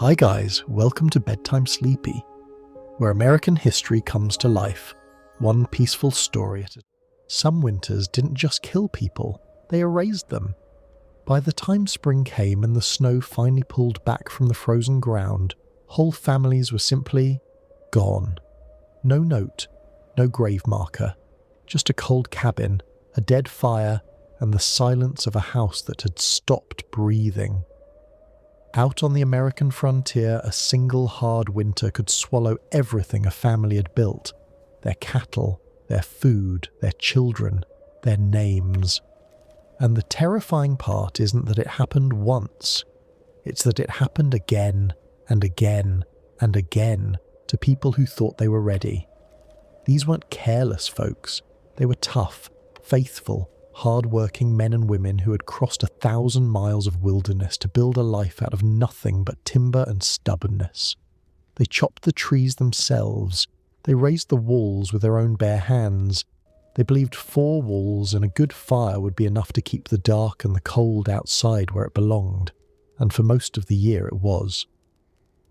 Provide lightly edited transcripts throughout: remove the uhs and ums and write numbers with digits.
Hi guys, welcome to Bedtime Sleepy, where American history comes to life, one peaceful story at a time. Some winters didn't just kill people, they erased them. By the time spring came and the snow finally pulled back from the frozen ground, whole families were simply gone. No note, no grave marker, just a cold cabin, a dead fire, and the silence of a house that had stopped breathing. Out on the American frontier, a single hard winter could swallow everything a family had built. Their cattle, their food, their children, their names. And the terrifying part isn't that it happened once. It's that it happened again and again and again to people who thought they were ready. These weren't careless folks. They were tough, faithful, hard-working men and women who had crossed 1,000 miles of wilderness to build a life out of nothing but timber and stubbornness. They chopped the trees themselves. They raised the walls with their own bare hands. They believed 4 walls and a good fire would be enough to keep the dark and the cold outside where it belonged, and for most of the year it was.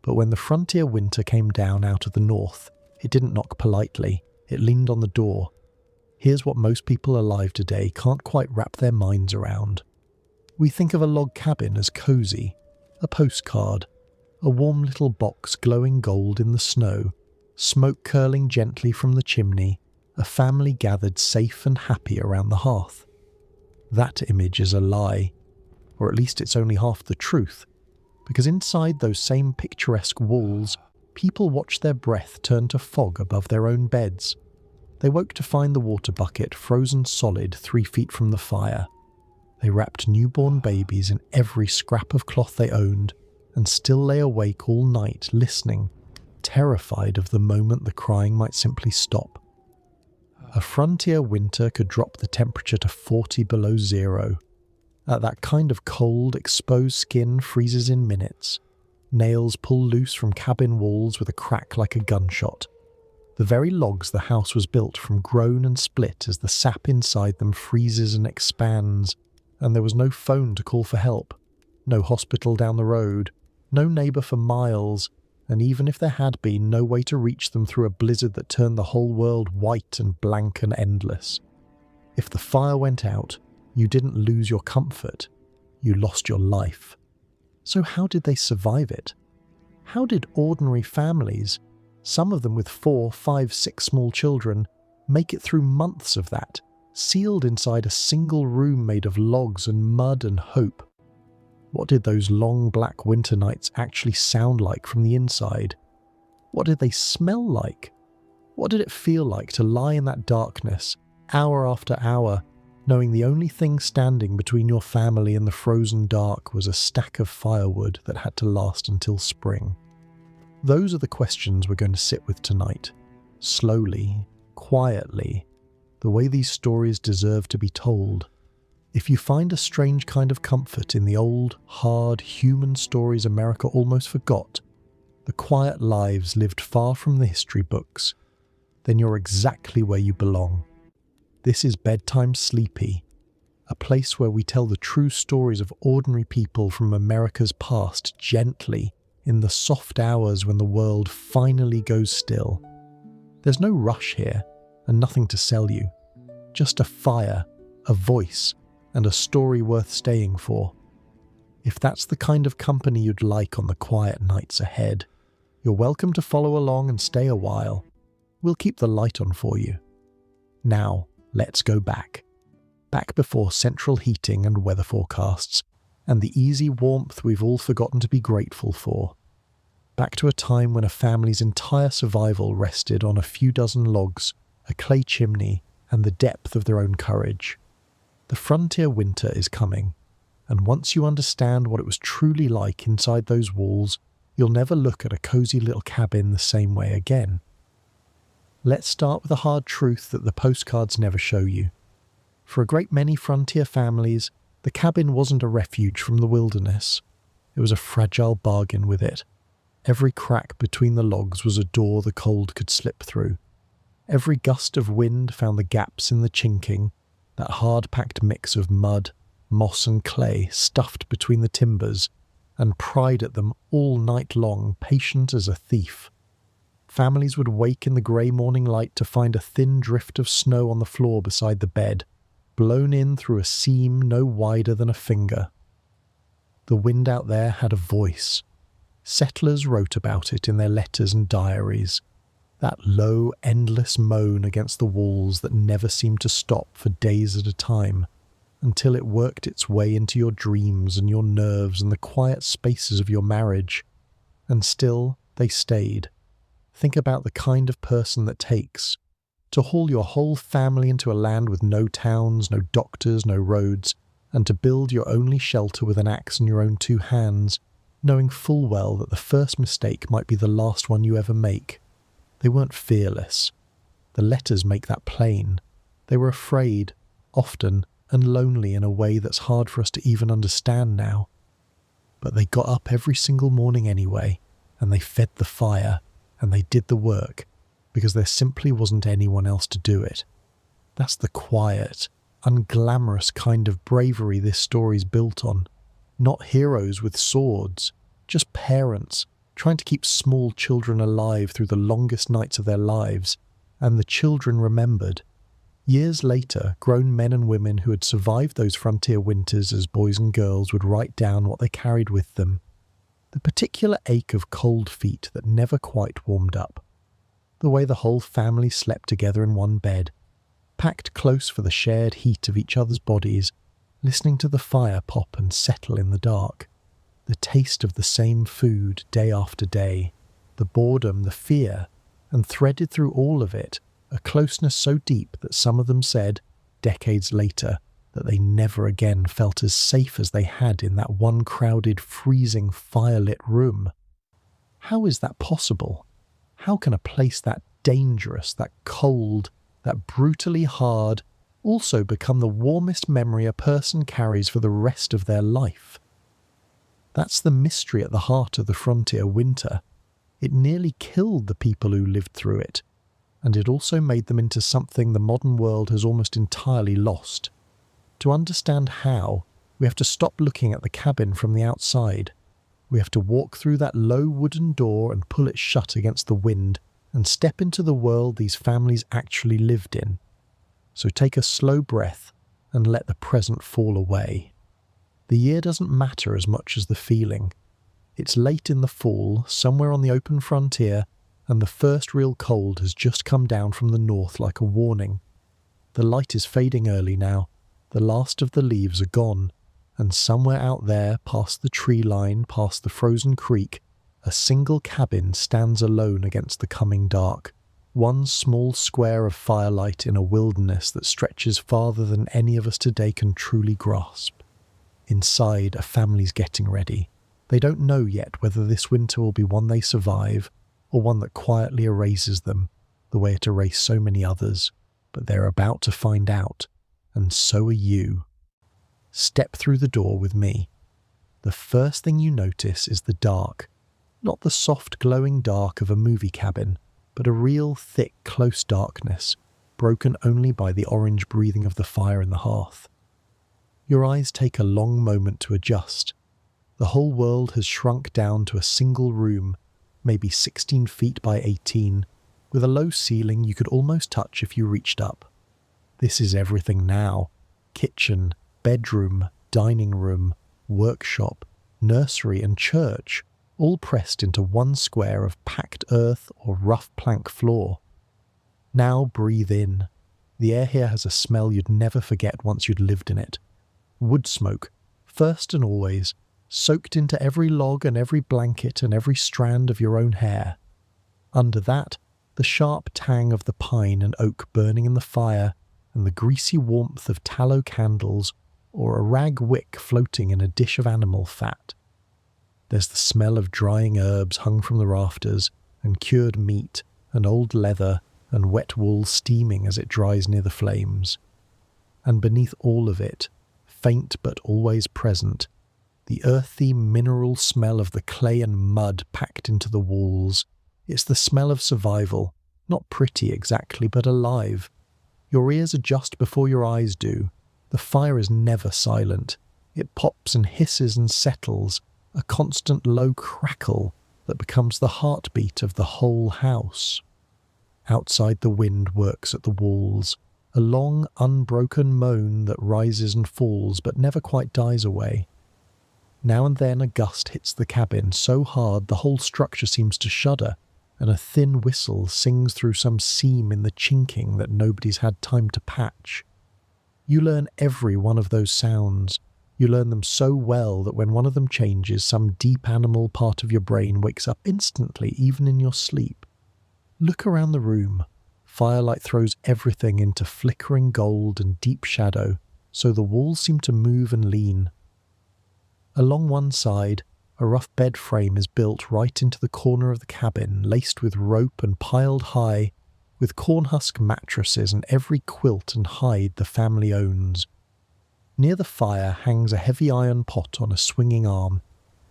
But when the frontier winter came down out of the north, it didn't knock politely. It leaned on the door. Here's what most people alive today can't quite wrap their minds around. We think of a log cabin as cozy, a postcard, a warm little box glowing gold in the snow, smoke curling gently from the chimney, a family gathered safe and happy around the hearth. That image is a lie, or at least it's only half the truth, because inside those same picturesque walls, people watched their breath turn to fog above their own beds. They woke to find the water bucket frozen solid 3 feet from the fire. They wrapped newborn babies in every scrap of cloth they owned and still lay awake all night listening, terrified of the moment the crying might simply stop. A frontier winter could drop the temperature to 40 below zero. At that kind of cold, exposed skin freezes in minutes. Nails pull loose from cabin walls with a crack like a gunshot. The very logs the house was built from groan and split as the sap inside them freezes and expands, and there was no phone to call for help, no hospital down the road, no neighbour for miles, and even if there had been, no way to reach them through a blizzard that turned the whole world white and blank and endless. If the fire went out, you didn't lose your comfort, you lost your life. So how did they survive it? How did ordinary families, some of them with 4, 5, 6 small children, make it through months of that, sealed inside a single room made of logs and mud and hope? What did those long black winter nights actually sound like from the inside? What did they smell like? What did it feel like to lie in that darkness, hour after hour, knowing the only thing standing between your family and the frozen dark was a stack of firewood that had to last until spring? Those are the questions we're going to sit with tonight. Slowly, quietly, the way these stories deserve to be told. If you find a strange kind of comfort in the old, hard, human stories America almost forgot, the quiet lives lived far from the history books, then you're exactly where you belong. This is Bedtime Sleepy, a place where we tell the true stories of ordinary people from America's past gently, in the soft hours when the world finally goes still. There's no rush here, and nothing to sell you. Just a fire, a voice, and a story worth staying for. If that's the kind of company you'd like on the quiet nights ahead, you're welcome to follow along and stay a while. We'll keep the light on for you. Now, let's go back. Back before central heating and weather forecasts, and the easy warmth we've all forgotten to be grateful for. Back to a time when a family's entire survival rested on a few dozen logs, a clay chimney, and the depth of their own courage. The frontier winter is coming, and once you understand what it was truly like inside those walls, you'll never look at a cozy little cabin the same way again. Let's start with a hard truth that the postcards never show you. For a great many frontier families, the cabin wasn't a refuge from the wilderness. It was a fragile bargain with it. Every crack between the logs was a door the cold could slip through. Every gust of wind found the gaps in the chinking, that hard-packed mix of mud, moss and clay stuffed between the timbers, and pried at them all night long, patient as a thief. Families would wake in the grey morning light to find a thin drift of snow on the floor beside the bed, blown in through a seam no wider than a finger. The wind out there had a voice. Settlers wrote about it in their letters and diaries. That low, endless moan against the walls that never seemed to stop for days at a time, until it worked its way into your dreams and your nerves and the quiet spaces of your marriage. And still, they stayed. Think about the kind of person that takes to haul your whole family into a land with no towns, no doctors, no roads, and to build your only shelter with an axe in your own 2 hands, knowing full well that the first mistake might be the last one you ever make. They weren't fearless. The letters make that plain. They were afraid, often, and lonely in a way that's hard for us to even understand now. But they got up every single morning anyway, and they fed the fire, and they did the work, because there simply wasn't anyone else to do it. That's the quiet, unglamorous kind of bravery this story's built on. Not heroes with swords, just parents trying to keep small children alive through the longest nights of their lives, and the children remembered. Years later, grown men and women who had survived those frontier winters as boys and girls would write down what they carried with them. The particular ache of cold feet that never quite warmed up. The way the whole family slept together in one bed, packed close for the shared heat of each other's bodies, listening to the fire pop and settle in the dark. The taste of the same food day after day, the boredom, the fear, and threaded through all of it, a closeness so deep that some of them said, decades later, that they never again felt as safe as they had in that one crowded, freezing, firelit room. How is that possible? How can a place that dangerous, that cold, that brutally hard, also become the warmest memory a person carries for the rest of their life? That's the mystery at the heart of the frontier winter. It nearly killed the people who lived through it, and it also made them into something the modern world has almost entirely lost. To understand how, we have to stop looking at the cabin from the outside. We have to walk through that low wooden door and pull it shut against the wind and step into the world these families actually lived in. So take a slow breath and let the present fall away. The year doesn't matter as much as the feeling. It's late in the fall, somewhere on the open frontier, and the first real cold has just come down from the north like a warning. The light is fading early now. The last of the leaves are gone, and somewhere out there, past the tree line, past the frozen creek, a single cabin stands alone against the coming dark. One small square of firelight in a wilderness that stretches farther than any of us today can truly grasp. Inside, a family's getting ready. They don't know yet whether this winter will be one they survive, or one that quietly erases them, the way it erased so many others. But they're about to find out, and so are you. Step through the door with me. The first thing you notice is the dark. Not the soft glowing dark of a movie cabin, but a real thick, close darkness, broken only by the orange breathing of the fire in the hearth. Your eyes take a long moment to adjust. The whole world has shrunk down to a single room, maybe 16 feet by 18, with a low ceiling you could almost touch if you reached up. This is everything now. Kitchen, bedroom, dining room, workshop, nursery and church, all pressed into one square of packed earth or rough plank floor. Now breathe in. The air here has a smell you'd never forget once you'd lived in it. Wood smoke, first and always, soaked into every log and every blanket and every strand of your own hair. Under that, the sharp tang of the pine and oak burning in the fire, and the greasy warmth of tallow candles or a rag wick floating in a dish of animal fat. There's the smell of drying herbs hung from the rafters, and cured meat, and old leather, and wet wool steaming as it dries near the flames. And beneath all of it, faint but always present, the earthy mineral smell of the clay and mud packed into the walls. It's the smell of survival, not pretty exactly, but alive. Your ears adjust before your eyes do. The fire is never silent. It pops and hisses and settles, a constant low crackle that becomes the heartbeat of the whole house. Outside, the wind works at the walls, a long, unbroken moan that rises and falls but never quite dies away. Now and then a gust hits the cabin so hard the whole structure seems to shudder, and a thin whistle sings through some seam in the chinking that nobody's had time to patch. You learn every one of those sounds. You learn them so well that when one of them changes, some deep animal part of your brain wakes up instantly, even in your sleep. Look around the room. Firelight throws everything into flickering gold and deep shadow, so the walls seem to move and lean. Along one side, a rough bed frame is built right into the corner of the cabin, laced with rope and piled high, with cornhusk mattresses and every quilt and hide the family owns. Near the fire hangs a heavy iron pot on a swinging arm,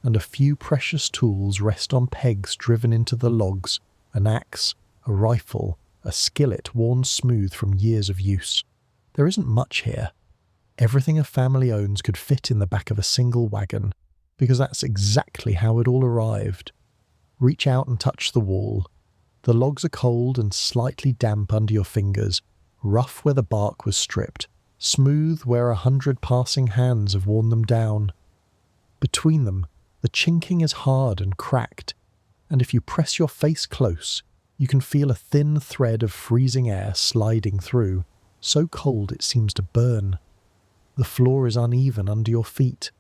and a few precious tools rest on pegs driven into the logs, an axe, a rifle, a skillet worn smooth from years of use. There isn't much here. Everything a family owns could fit in the back of a single wagon, because that's exactly how it all arrived. Reach out and touch the wall. The logs are cold and slightly damp under your fingers, rough where the bark was stripped, smooth where 100 passing hands have worn them down. Between them, the chinking is hard and cracked, and if you press your face close, you can feel a thin thread of freezing air sliding through, so cold it seems to burn. The floor is uneven under your feet.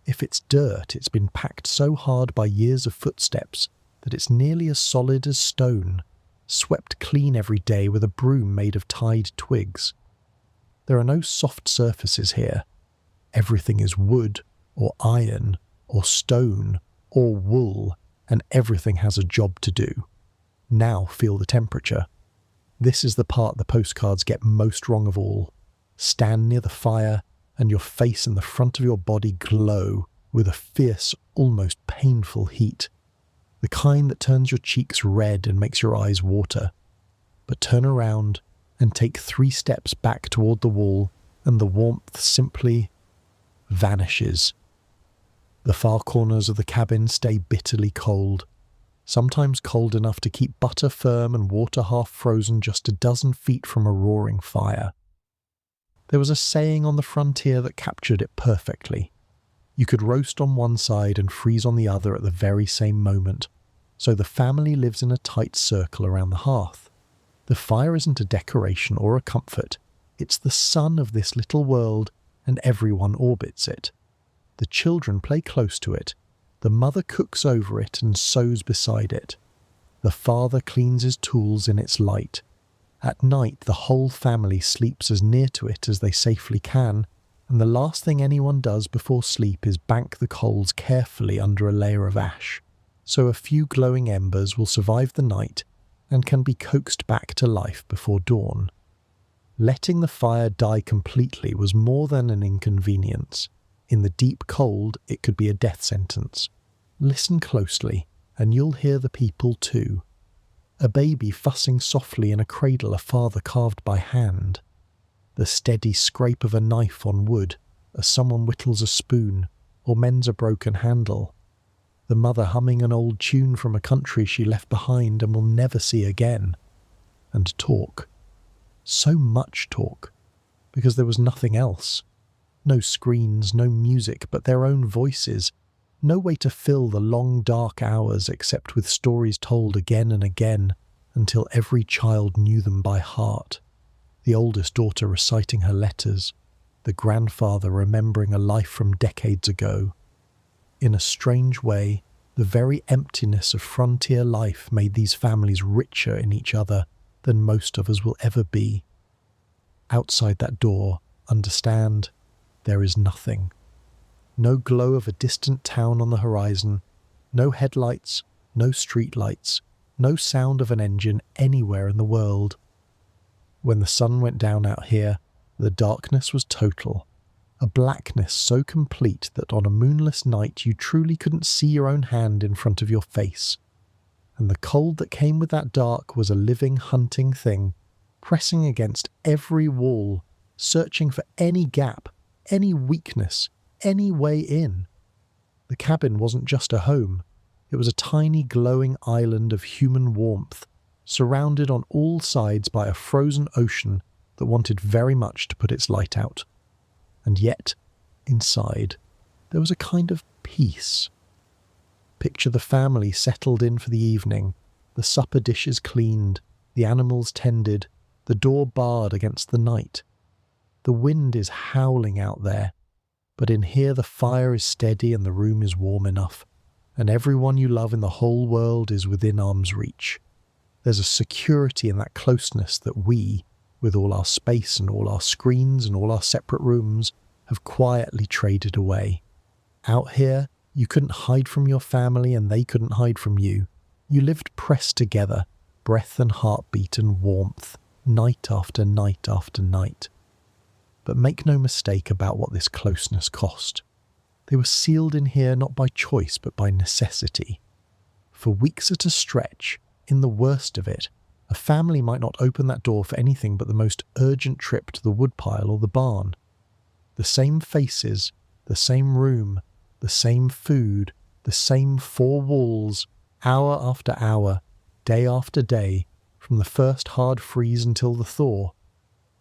If it's dirt, it's been packed so hard by years of footsteps that it's nearly as solid as stone, swept clean every day with a broom made of tied twigs. There are no soft surfaces here. Everything is wood, or iron, or stone, or wool, and everything has a job to do. Now feel the temperature. This is the part the postcards get most wrong of all. Stand near the fire, and your face and the front of your body glow with a fierce, almost painful heat. The kind that turns your cheeks red and makes your eyes water. But turn around and take 3 steps back toward the wall, and the warmth simply vanishes. The far corners of the cabin stay bitterly cold, sometimes cold enough to keep butter firm and water half frozen just a dozen feet from a roaring fire. There was a saying on the frontier that captured it perfectly. You could roast on one side and freeze on the other at the very same moment, so the family lives in a tight circle around the hearth. The fire isn't a decoration or a comfort, it's the sun of this little world, and everyone orbits it. The children play close to it, the mother cooks over it and sews beside it. The father cleans his tools in its light. At night, the whole family sleeps as near to it as they safely can, and the last thing anyone does before sleep is bank the coals carefully under a layer of ash, so a few glowing embers will survive the night and can be coaxed back to life before dawn. Letting the fire die completely was more than an inconvenience. In the deep cold, it could be a death sentence. Listen closely, and you'll hear the people too. A baby fussing softly in a cradle a father carved by hand. The steady scrape of a knife on wood as someone whittles a spoon or mends a broken handle. The mother humming an old tune from a country she left behind and will never see again. And talk. So much talk, because there was nothing else. No screens, no music, but their own voices. No way to fill the long dark hours except with stories told again and again until every child knew them by heart. The oldest daughter reciting her letters, the grandfather remembering a life from decades ago. In a strange way, the very emptiness of frontier life made these families richer in each other than most of us will ever be. Outside that door, understand, there is nothing. No glow of a distant town on the horizon, no headlights, no streetlights, no sound of an engine anywhere in the world. When the sun went down out here, the darkness was total, a blackness so complete that on a moonless night you truly couldn't see your own hand in front of your face. And the cold that came with that dark was a living, hunting thing, pressing against every wall, searching for any gap, any weakness, any way in. The cabin wasn't just a home. It was a tiny glowing island of human warmth, surrounded on all sides by a frozen ocean that wanted very much to put its light out. And yet, inside, there was a kind of peace. Picture the family settled in for the evening, the supper dishes cleaned, the animals tended, the door barred against the night. The wind is howling out there, but in here the fire is steady and the room is warm enough, and everyone you love in the whole world is within arm's reach. There's a security in that closeness that we, with all our space and all our screens and all our separate rooms, have quietly traded away. Out here, you couldn't hide from your family and they couldn't hide from you. You lived pressed together, breath and heartbeat and warmth, night after night after night. But make no mistake about what this closeness cost. They were sealed in here not by choice but by necessity. For weeks at a stretch, in the worst of it, a family might not open that door for anything but the most urgent trip to the woodpile or the barn. The same faces, the same room, the same food, the same four walls, hour after hour, day after day, from the first hard freeze until the thaw.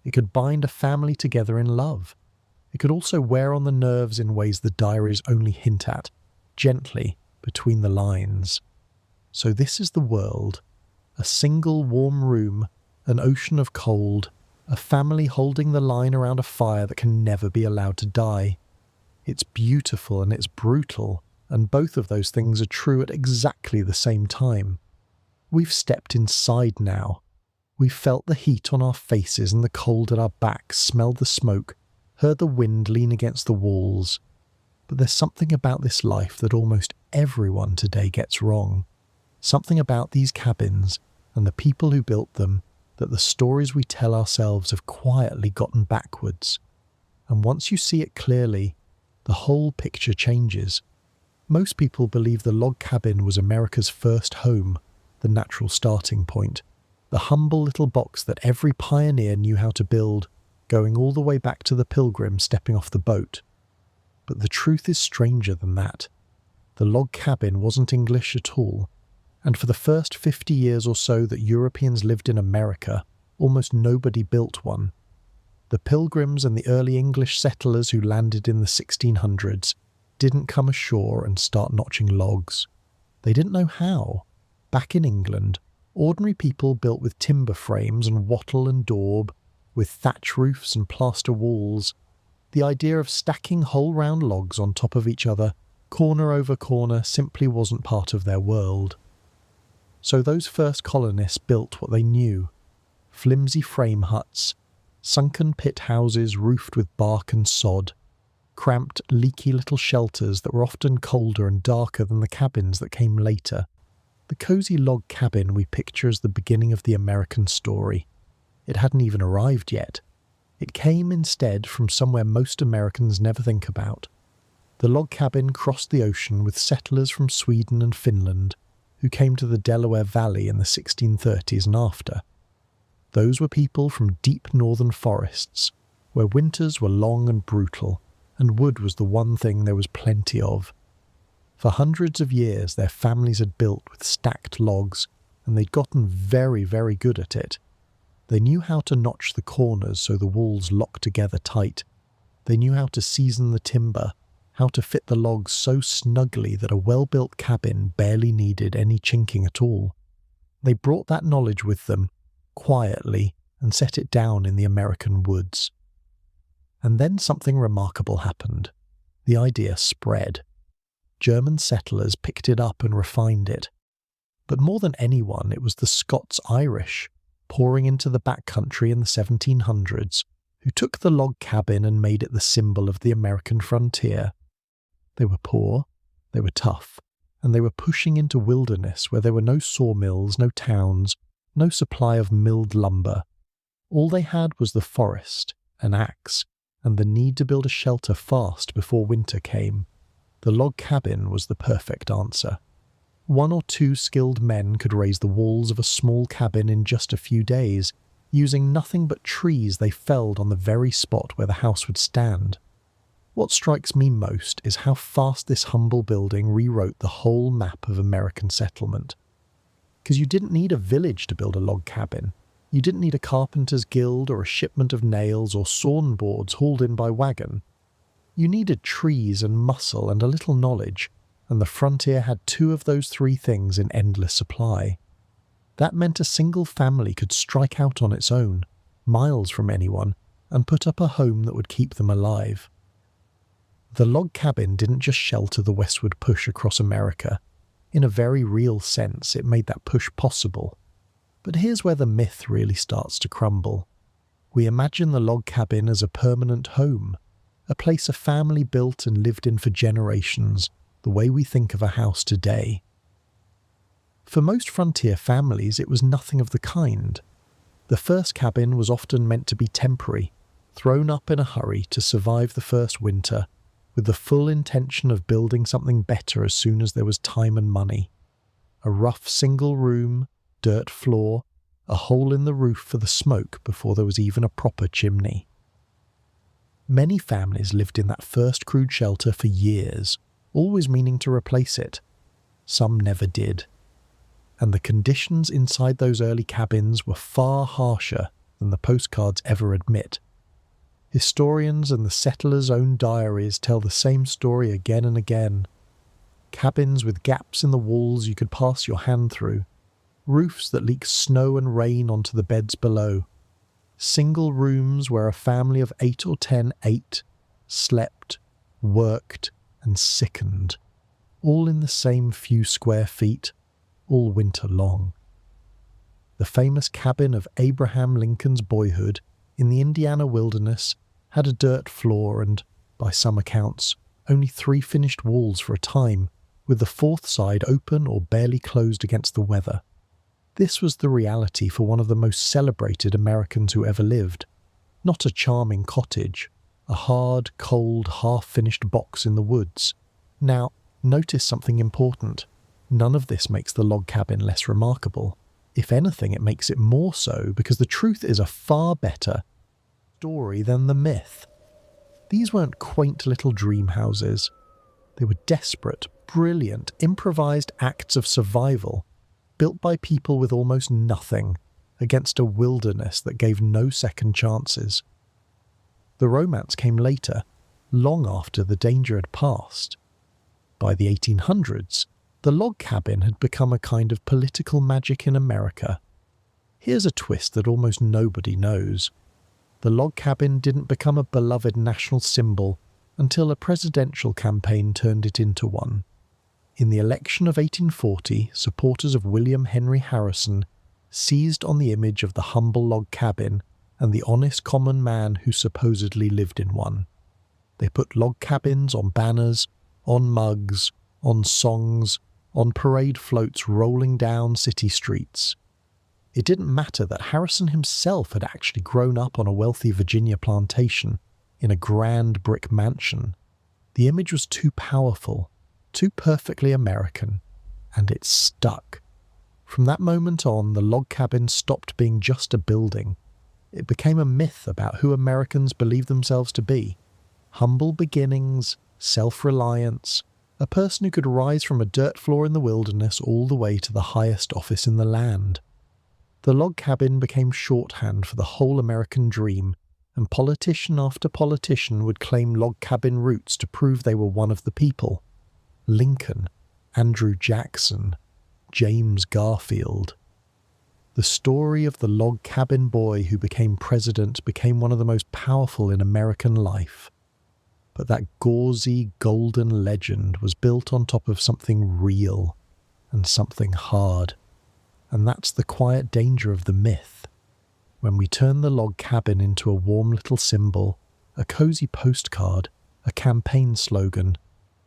It could bind a family together in love. It could also wear on the nerves in ways the diaries only hint at, gently, between the lines. So this is the world. A single warm room, an ocean of cold, a family holding the line around a fire that can never be allowed to die. It's beautiful and it's brutal, and both of those things are true at exactly the same time. We've stepped inside now. We've felt the heat on our faces and the cold at our backs, smelled the smoke, heard the wind lean against the walls. But there's something about this life that almost everyone today gets wrong. Something about these cabins and the people who built them that the stories we tell ourselves have quietly gotten backwards. And once you see it clearly, the whole picture changes. Most people believe the log cabin was America's first home, the natural starting point, the humble little box that every pioneer knew how to build, going all the way back to the pilgrims stepping off the boat. But the truth is stranger than that. The log cabin wasn't English at all, and for the first 50 years or so that Europeans lived in America, almost nobody built one. The pilgrims and the early English settlers who landed in the 1600s didn't come ashore and start notching logs. They didn't know how. Back in England, ordinary people built with timber frames and wattle and daub, with thatch roofs and plaster walls. The idea of stacking whole round logs on top of each other, corner over corner, simply wasn't part of their world. So those first colonists built what they knew: flimsy frame huts, sunken pit houses roofed with bark and sod, cramped, leaky little shelters that were often colder and darker than the cabins that came later. The cosy log cabin we picture as the beginning of the American story. It hadn't even arrived yet. It came instead from somewhere most Americans never think about. The log cabin crossed the ocean with settlers from Sweden and Finland, who came to the Delaware Valley in the 1630s and after. Those were people from deep northern forests, where winters were long and brutal, and wood was the one thing there was plenty of. For hundreds of years their families had built with stacked logs, and they'd gotten very, very good at it. They knew how to notch the corners so the walls locked together tight. They knew how to season the timber, how to fit the logs so snugly that a well-built cabin barely needed any chinking at all. They brought that knowledge with them, quietly, and set it down in the American woods. And then something remarkable happened. The idea spread. German settlers picked it up and refined it. But more than anyone, it was the Scots-Irish, pouring into the backcountry in the 1700s, who took the log cabin and made it the symbol of the American frontier. They were poor, they were tough, and they were pushing into wilderness where there were no sawmills, no towns, no supply of milled lumber. All they had was the forest, an axe, and the need to build a shelter fast before winter came. The log cabin was the perfect answer. 1 or 2 skilled men could raise the walls of a small cabin in just a few days, using nothing but trees they felled on the very spot where the house would stand. What strikes me most is how fast this humble building rewrote the whole map of American settlement. Because you didn't need a village to build a log cabin. You didn't need a carpenter's guild or a shipment of nails or sawn boards hauled in by wagon. You needed trees and muscle and a little knowledge, and the frontier had two of those three things in endless supply. That meant a single family could strike out on its own, miles from anyone, and put up a home that would keep them alive. The log cabin didn't just shelter the westward push across America. In a very real sense, it made that push possible. But here's where the myth really starts to crumble. We imagine the log cabin as a permanent home, a place a family built and lived in for generations, the way we think of a house today. For most frontier families, it was nothing of the kind. The first cabin was often meant to be temporary, thrown up in a hurry to survive the first winter, with the full intention of building something better as soon as there was time and money. A rough single room, dirt floor, a hole in the roof for the smoke before there was even a proper chimney. Many families lived in that first crude shelter for years, always meaning to replace it. Some never did. And the conditions inside those early cabins were far harsher than the postcards ever admit. Historians and the settlers' own diaries tell the same story again and again. Cabins with gaps in the walls you could pass your hand through, roofs that leak snow and rain onto the beds below, single rooms where a family of 8 or 10 ate, slept, worked, and sickened, all in the same few square feet, all winter long. The famous cabin of Abraham Lincoln's boyhood in the Indiana wilderness had a dirt floor and, by some accounts, only 3 finished walls for a time, with the fourth side open or barely closed against the weather. This was the reality for one of the most celebrated Americans who ever lived. Not a charming cottage, a hard, cold, half-finished box in the woods. Now, notice something important. None of this makes the log cabin less remarkable. If anything, it makes it more so, because the truth is a far better story than the myth. These weren't quaint little dream houses. They were desperate, brilliant, improvised acts of survival, built by people with almost nothing, against a wilderness that gave no second chances. The romance came later, long after the danger had passed. By the 1800s, the log cabin had become a kind of political magic in America. Here's a twist that almost nobody knows. The log cabin didn't become a beloved national symbol until a presidential campaign turned it into one. In the election of 1840, supporters of William Henry Harrison seized on the image of the humble log cabin and the honest common man who supposedly lived in one. They put log cabins on banners, on mugs, on songs, on parade floats rolling down city streets. It didn't matter that Harrison himself had actually grown up on a wealthy Virginia plantation in a grand brick mansion. The image was too powerful, too perfectly American, and it stuck. From that moment on, the log cabin stopped being just a building. It became a myth about who Americans believed themselves to be. Humble beginnings, self-reliance, a person who could rise from a dirt floor in the wilderness all the way to the highest office in the land. The log cabin became shorthand for the whole American dream, and politician after politician would claim log cabin roots to prove they were one of the people. Lincoln, Andrew Jackson, James Garfield. The story of the log cabin boy who became president became one of the most powerful in American life. But that gauzy, golden legend was built on top of something real and something hard. And that's the quiet danger of the myth. When we turn the log cabin into a warm little symbol, a cozy postcard, a campaign slogan,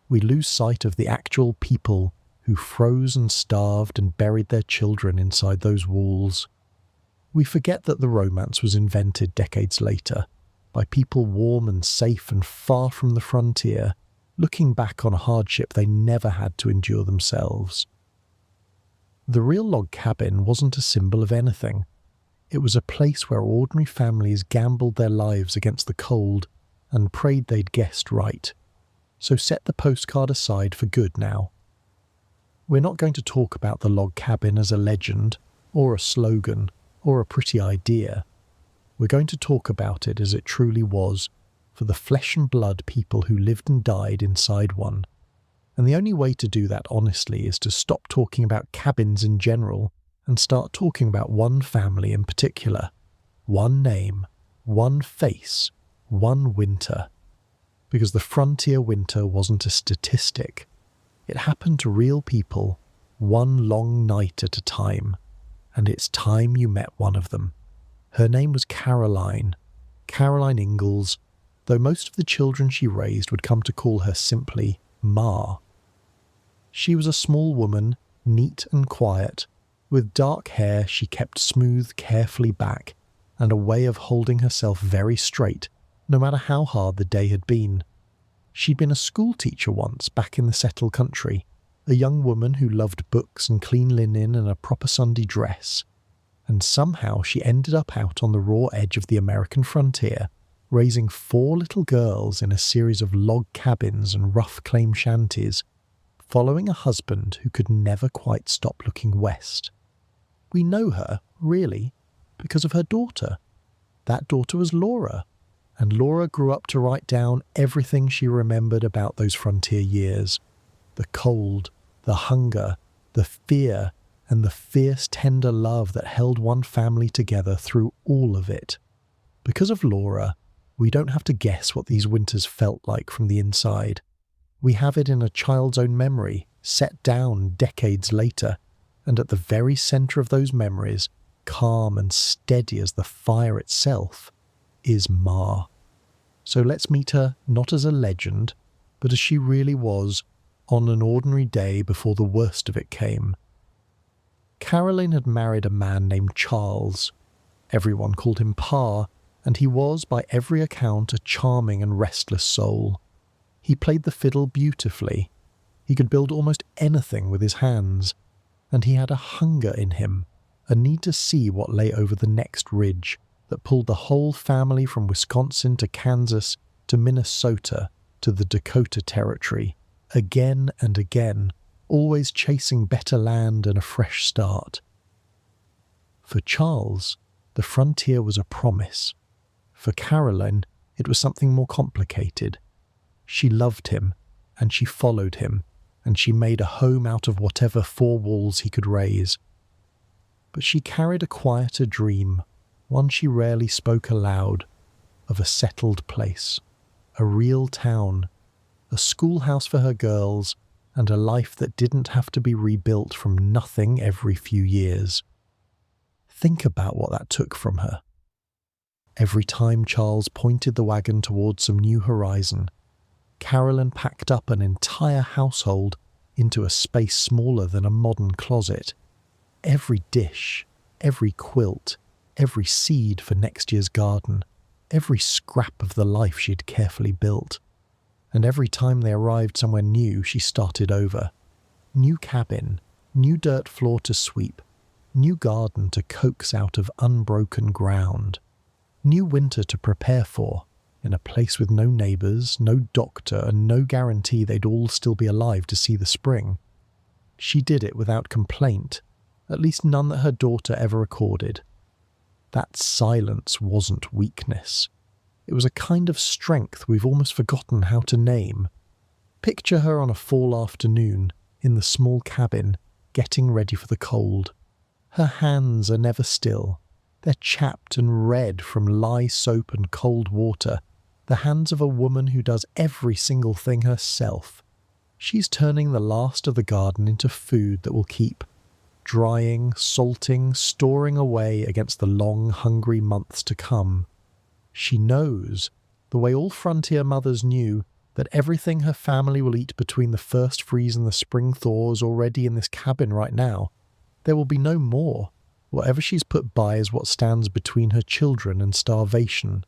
we lose sight of the actual people who froze and starved and buried their children inside those walls. We forget that the romance was invented decades later, by people warm and safe and far from the frontier, looking back on a hardship they never had to endure themselves. The real log cabin wasn't a symbol of anything. It was a place where ordinary families gambled their lives against the cold and prayed they'd guessed right. So set the postcard aside for good now. We're not going to talk about the log cabin as a legend, or a slogan, or a pretty idea. We're going to talk about it as it truly was, for the flesh and blood people who lived and died inside one. And the only way to do that honestly is to stop talking about cabins in general and start talking about one family in particular. One name, one face, one winter. Because the frontier winter wasn't a statistic. It happened to real people, one long night at a time. And it's time you met one of them. Her name was Caroline Ingalls, though most of the children she raised would come to call her simply Ma. She was a small woman, neat and quiet, with dark hair she kept smooth carefully back, and a way of holding herself very straight, no matter how hard the day had been. She'd been a school teacher once back in the settled country, a young woman who loved books and clean linen and a proper Sunday dress. And somehow she ended up out on the raw edge of the American frontier, raising 4 little girls in a series of log cabins and rough claim shanties, following a husband who could never quite stop looking west. We know her, really, because of her daughter. That daughter was Laura, and Laura grew up to write down everything she remembered about those frontier years. The cold, the hunger, the fear, and the fierce, tender love that held one family together through all of it. Because of Laura, we don't have to guess what these winters felt like from the inside. We have it in a child's own memory, set down decades later, and at the very centre of those memories, calm and steady as the fire itself, is Ma. So let's meet her not as a legend, but as she really was, on an ordinary day before the worst of it came. Caroline had married a man named Charles. Everyone called him Pa, and he was, by every account, a charming and restless soul. He played the fiddle beautifully. He could build almost anything with his hands, and he had a hunger in him, a need to see what lay over the next ridge that pulled the whole family from Wisconsin to Kansas to Minnesota to the Dakota Territory, again and again, always chasing better land and a fresh start. For Charles, the frontier was a promise. For Caroline, it was something more complicated. She loved him, and she followed him, and she made a home out of whatever 4 walls he could raise. But she carried a quieter dream, one she rarely spoke aloud, of a settled place, a real town, a schoolhouse for her girls, and a life that didn't have to be rebuilt from nothing every few years. Think about what that took from her. Every time Charles pointed the wagon towards some new horizon, Caroline packed up an entire household into a space smaller than a modern closet. Every dish, every quilt, every seed for next year's garden, every scrap of the life she'd carefully built. And every time they arrived somewhere new, she started over. New cabin, new dirt floor to sweep, new garden to coax out of unbroken ground, new winter to prepare for, in a place with no neighbours, no doctor, and no guarantee they'd all still be alive to see the spring. She did it without complaint, at least none that her daughter ever recorded. That silence wasn't weakness. It was a kind of strength we've almost forgotten how to name. Picture her on a fall afternoon, in the small cabin, getting ready for the cold. Her hands are never still. They're chapped and red from lye soap and cold water, the hands of a woman who does every single thing herself. She's turning the last of the garden into food that will keep, drying, salting, storing away against the long, hungry months to come. She knows, the way all frontier mothers knew, that everything her family will eat between the first freeze and the spring thaws already in this cabin right now. There will be no more. Whatever she's put by is what stands between her children and starvation.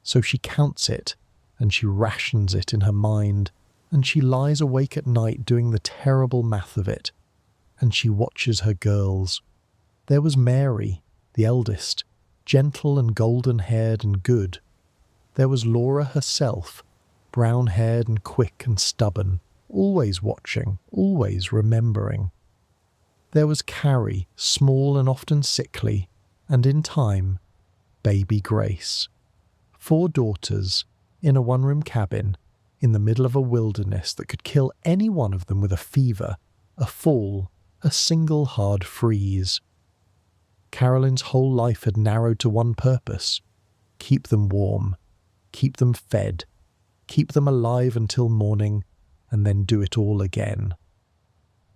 So she counts it, and she rations it in her mind, and she lies awake at night doing the terrible math of it. And she watches her girls. There was Mary, the eldest, gentle and golden-haired and good. There was Laura herself, brown-haired and quick and stubborn, always watching, always remembering. There was Carrie, small and often sickly, and in time, baby Grace. 4 daughters, in a one-room cabin, in the middle of a wilderness that could kill any one of them with a fever, a fall, a single hard freeze. Caroline's whole life had narrowed to one purpose: keep them warm, keep them fed, keep them alive until morning, and then do it all again.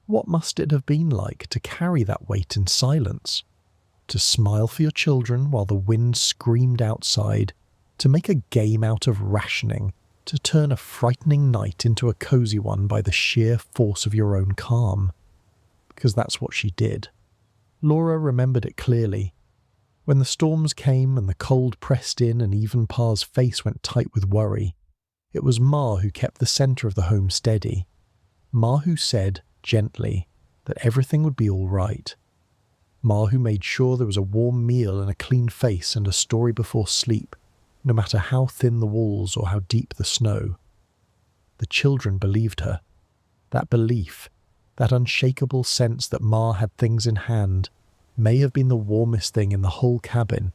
What must it have been like to carry that weight in silence? To smile for your children while the wind screamed outside, to make a game out of rationing, to turn a frightening night into a cosy one by the sheer force of your own calm. Because that's what she did. Laura remembered it clearly. When the storms came and the cold pressed in and even Pa's face went tight with worry, it was Ma who kept the centre of the home steady. Ma who said, gently, that everything would be all right. Ma who made sure there was a warm meal and a clean face and a story before sleep, no matter how thin the walls or how deep the snow. The children believed her. That belief, that unshakable sense that Ma had things in hand, may have been the warmest thing in the whole cabin.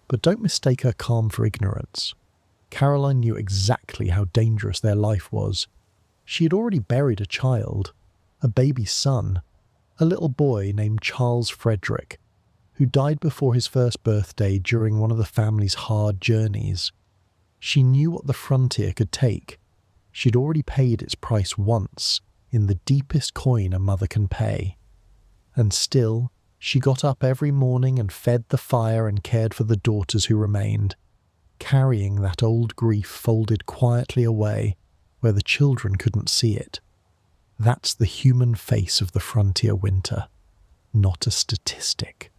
But don't mistake her calm for ignorance. Caroline knew exactly how dangerous their life was. She had already buried a child, a baby son, a little boy named Charles Frederick, who died before his first birthday during one of the family's hard journeys. She knew what the frontier could take. She'd already paid its price once, in the deepest coin a mother can pay. And still, she got up every morning and fed the fire and cared for the daughters who remained, carrying that old grief folded quietly away where the children couldn't see it. That's the human face of the frontier winter, not a statistic.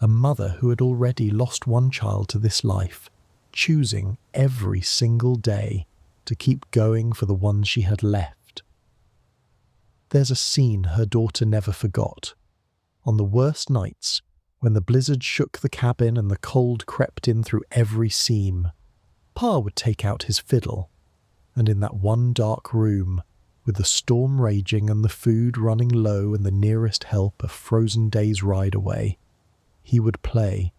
A mother who had already lost one child to this life, choosing every single day to keep going for the ones she had left. There's a scene her daughter never forgot. On the worst nights, when the blizzard shook the cabin and the cold crept in through every seam, Pa would take out his fiddle, and in that one dark room, with the storm raging and the food running low and the nearest help a frozen day's ride away, he would play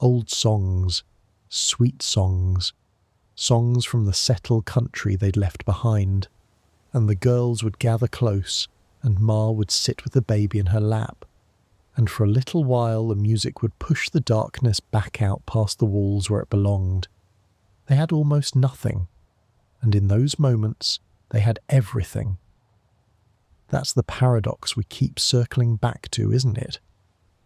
old songs, sweet songs, songs from the settled country they'd left behind, and the girls would gather close and Ma would sit with the baby in her lap, and for a little while the music would push the darkness back out past the walls where it belonged. They had almost nothing, and in those moments they had everything. That's the paradox we keep circling back to, isn't it?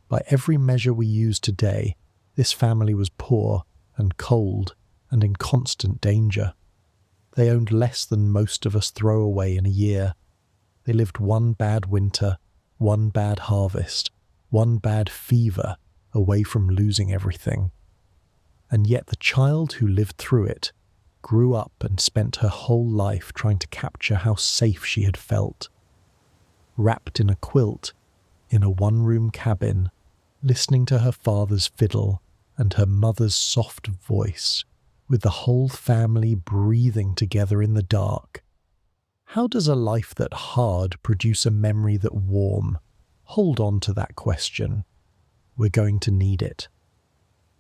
By every measure we use today, this family was poor and cold and in constant danger. They owned less than most of us throw away in a year. They lived one bad winter, one bad harvest, one bad fever away from losing everything. And yet the child who lived through it grew up and spent her whole life trying to capture how safe she had felt. Wrapped in a quilt, in a one-room cabin, listening to her father's fiddle and her mother's soft voice, with the whole family breathing together in the dark. How does a life that hard produce a memory that warm? Hold on to that question. We're going to need it.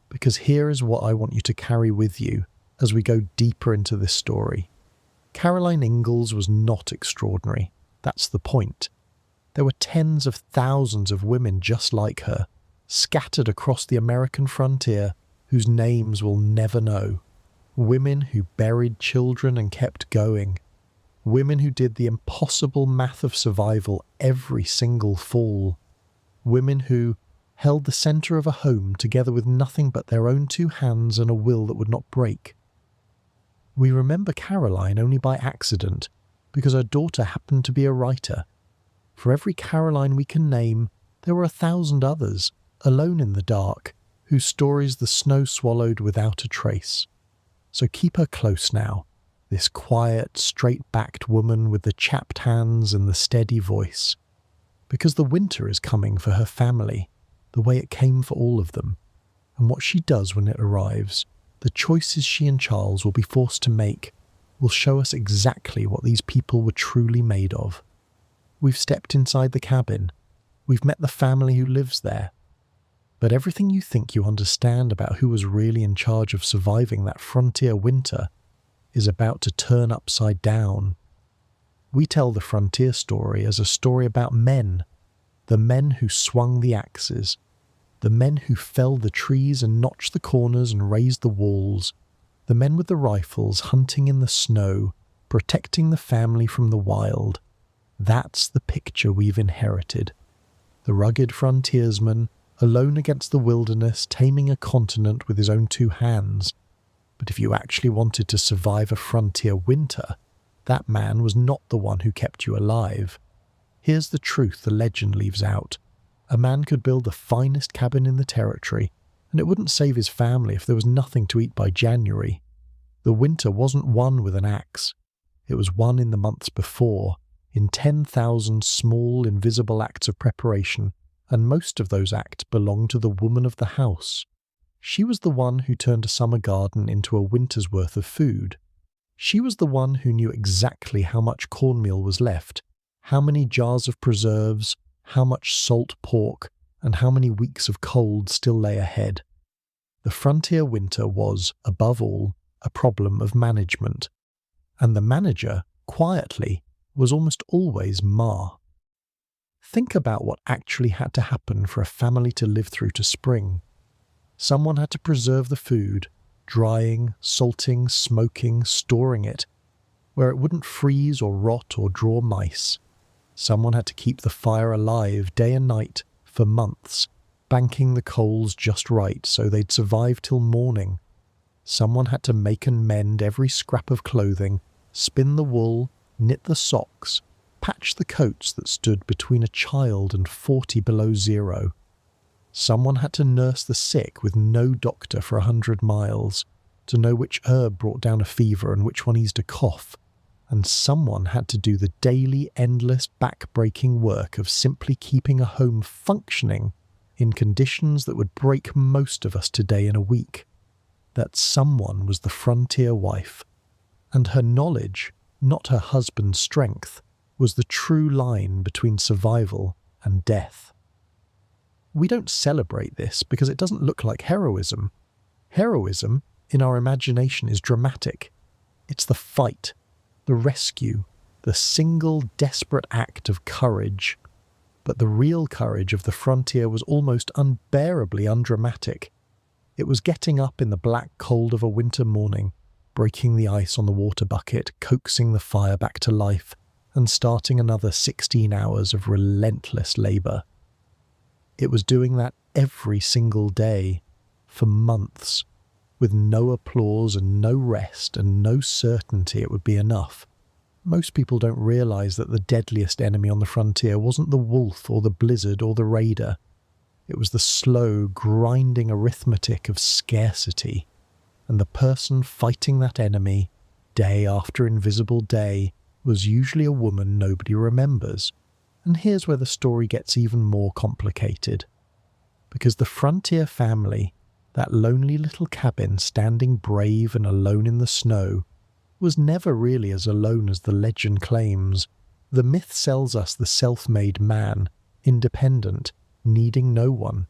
Because here is what I want you to carry with you as we go deeper into this story. Caroline Ingalls was not extraordinary. That's the point. There were tens of thousands of women just like her, scattered across the American frontier, whose names we'll never know. Women who buried children and kept going. Women who did the impossible math of survival every single fall. Women who held the centre of a home together with nothing but their own 2 hands and a will that would not break. We remember Caroline only by accident, because her daughter happened to be a writer. For every Caroline we can name, there were 1,000 others, alone in the dark, whose stories the snow swallowed without a trace. So keep her close now, this quiet, straight-backed woman with the chapped hands and the steady voice. Because the winter is coming for her family, the way it came for all of them, and what she does when it arrives, the choices she and Charles will be forced to make will show us exactly what these people were truly made of. We've stepped inside the cabin. We've met the family who lives there. But everything you think you understand about who was really in charge of surviving that frontier winter is about to turn upside down. We tell the frontier story as a story about men, the men who swung the axes, the men who felled the trees and notched the corners and raised the walls, the men with the rifles hunting in the snow, protecting the family from the wild. That's the picture we've inherited. The rugged frontiersman, alone against the wilderness, taming a continent with his own two hands. But if you actually wanted to survive a frontier winter, that man was not the one who kept you alive. Here's the truth the legend leaves out. A man could build the finest cabin in the territory, and it wouldn't save his family if there was nothing to eat by January. The winter wasn't won with an axe. It was won in the months before, in 10,000 small, invisible acts of preparation, and most of those acts belonged to the woman of the house. She was the one who turned a summer garden into a winter's worth of food. She was the one who knew exactly how much cornmeal was left, how many jars of preserves, how much salt pork, and how many weeks of cold still lay ahead. The frontier winter was, above all, a problem of management, and the manager, quietly, was almost always Ma. Think about what actually had to happen for a family to live through to spring. Someone had to preserve the food, drying, salting, smoking, storing it, where it wouldn't freeze or rot or draw mice. Someone had to keep the fire alive day and night for months, banking the coals just right so they'd survive till morning. Someone had to make and mend every scrap of clothing, spin the wool, knit the socks, patch the coats that stood between a child and 40 below zero. Someone had to nurse the sick with no doctor for 100 miles, to know which herb brought down a fever and which one eased a cough. And someone had to do the daily, endless, back-breaking work of simply keeping a home functioning in conditions that would break most of us today in a week. That someone was the frontier wife, and her knowledge, not her husband's strength, was the true line between survival and death. We don't celebrate this because it doesn't look like heroism. Heroism, in our imagination, is dramatic. It's the fight, the rescue, the single desperate act of courage. But the real courage of the frontier was almost unbearably undramatic. It was getting up in the black cold of a winter morning, breaking the ice on the water bucket, coaxing the fire back to life, and starting another 16 hours of relentless labour. It was doing that every single day, for months, with no applause and no rest and no certainty it would be enough. Most people don't realise that the deadliest enemy on the frontier wasn't the wolf or the blizzard or the raider. It was the slow, grinding arithmetic of scarcity, and the person fighting that enemy, day after invisible day, was usually a woman nobody remembers. And here's where the story gets even more complicated. Because the frontier family, that lonely little cabin standing brave and alone in the snow, was never really as alone as the legend claims. The myth sells us the self-made man, independent, needing no one.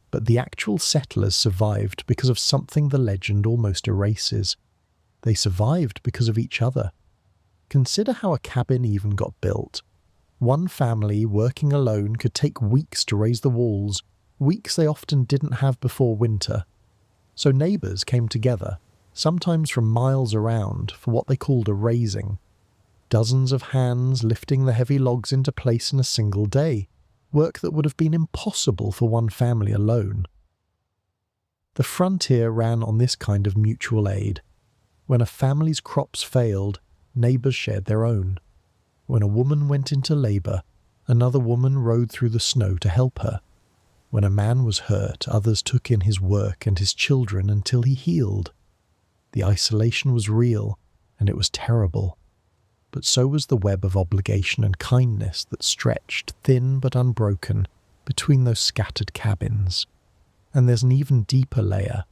But the actual settlers survived because of something the legend almost erases. They survived because of each other. Consider how a cabin even got built. One family working alone could take weeks to raise the walls, weeks they often didn't have before winter. So neighbours came together, sometimes from miles around, for what they called a raising. Dozens of hands lifting the heavy logs into place in a single day, work that would have been impossible for one family alone. The frontier ran on this kind of mutual aid. When a family's crops failed, neighbours shared their own. When a woman went into labour, another woman rode through the snow to help her. When a man was hurt, others took in his work and his children until he healed. The isolation was real, and it was terrible. But so was the web of obligation and kindness that stretched, thin but unbroken, between those scattered cabins. And there's an even deeper layer.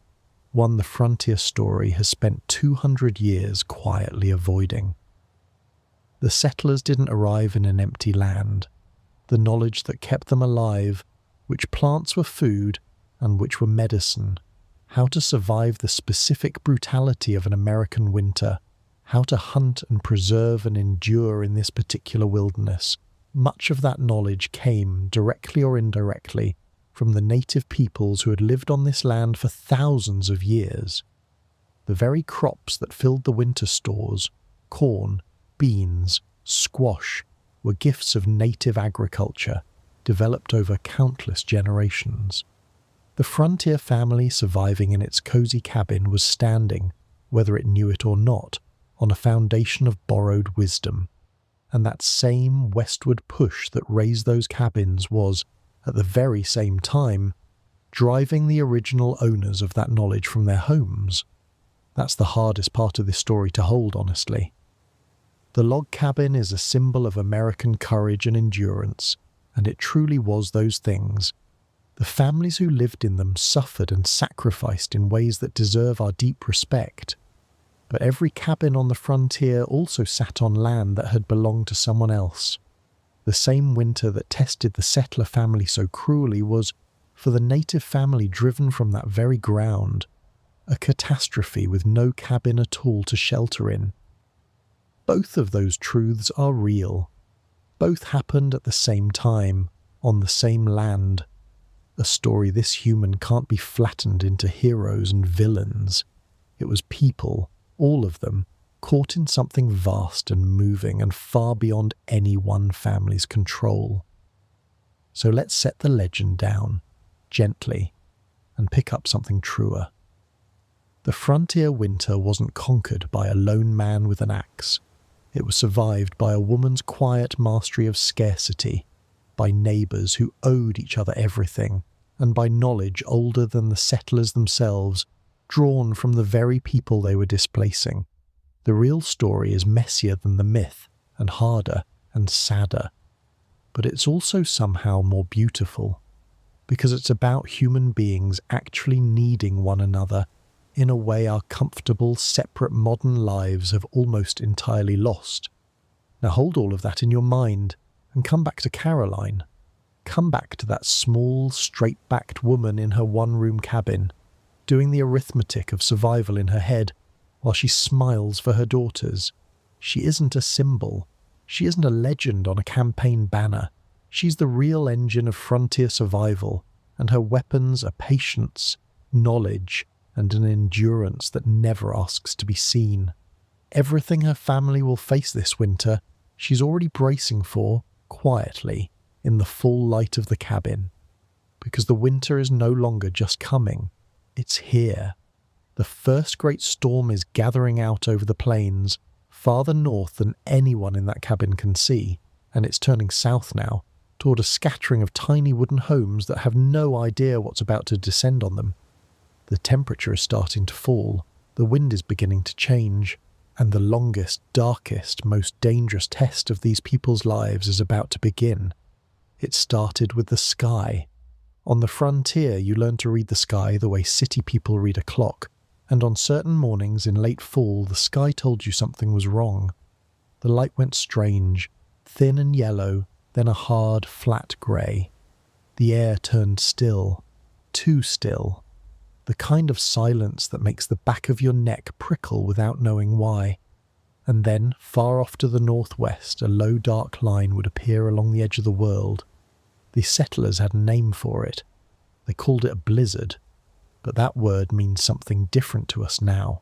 one the frontier story has spent 200 years quietly avoiding. The settlers didn't arrive in an empty land. The knowledge that kept them alive, which plants were food and which were medicine, how to survive the specific brutality of an American winter, how to hunt and preserve and endure in this particular wilderness, much of that knowledge came, directly or indirectly, from the native peoples who had lived on this land for thousands of years. The very crops that filled the winter stores, corn, beans, squash, were gifts of native agriculture, developed over countless generations. The frontier family surviving in its cozy cabin was standing, whether it knew it or not, on a foundation of borrowed wisdom. And that same westward push that raised those cabins was, at the very same time, driving the original owners of that knowledge from their homes. That's the hardest part of this story to hold, honestly. The log cabin is a symbol of American courage and endurance, and it truly was those things. The families who lived in them suffered and sacrificed in ways that deserve our deep respect. But every cabin on the frontier also sat on land that had belonged to someone else. The same winter that tested the settler family so cruelly was, for the native family driven from that very ground, a catastrophe with no cabin at all to shelter in. Both of those truths are real. Both happened at the same time, on the same land. A story this human can't be flattened into heroes and villains. It was people, all of them, caught in something vast and moving and far beyond any one family's control. So let's set the legend down, gently, and pick up something truer. The frontier winter wasn't conquered by a lone man with an axe. It was survived by a woman's quiet mastery of scarcity, by neighbours who owed each other everything, and by knowledge older than the settlers themselves, drawn from the very people they were displacing. The real story is messier than the myth, and harder and sadder. But it's also somehow more beautiful, because it's about human beings actually needing one another in a way our comfortable, separate modern lives have almost entirely lost. Now hold all of that in your mind and come back to Caroline. Come back to that small, straight-backed woman in her one-room cabin, doing the arithmetic of survival in her head while she smiles for her daughters. She isn't a symbol. She isn't a legend on a campaign banner. She's the real engine of frontier survival, and her weapons are patience, knowledge, and an endurance that never asks to be seen. Everything her family will face this winter, she's already bracing for, quietly, in the full light of the cabin. Because the winter is no longer just coming, it's here. The first great storm is gathering out over the plains, farther north than anyone in that cabin can see, and it's turning south now, toward a scattering of tiny wooden homes that have no idea what's about to descend on them. The temperature is starting to fall, the wind is beginning to change, and the longest, darkest, most dangerous test of these people's lives is about to begin. It started with the sky. On the frontier, you learn to read the sky the way city people read a clock, and on certain mornings in late fall, the sky told you something was wrong. The light went strange, thin and yellow, then a hard, flat grey. The air turned still, too still. The kind of silence that makes the back of your neck prickle without knowing why. And then, far off to the northwest, a low dark line would appear along the edge of the world. The settlers had a name for it. They called it a blizzard. But that word means something different to us now.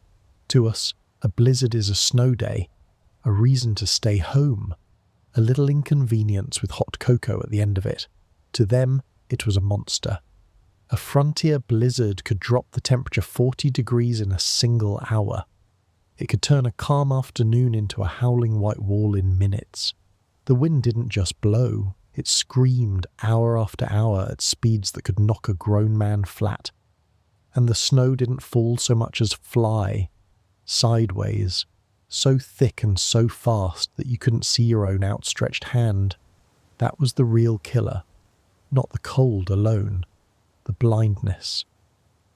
To us, a blizzard is a snow day, a reason to stay home, a little inconvenience with hot cocoa at the end of it. To them, it was a monster. A frontier blizzard could drop the temperature 40 degrees in a single hour. It could turn a calm afternoon into a howling white wall in minutes. The wind didn't just blow, it screamed hour after hour at speeds that could knock a grown man flat. And the snow didn't fall so much as fly, sideways, so thick and so fast that you couldn't see your own outstretched hand. That was the real killer, not the cold alone. The blindness.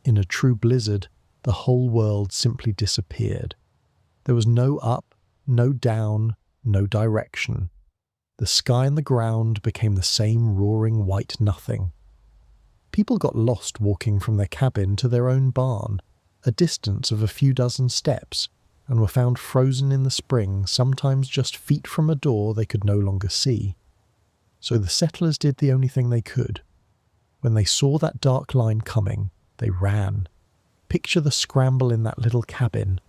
In a true blizzard, the whole world simply disappeared. There was no up, no down, no direction. The sky and the ground became the same roaring white nothing. People got lost walking from their cabin to their own barn, a distance of a few dozen steps, and were found frozen in the spring, sometimes just feet from a door they could no longer see. So the settlers did the only thing they could. When they saw that dark line coming, they ran. Picture the scramble in that little cabin.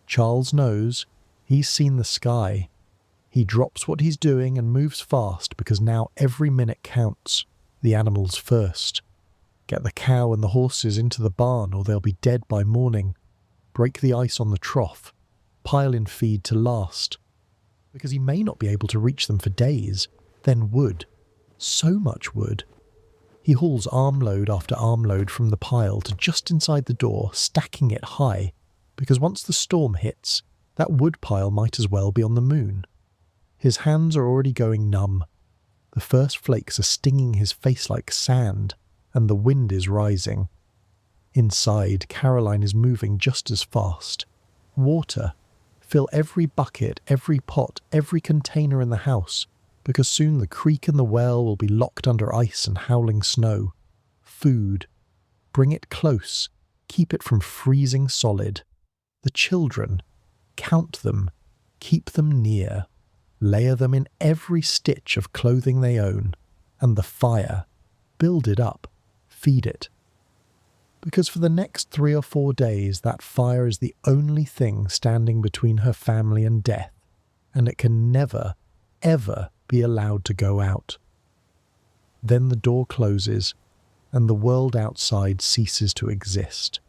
Charles knows. He's seen the sky. He drops what he's doing and moves fast because now every minute counts. The animals first. Get the cow and the horses into the barn or they'll be dead by morning. Break the ice on the trough. Pile in feed to last. Because he may not be able to reach them for days. Then wood. So much wood. He hauls armload after armload from the pile to just inside the door, stacking it high, because once the storm hits, that wood pile might as well be on the moon. His hands are already going numb. The first flakes are stinging his face like sand, and the wind is rising. Inside, Caroline is moving just as fast. Water. Fill every bucket, every pot, every container in the house, because soon the creek and the well will be locked under ice and howling snow. Food. Bring it close. Keep it from freezing solid. The children. Count them. Keep them near. Layer them in every stitch of clothing they own. And the fire. Build it up. Feed it. Because for the next 3 or 4 days that fire is the only thing standing between her family and death, and it can never, ever be allowed to go out. Then the door closes, and the world outside ceases to exist.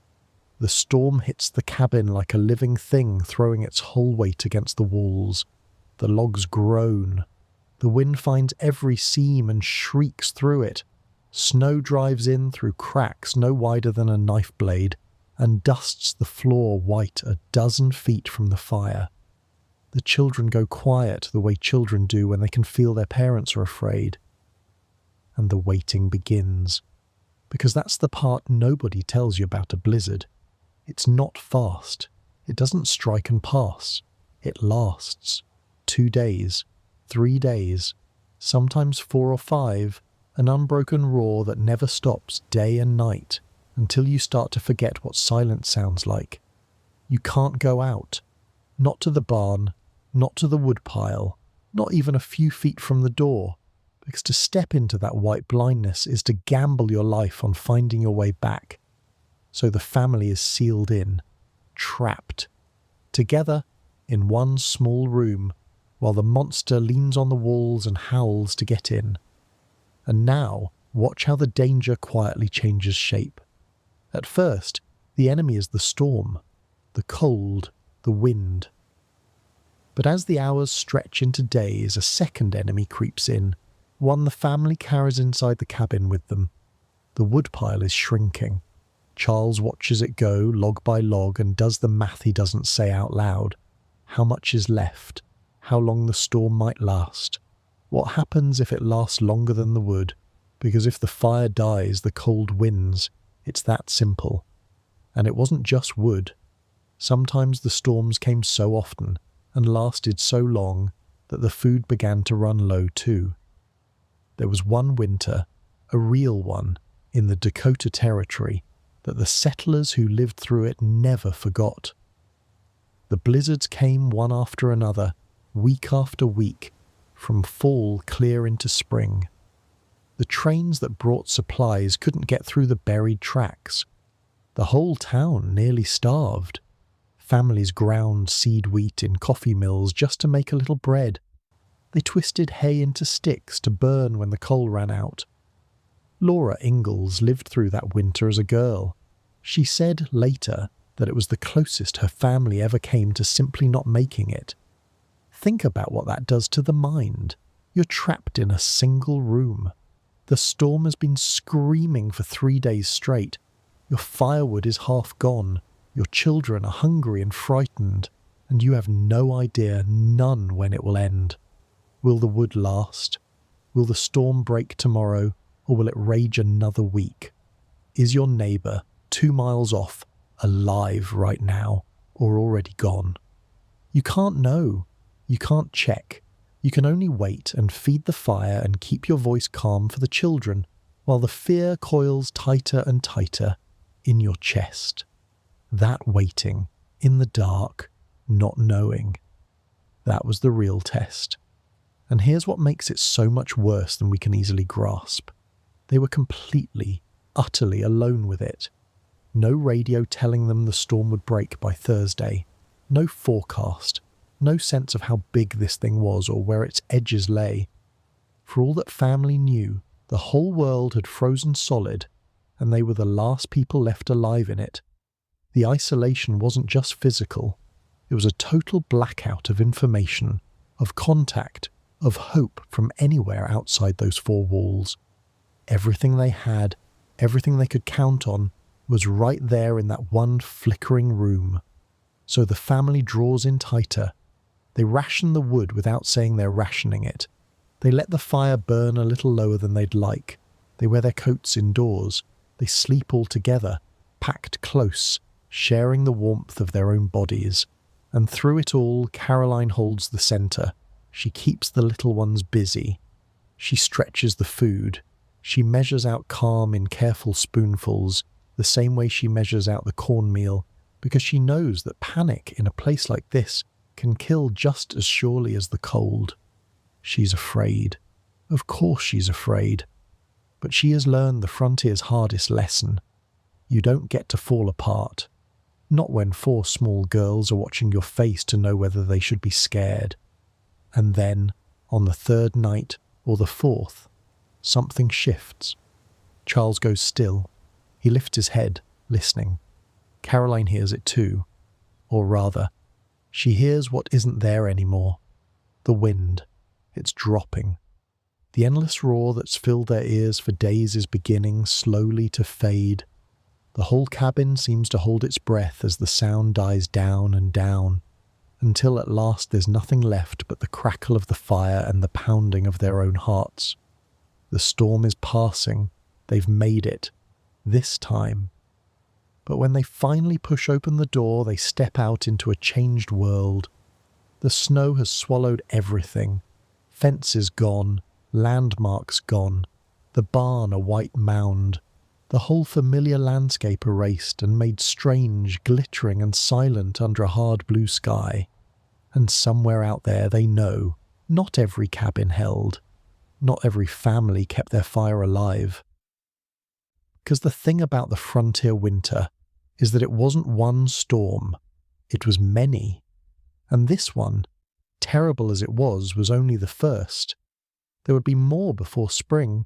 The storm hits the cabin like a living thing, throwing its whole weight against the walls. The logs groan. The wind finds every seam and shrieks through it. Snow drives in through cracks no wider than a knife blade, and dusts the floor white a dozen feet from the fire. The children go quiet the way children do when they can feel their parents are afraid. And the waiting begins. Because that's the part nobody tells you about a blizzard. It's not fast. It doesn't strike and pass. It lasts. 2 days, 3 days, sometimes 4 or 5, an unbroken roar that never stops day and night until you start to forget what silence sounds like. You can't go out. Not to the barn, not to the woodpile, not even a few feet from the door, because to step into that white blindness is to gamble your life on finding your way back. So the family is sealed in, trapped, together in one small room, while the monster leans on the walls and howls to get in. And now, watch how the danger quietly changes shape. At first, the enemy is the storm, the cold, the wind. But as the hours stretch into days, a second enemy creeps in, one the family carries inside the cabin with them. The woodpile is shrinking. Charles watches it go, log by log, and does the math he doesn't say out loud. How much is left? How long the storm might last? What happens if it lasts longer than the wood? Because if the fire dies, the cold wins. It's that simple. And it wasn't just wood. Sometimes the storms came so often and lasted so long that the food began to run low too. There was one winter, a real one, in the Dakota Territory that the settlers who lived through it never forgot. The blizzards came one after another, week after week, from fall clear into spring. The trains that brought supplies couldn't get through the buried tracks. The whole town nearly starved. Families ground seed wheat in coffee mills just to make a little bread. They twisted hay into sticks to burn when the coal ran out. Laura Ingalls lived through that winter as a girl. She said later that it was the closest her family ever came to simply not making it. Think about what that does to the mind. You're trapped in a single room. The storm has been screaming for 3 days straight. Your firewood is half gone. Your children are hungry and frightened, and you have no idea, none, when it will end. Will the wood last? Will the storm break tomorrow, or will it rage another week? Is your neighbour, 2 miles off, alive right now or already gone. You can't know. You can't check. You can only wait and feed the fire and keep your voice calm for the children while the fear coils tighter and tighter in your chest. That waiting, in the dark, not knowing. That was the real test. And here's what makes it so much worse than we can easily grasp. They were completely, utterly alone with it. No radio telling them the storm would break by Thursday. No forecast. No sense of how big this thing was or where its edges lay. For all that family knew, the whole world had frozen solid, and they were the last people left alive in it. The isolation wasn't just physical. It was a total blackout of information, of contact, of hope from anywhere outside those four walls. Everything they had, everything they could count on, was right there in that one flickering room. So the family draws in tighter. They ration the wood without saying they're rationing it. They let the fire burn a little lower than they'd like. They wear their coats indoors. They sleep all together, packed close, sharing the warmth of their own bodies. And through it all, Caroline holds the centre. She keeps the little ones busy. She stretches the food. She measures out calm in careful spoonfuls, the same way she measures out the cornmeal, because she knows that panic in a place like this can kill just as surely as the cold. She's afraid. Of course she's afraid. But she has learned the frontier's hardest lesson. You don't get to fall apart. Not when four small girls are watching your face to know whether they should be scared. And then, on the third night, or the fourth, something shifts. Charles goes still. He lifts his head, listening. Caroline hears it too. Or rather, she hears what isn't there anymore. The wind. It's dropping. The endless roar that's filled their ears for days is beginning slowly to fade. The whole cabin seems to hold its breath as the sound dies down and down, until at last there's nothing left but the crackle of the fire and the pounding of their own hearts. The storm is passing. They've made it. This time. But when they finally push open the door, they step out into a changed world. The snow has swallowed everything. Fences gone, landmarks gone, the barn a white mound, the whole familiar landscape erased and made strange, glittering and silent under a hard blue sky. And somewhere out there they know, not every cabin held, not every family kept their fire alive. Because the thing about the frontier winter is that it wasn't one storm, it was many. And this one, terrible as it was only the first. There would be more before spring.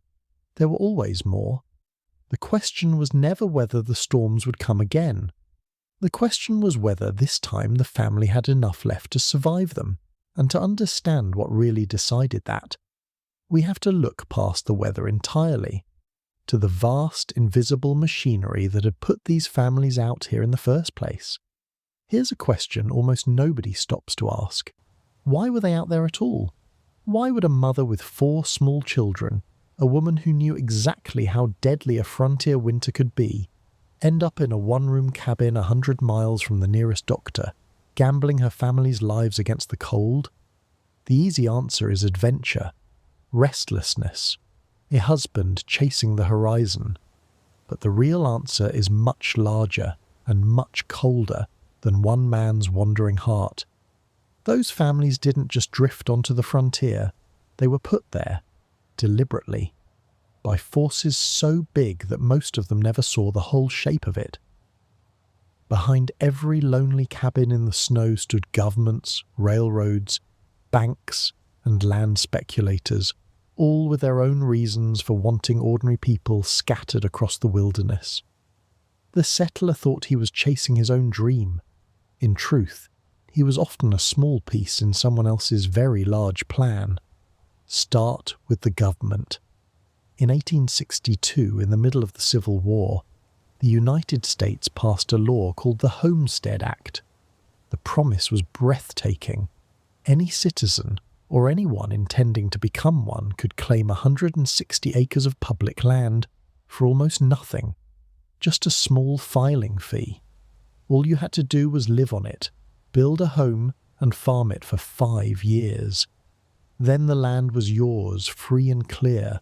There were always more. The question was never whether the storms would come again. The question was whether this time the family had enough left to survive them, and to understand what really decided that. We have to look past the weather entirely, to the vast, invisible machinery that had put these families out here in the first place. Here's a question almost nobody stops to ask. Why were they out there at all? Why would a mother with 4 small children, a woman who knew exactly how deadly a frontier winter could be, end up in a one-room cabin 100 miles from the nearest doctor, gambling her family's lives against the cold? The easy answer is adventure, restlessness, a husband chasing the horizon. But the real answer is much larger and much colder than one man's wandering heart. Those families didn't just drift onto the frontier, they were put there, deliberately, by forces so big that most of them never saw the whole shape of it. Behind every lonely cabin in the snow stood governments, railroads, banks, and land speculators, all with their own reasons for wanting ordinary people scattered across the wilderness. The settler thought he was chasing his own dream. In truth, he was often a small piece in someone else's very large plan. Start with the government. In 1862, in the middle of the Civil War, the United States passed a law called the Homestead Act. The promise was breathtaking. Any citizen, or anyone intending to become one, could claim 160 acres of public land for almost nothing, just a small filing fee. All you had to do was live on it, build a home, and farm it for 5 years. Then the land was yours, free and clear.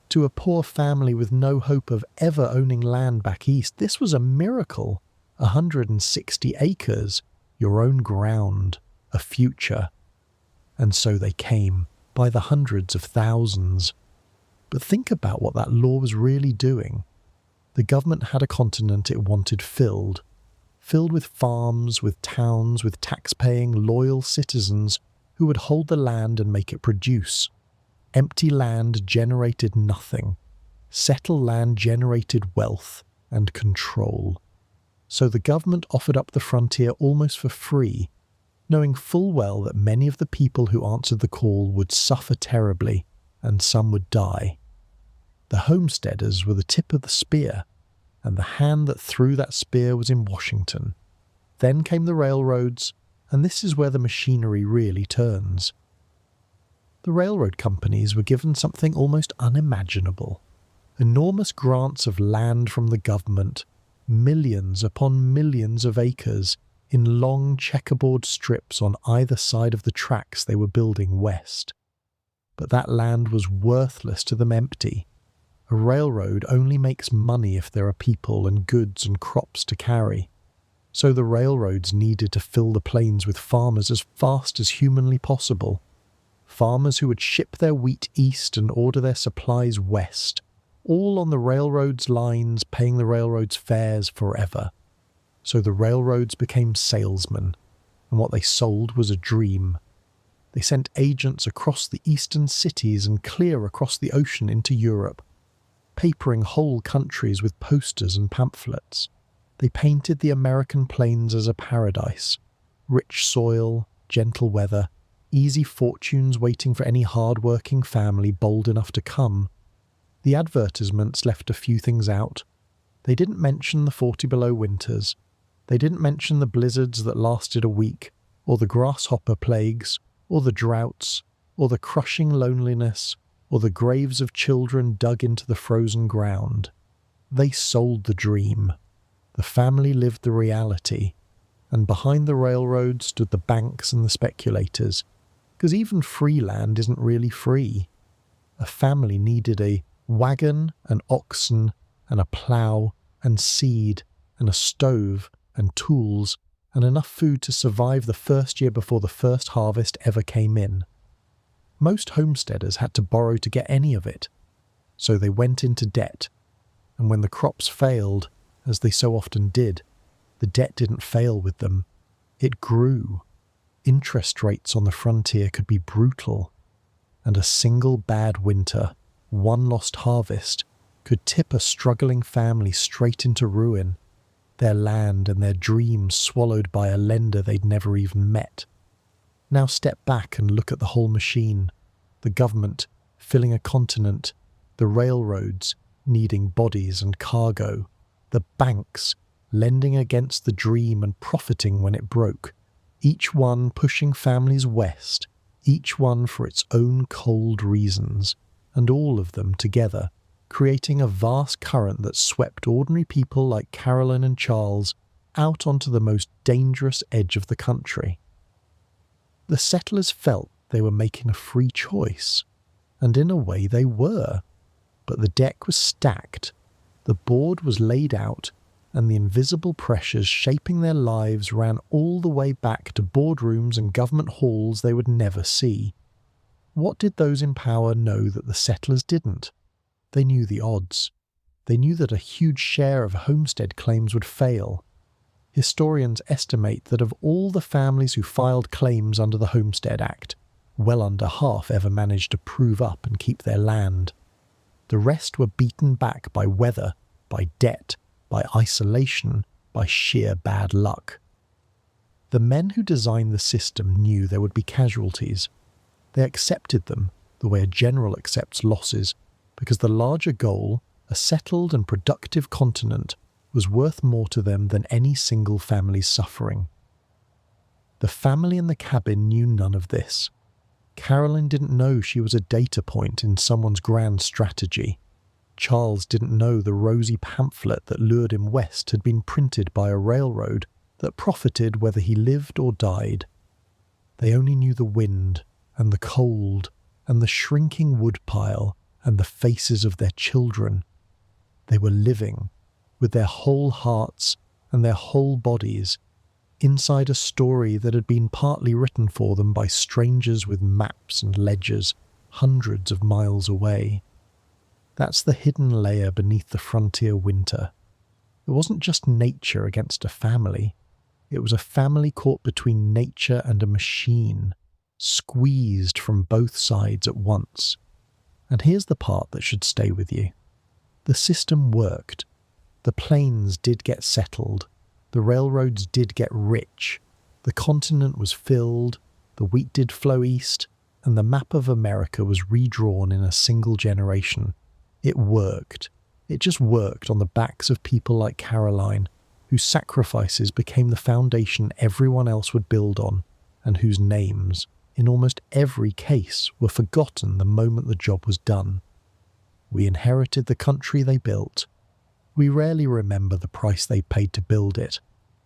To a poor family with no hope of ever owning land back east, this was a miracle. 160 acres, your own ground, a future. And so they came, by the hundreds of thousands. But think about what that law was really doing. The government had a continent it wanted filled with farms, with towns, with tax-paying, loyal citizens who would hold the land and make it produce. Empty land generated nothing. Settled land generated wealth and control. So the government offered up the frontier almost for free, knowing full well that many of the people who answered the call would suffer terribly, and some would die. The homesteaders were the tip of the spear, and the hand that threw that spear was in Washington. Then came the railroads, and this is where the machinery really turns. The railroad companies were given something almost unimaginable. Enormous grants of land from the government, millions upon millions of acres in long checkerboard strips on either side of the tracks they were building west. But that land was worthless to them empty. A railroad only makes money if there are people and goods and crops to carry. So the railroads needed to fill the plains with farmers as fast as humanly possible. Farmers who would ship their wheat east and order their supplies west, all on the railroad's lines, paying the railroad's fares forever. So the railroads became salesmen, and what they sold was a dream. They sent agents across the eastern cities and clear across the ocean into Europe, papering whole countries with posters and pamphlets. They painted the American plains as a paradise. Rich soil, gentle weather, easy fortunes waiting for any hard-working family bold enough to come. The advertisements left a few things out. They didn't mention the 40-below winters. They didn't mention the blizzards that lasted a week, or the grasshopper plagues, or the droughts, or the crushing loneliness, or the graves of children dug into the frozen ground. They sold the dream. The family lived the reality, and behind the railroad stood the banks and the speculators, because even free land isn't really free. A family needed a wagon and oxen and a plough and seed and a stove and tools and enough food to survive the first year before the first harvest ever came in. Most homesteaders had to borrow to get any of it, so they went into debt, and when the crops failed, as they so often did, the debt didn't fail with them. It grew. Interest rates on the frontier could be brutal, and a single bad winter, one lost harvest, could tip a struggling family straight into ruin, their land and their dreams swallowed by a lender they'd never even met. Now step back and look at the whole machine. The government filling a continent, the railroads needing bodies and cargo, the banks lending against the dream and profiting when it broke, each one pushing families west, each one for its own cold reasons, and all of them together, creating a vast current that swept ordinary people like Carolyn and Charles out onto the most dangerous edge of the country. The settlers felt they were making a free choice, and in a way they were, but the deck was stacked, the board was laid out, and the invisible pressures shaping their lives ran all the way back to boardrooms and government halls they would never see. What did those in power know that the settlers didn't? They knew the odds. They knew that a huge share of homestead claims would fail. Historians estimate that of all the families who filed claims under the Homestead Act, well under half ever managed to prove up and keep their land. The rest were beaten back by weather, by debt, by isolation, by sheer bad luck. The men who designed the system knew there would be casualties. They accepted them the way a general accepts losses, because the larger goal, a settled and productive continent, was worth more to them than any single family's suffering. The family in the cabin knew none of this. Carolyn didn't know she was a data point in someone's grand strategy. Charles didn't know the rosy pamphlet that lured him west had been printed by a railroad that profited whether he lived or died. They only knew the wind and the cold and the shrinking woodpile and the faces of their children. They were living, with their whole hearts and their whole bodies, inside a story that had been partly written for them by strangers with maps and ledgers hundreds of miles away. That's the hidden layer beneath the frontier winter. It wasn't just nature against a family. It was a family caught between nature and a machine, squeezed from both sides at once. And here's the part that should stay with you. The system worked. The plains did get settled. The railroads did get rich. The continent was filled. The wheat did flow east. And the map of America was redrawn in a single generation. It worked. It just worked on the backs of people like Caroline, whose sacrifices became the foundation everyone else would build on, and whose names, in almost every case, were forgotten the moment the job was done. We inherited the country they built. We rarely remember the price they paid to build it,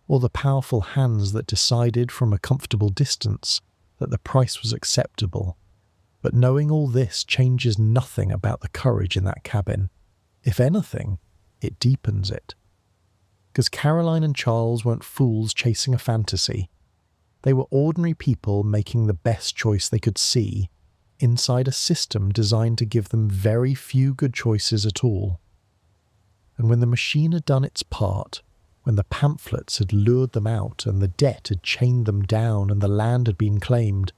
or the powerful hands that decided from a comfortable distance that the price was acceptable. But knowing all this changes nothing about the courage in that cabin. If anything, it deepens it. Because Caroline and Charles weren't fools chasing a fantasy. They were ordinary people making the best choice they could see inside a system designed to give them very few good choices at all. And when the machine had done its part, when the pamphlets had lured them out and the debt had chained them down and the land had been claimed,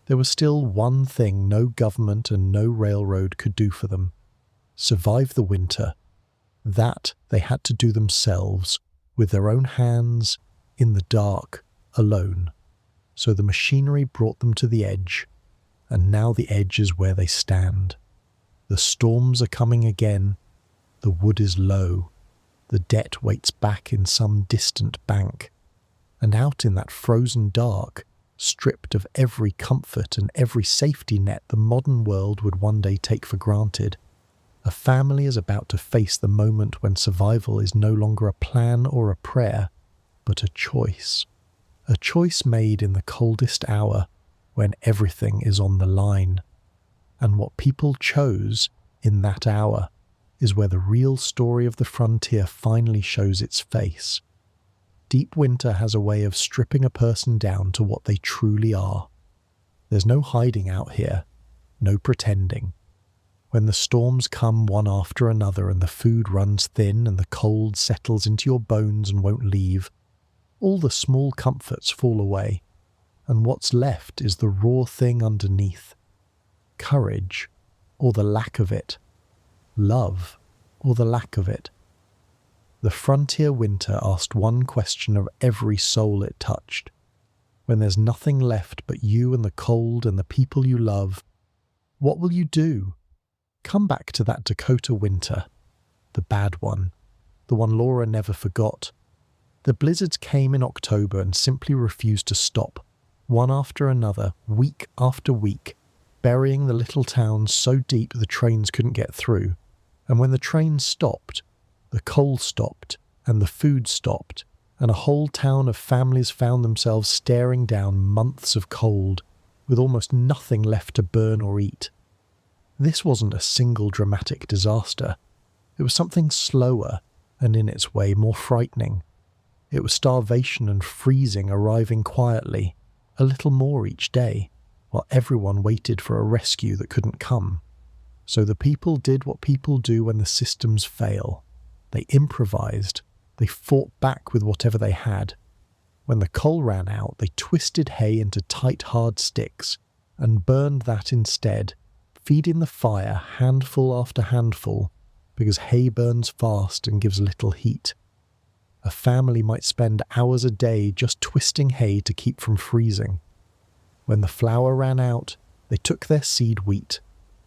there was still one thing no government and no railroad could do for them: survive the winter. That they had to do themselves, with their own hands, in the dark, alone. So the machinery brought them to the edge, and now the edge is where they stand. The storms are coming again. The wood is low. The debt waits back in some distant bank. And out in that frozen dark, stripped of every comfort and every safety net the modern world would one day take for granted, a family is about to face the moment when survival is no longer a plan or a prayer, but a choice. A choice made in the coldest hour, when everything is on the line. And what people chose in that hour is where the real story of the frontier finally shows its face. Deep winter has a way of stripping a person down to what they truly are. There's no hiding out here, no pretending. When the storms come one after another and the food runs thin and the cold settles into your bones and won't leave, all the small comforts fall away, and what's left is the raw thing underneath. Courage, or the lack of it. Love, or the lack of it. The frontier winter asked one question of every soul it touched. When there's nothing left but you and the cold and the people you love, what will you do? Come back to that Dakota winter. The bad one. The one Laura never forgot. The blizzards came in October and simply refused to stop, one after another, week after week, burying the little towns so deep the trains couldn't get through. And when the trains stopped, the coal stopped, and the food stopped, and a whole town of families found themselves staring down months of cold, with almost nothing left to burn or eat. This wasn't a single dramatic disaster. It was something slower, and in its way more frightening. It was starvation and freezing arriving quietly, a little more each day, while everyone waited for a rescue that couldn't come. So the people did what people do when the systems fail. They improvised. They fought back with whatever they had. When the coal ran out, they twisted hay into tight, hard sticks and burned that instead, feeding the fire handful after handful, because hay burns fast and gives little heat. A family might spend hours a day just twisting hay to keep from freezing. When the flour ran out, they took their seed wheat,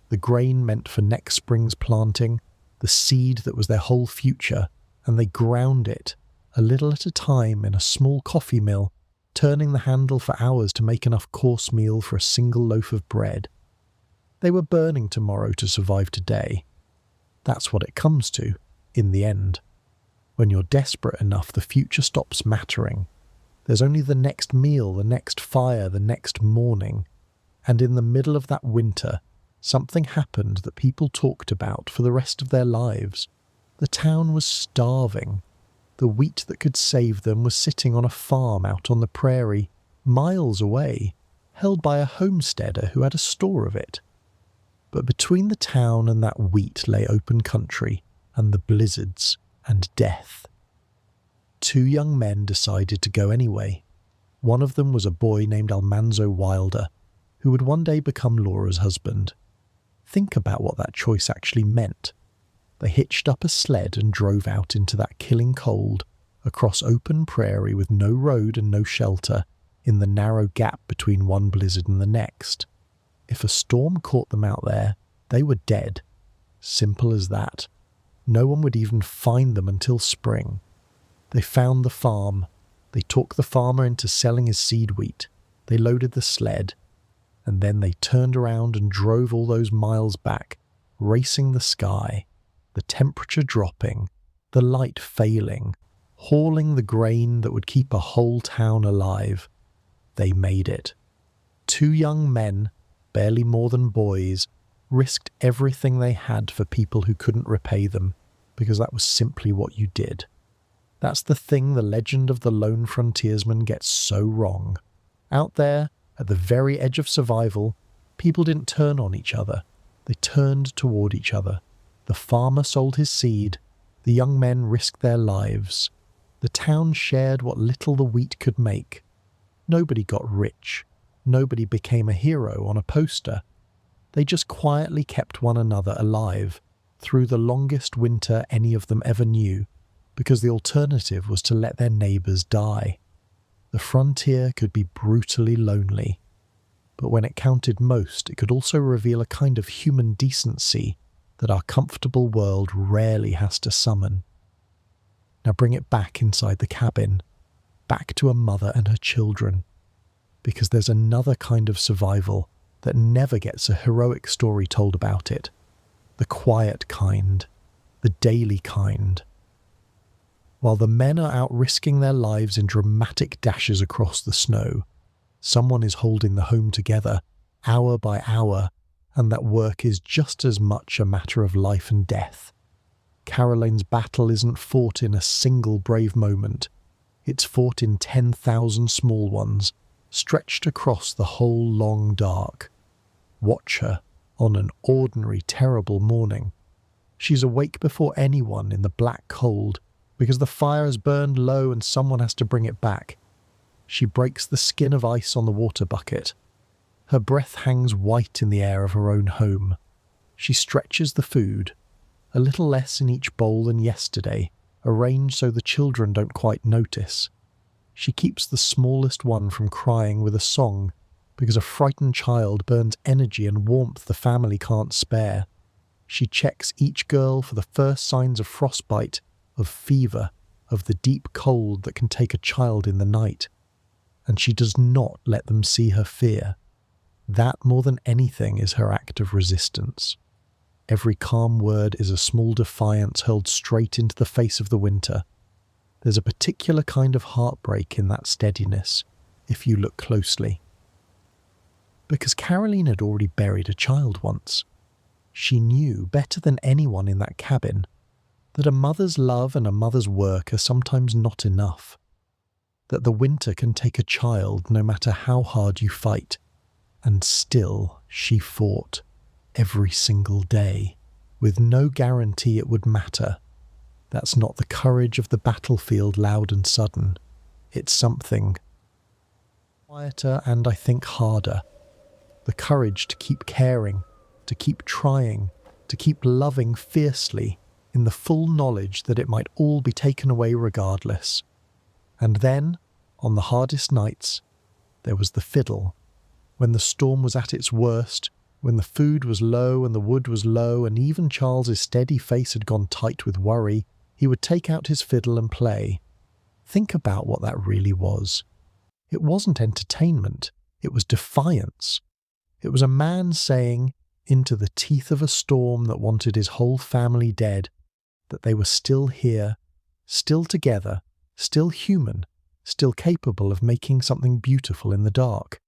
the grain meant for next spring's planting, the seed that was their whole future, and they ground it, a little at a time, in a small coffee mill, turning the handle for hours to make enough coarse meal for a single loaf of bread. They were burning tomorrow to survive today. That's what it comes to, in the end. When you're desperate enough, the future stops mattering, There's only the next meal, the next fire, the next morning. And in the middle of that winter, something happened that people talked about for the rest of their lives. The town was starving. The wheat that could save them was sitting on a farm out on the prairie, miles away, held by a homesteader who had a store of it. But between the town and that wheat lay open country, and the blizzards, and death. 2 young men decided to go anyway. One of them was a boy named Almanzo Wilder, who would one day become Laura's husband. Think about what that choice actually meant. They hitched up a sled and drove out into that killing cold, across open prairie with no road and no shelter, in the narrow gap between one blizzard and the next. If a storm caught them out there, they were dead. Simple as that. No one would even find them until spring. They found the farm. They talked the farmer into selling his seed wheat. They loaded the sled. And then they turned around and drove all those miles back, racing the sky, the temperature dropping, the light failing, hauling the grain that would keep a whole town alive. They made it. 2 young men, barely more than boys, risked everything they had for people who couldn't repay them, because that was simply what you did. That's the thing the legend of the lone frontiersman gets so wrong. Out there, at the very edge of survival, people didn't turn on each other. They turned toward each other. The farmer sold his seed. The young men risked their lives. The town shared what little the wheat could make. Nobody got rich. Nobody became a hero on a poster. They just quietly kept one another alive through the longest winter any of them ever knew, because the alternative was to let their neighbours die. The frontier could be brutally lonely, but when it counted most, it could also reveal a kind of human decency that our comfortable world rarely has to summon. Now bring it back inside the cabin, back to a mother and her children, because there's another kind of survival that never gets a heroic story told about it. The quiet kind, the daily kind. While the men are out risking their lives in dramatic dashes across the snow, someone is holding the home together, hour by hour, and that work is just as much a matter of life and death. Caroline's battle isn't fought in a single brave moment. It's fought in 10,000 small ones, stretched across the whole long dark. Watch her on an ordinary, terrible morning. She's awake before anyone in the black cold, because the fire has burned low and someone has to bring it back. She breaks the skin of ice on the water bucket. Her breath hangs white in the air of her own home. She stretches the food, a little less in each bowl than yesterday, arranged so the children don't quite notice. She keeps the smallest one from crying with a song, because a frightened child burns energy and warmth the family can't spare. She checks each girl for the first signs of frostbite, of fever, of the deep cold that can take a child in the night. And she does not let them see her fear. That, more than anything, is her act of resistance. Every calm word is a small defiance hurled straight into the face of the winter. There's a particular kind of heartbreak in that steadiness, if you look closely. Because Caroline had already buried a child once. She knew, better than anyone in that cabin, that a mother's love and a mother's work are sometimes not enough. That the winter can take a child no matter how hard you fight. And still she fought, every single day, with no guarantee it would matter. That's not the courage of the battlefield loud and sudden. It's something quieter and, I think, harder. The courage to keep caring, to keep trying, to keep loving fiercely, in the full knowledge that it might all be taken away regardless. And then, on the hardest nights, there was the fiddle. When the storm was at its worst, when the food was low and the wood was low and even Charles's steady face had gone tight with worry, he would take out his fiddle and play. Think about what that really was. It wasn't entertainment, it was defiance. It was a man saying, into the teeth of a storm that wanted his whole family dead, that they were still here, still together, still human, still capable of making something beautiful in the dark.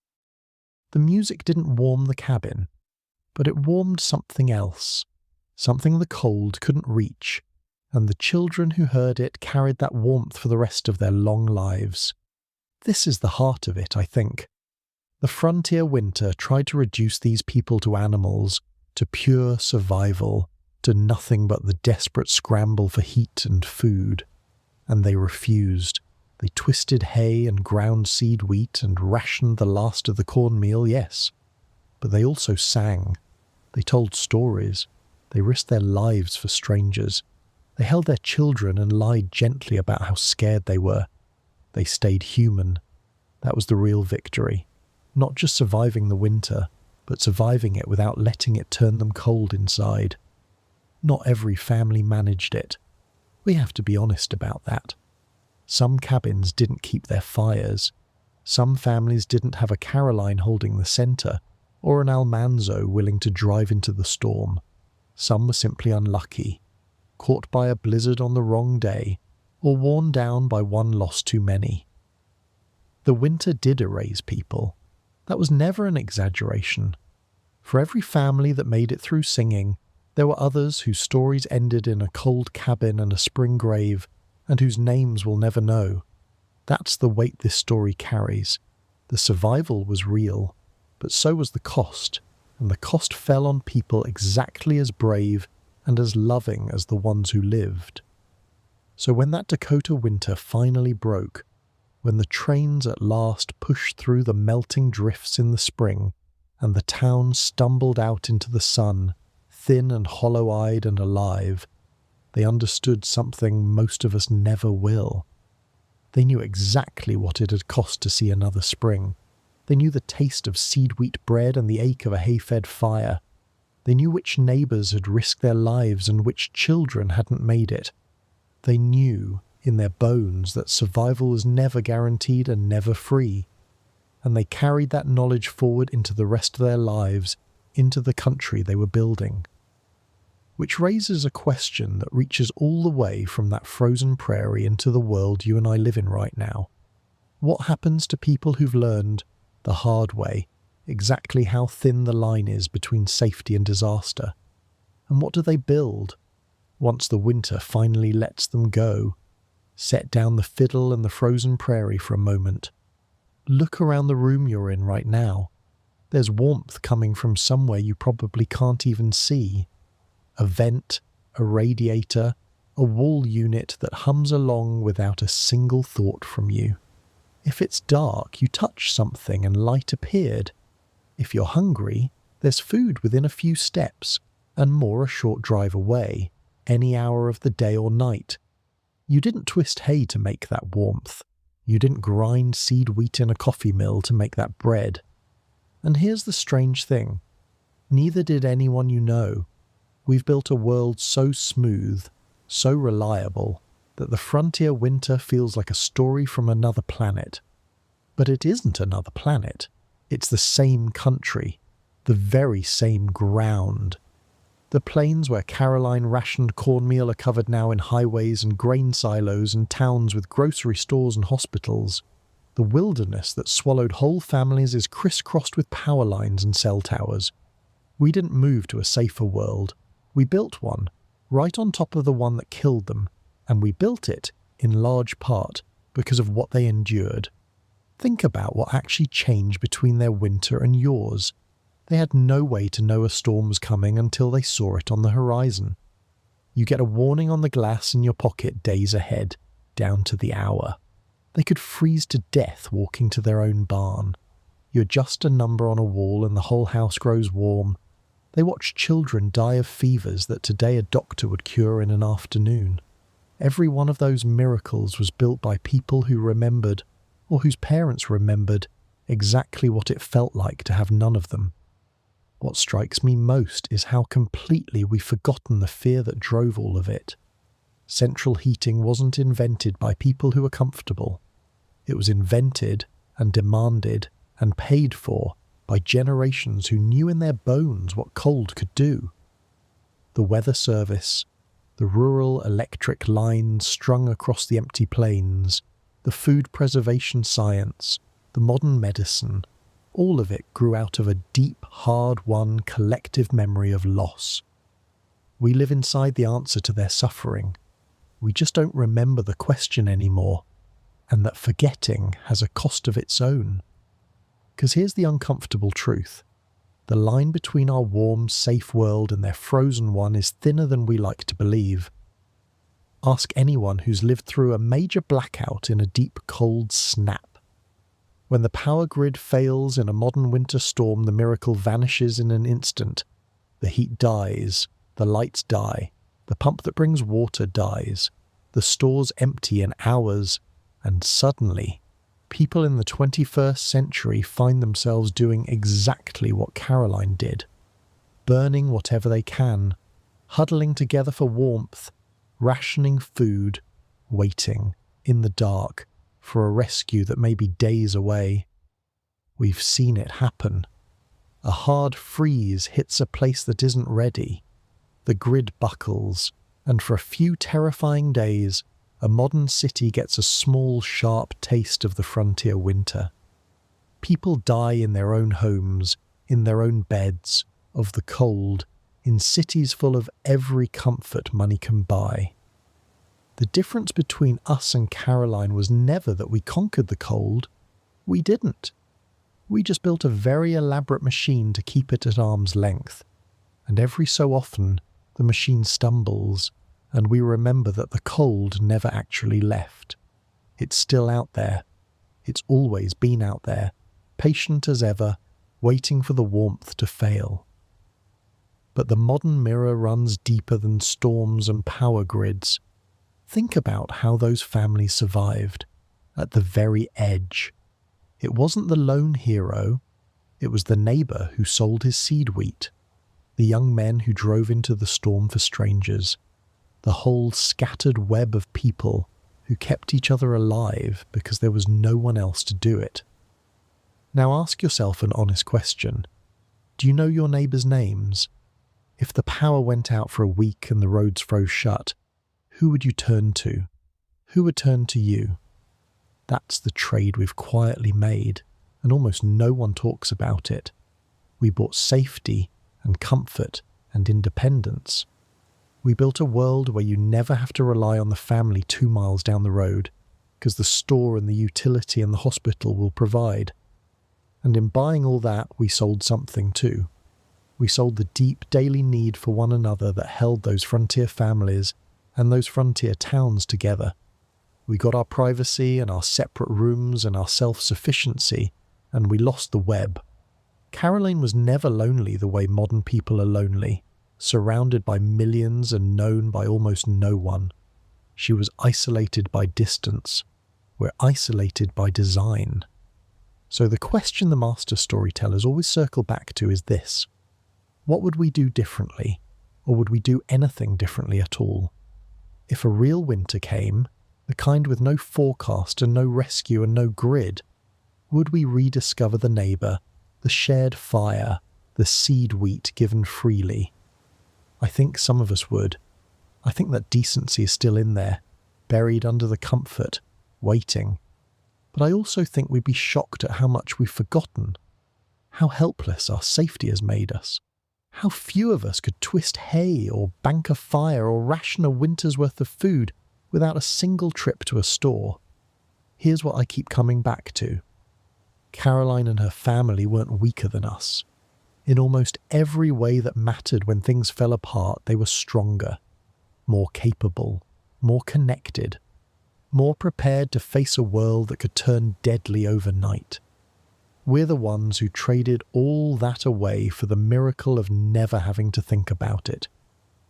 The music didn't warm the cabin, but it warmed something else, something the cold couldn't reach, and the children who heard it carried that warmth for the rest of their long lives. This is the heart of it, I think. The frontier winter tried to reduce these people to animals, to pure survival, to nothing but the desperate scramble for heat and food. And they refused. They twisted hay and ground seed wheat and rationed the last of the cornmeal, yes. But they also sang. They told stories. They risked their lives for strangers. They held their children and lied gently about how scared they were. They stayed human. That was the real victory. Not just surviving the winter, but surviving it without letting it turn them cold inside. Not every family managed it. We have to be honest about that. Some cabins didn't keep their fires. Some families didn't have a Caroline holding the centre, or an Almanzo willing to drive into the storm. Some were simply unlucky, caught by a blizzard on the wrong day, or worn down by one loss too many. The winter did erase people. That was never an exaggeration. For every family that made it through singing, there were others whose stories ended in a cold cabin and a spring grave, and whose names we'll never know. That's the weight this story carries. The survival was real, but so was the cost, and the cost fell on people exactly as brave and as loving as the ones who lived. So when that Dakota winter finally broke, when the trains at last pushed through the melting drifts in the spring, and the town stumbled out into the sun, thin and hollow-eyed and alive, they understood something most of us never will. They knew exactly what it had cost to see another spring. They knew the taste of seed-wheat bread and the ache of a hay-fed fire. They knew which neighbours had risked their lives and which children hadn't made it. They knew in their bones that survival was never guaranteed and never free. And they carried that knowledge forward into the rest of their lives, into the country they were building. Which raises a question that reaches all the way from that frozen prairie into the world you and I live in right now. What happens to people who've learned, the hard way, exactly how thin the line is between safety and disaster? And what do they build once the winter finally lets them go? Set down the fiddle and the frozen prairie for a moment. Look around the room you're in right now. There's warmth coming from somewhere you probably can't even see. A vent, a radiator, a wall unit that hums along without a single thought from you. If it's dark, you touch something and light appeared. If you're hungry, there's food within a few steps, and more a short drive away, any hour of the day or night. You didn't twist hay to make that warmth. You didn't grind seed wheat in a coffee mill to make that bread. And here's the strange thing. Neither did anyone you know. We've built a world so smooth, so reliable, that the frontier winter feels like a story from another planet. But it isn't another planet. It's the same country, the very same ground. The plains where Caroline rationed cornmeal are covered now in highways and grain silos and towns with grocery stores and hospitals. The wilderness that swallowed whole families is crisscrossed with power lines and cell towers. We didn't move to a safer world. We built one, right on top of the one that killed them, and we built it, in large part, because of what they endured. Think about what actually changed between their winter and yours. They had no way to know a storm was coming until they saw it on the horizon. You get a warning on the glass in your pocket days ahead, down to the hour. They could freeze to death walking to their own barn. You adjust a number on a wall and the whole house grows warm. They watch children die of fevers that today a doctor would cure in an afternoon. Every one of those miracles was built by people who remembered, or whose parents remembered, exactly what it felt like to have none of them. What strikes me most is how completely we've forgotten the fear that drove all of it. Central heating wasn't invented by people who were comfortable. It was invented and demanded and paid for by generations who knew in their bones what cold could do. The weather service, the rural electric lines strung across the empty plains, The food preservation science, the modern medicine, all of it grew out of a deep, hard-won collective memory of loss. We live inside the answer to their suffering. We just don't remember the question anymore, and that forgetting has a cost of its own. Because here's the uncomfortable truth. The line between our warm, safe world and their frozen one is thinner than we like to believe. Ask anyone who's lived through a major blackout in a deep, cold snap. When the power grid fails in a modern winter storm, the miracle vanishes in an instant. The heat dies, the lights die, the pump that brings water dies, the stores empty in hours, and suddenly, people in the 21st century find themselves doing exactly what Caroline did. Burning whatever they can, huddling together for warmth, rationing food, waiting, in the dark, for a rescue that may be days away. We've seen it happen. A hard freeze hits a place that isn't ready. The grid buckles, and for a few terrifying days, a modern city gets a small, sharp taste of the frontier winter. People die in their own homes, in their own beds, of the cold, in cities full of every comfort money can buy. The difference between us and Caroline was never that we conquered the cold. We didn't. We just built a very elaborate machine to keep it at arm's length. And every so often, the machine stumbles, and we remember that the cold never actually left. It's still out there. It's always been out there, patient as ever, waiting for the warmth to fail. But the modern mirror runs deeper than storms and power grids. Think about how those families survived, at the very edge. It wasn't the lone hero, it was the neighbour who sold his seed wheat, the young men who drove into the storm for strangers, the whole scattered web of people who kept each other alive because there was no one else to do it. Now ask yourself an honest question. Do you know your neighbours' names? If the power went out for a week and the roads froze shut, who would you turn to? Who would turn to you? That's the trade we've quietly made, and almost no one talks about it. We bought safety and comfort and independence. We built a world where you never have to rely on the family 2 miles down the road, because the store and the utility and the hospital will provide. And in buying all that, we sold something too. We sold the deep daily need for one another that held those frontier families and those frontier towns together. We got our privacy and our separate rooms and our self-sufficiency, and we lost the web. Caroline was never lonely the way modern people are lonely, surrounded by millions and known by almost no one. She was isolated by distance. We're isolated by design. So the question the master storytellers always circle back to is this: what would we do differently? Or would we do anything differently at all? If a real winter came, the kind with no forecast and no rescue and no grid, would we rediscover the neighbour, the shared fire, the seed wheat given freely? I think some of us would. I think that decency is still in there, buried under the comfort, waiting. But I also think we'd be shocked at how much we've forgotten, how helpless our safety has made us. How few of us could twist hay or bank a fire or ration a winter's worth of food without a single trip to a store. Here's what I keep coming back to. Caroline and her family weren't weaker than us. In almost every way that mattered when things fell apart, they were stronger, more capable, more connected, more prepared to face a world that could turn deadly overnight. We're the ones who traded all that away for the miracle of never having to think about it.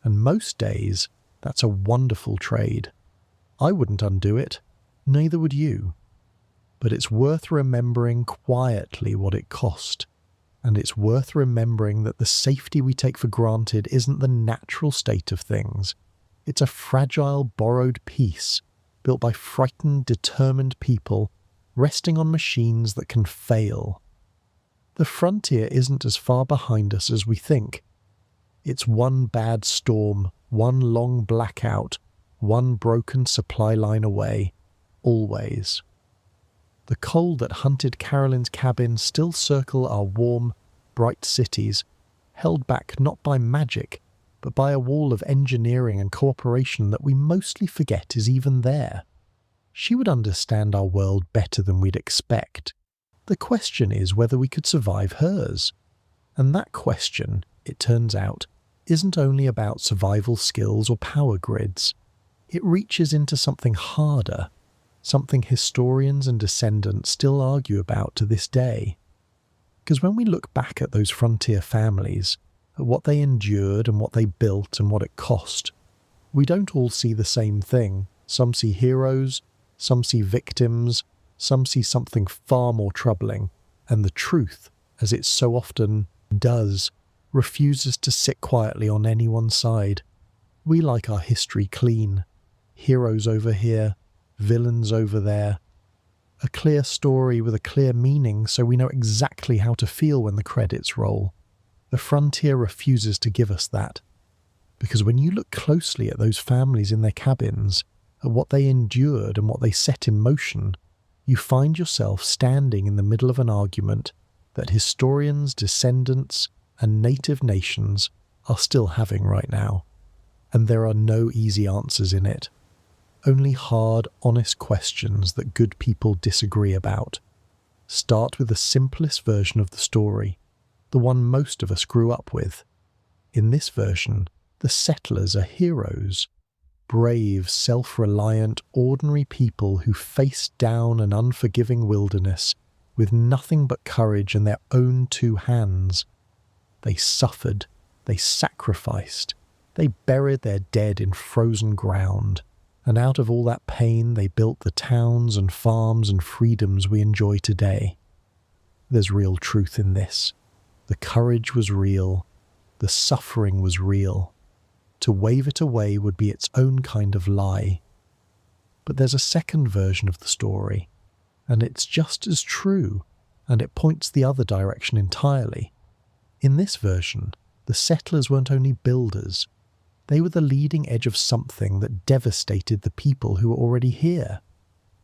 And most days, that's a wonderful trade. I wouldn't undo it, neither would you. But it's worth remembering quietly what it cost. And it's worth remembering that the safety we take for granted isn't the natural state of things. It's a fragile, borrowed peace, built by frightened, determined people, resting on machines that can fail. The frontier isn't as far behind us as we think. It's one bad storm, one long blackout, one broken supply line away. always. The cold that hunted Carolyn's cabin still circle our warm, bright cities, held back not by magic, but by a wall of engineering and cooperation that we mostly forget is even there. She would understand our world better than we'd expect. The question is whether we could survive hers. And that question, it turns out, isn't only about survival skills or power grids. It reaches into something harder, something historians and descendants still argue about to this day. Because when we look back at those frontier families, at what they endured and what they built and what it cost, we don't all see the same thing. Some see heroes, some see victims, some see something far more troubling, and the truth, as it so often does, refuses to sit quietly on anyone's side. We like our history clean. Heroes over here, villains over there. A clear story with a clear meaning so we know exactly how to feel when the credits roll. The frontier refuses to give us that. Because when you look closely at those families in their cabins, at what they endured and what they set in motion, you find yourself standing in the middle of an argument that historians, descendants, and native nations are still having right now. And there are no easy answers in it. Only hard, honest questions that good people disagree about. Start with the simplest version of the story, the one most of us grew up with. In this version, the settlers are heroes, brave, self-reliant, ordinary people who faced down an unforgiving wilderness with nothing but courage and their own two hands. They suffered, they sacrificed, they buried their dead in frozen ground, and out of all that pain they built the towns and farms and freedoms we enjoy today. There's real truth in this. The courage was real, the suffering was real. To wave it away would be its own kind of lie. But there's a second version of the story, and it's just as true, and it points the other direction entirely. In this version, the settlers weren't only builders, they were the leading edge of something that devastated the people who were already here.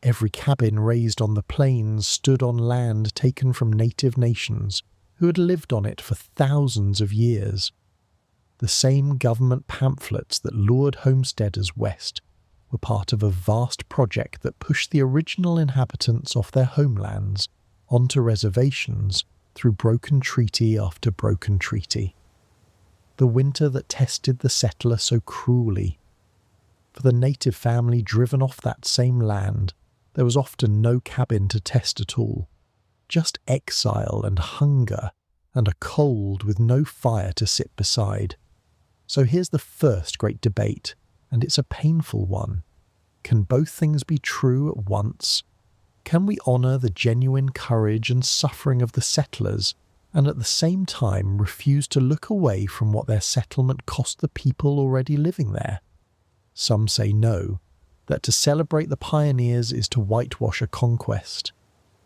Every cabin raised on the plains stood on land taken from native nations who had lived on it for thousands of years. The same government pamphlets that lured homesteaders west were part of a vast project that pushed the original inhabitants off their homelands onto reservations through broken treaty after broken treaty. The winter that tested the settler so cruelly. For the native family driven off that same land, there was often no cabin to test at all, just exile and hunger and a cold with no fire to sit beside. So here's the first great debate, and it's a painful one. Can both things be true at once? Can we honour the genuine courage and suffering of the settlers, and at the same time refuse to look away from what their settlement cost the people already living there? Some say no, that to celebrate the pioneers is to whitewash a conquest.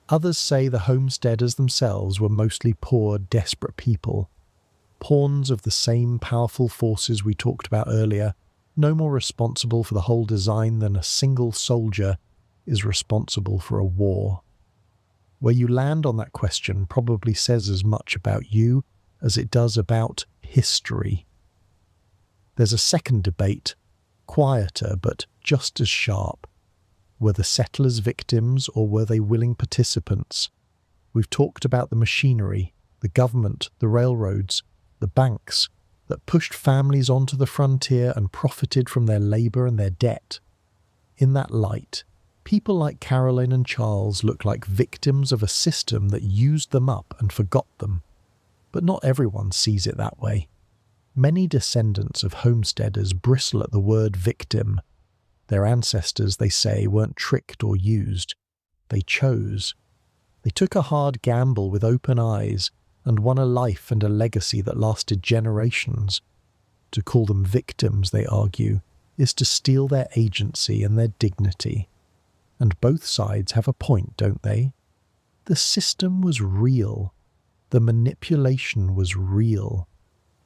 Others say the homesteaders themselves were mostly poor, desperate people, pawns of the same powerful forces we talked about earlier, no more responsible for the whole design than a single soldier is responsible for a war. Where you land on that question probably says as much about you as it does about history. There's a second debate, quieter but just as sharp. Were the settlers victims or were they willing participants? We've talked about the machinery, the government, the railroads, the banks that pushed families onto the frontier and profited from their labour and their debt. In that light, people like Carolyn and Charles look like victims of a system that used them up and forgot them. But not everyone sees it that way. Many descendants of homesteaders bristle at the word victim. Their ancestors, they say, weren't tricked or used. They chose. They took a hard gamble with open eyes and won a life and a legacy that lasted generations. To call them victims, they argue, is to steal their agency and their dignity. And both sides have a point, don't they? The system was real. The manipulation was real.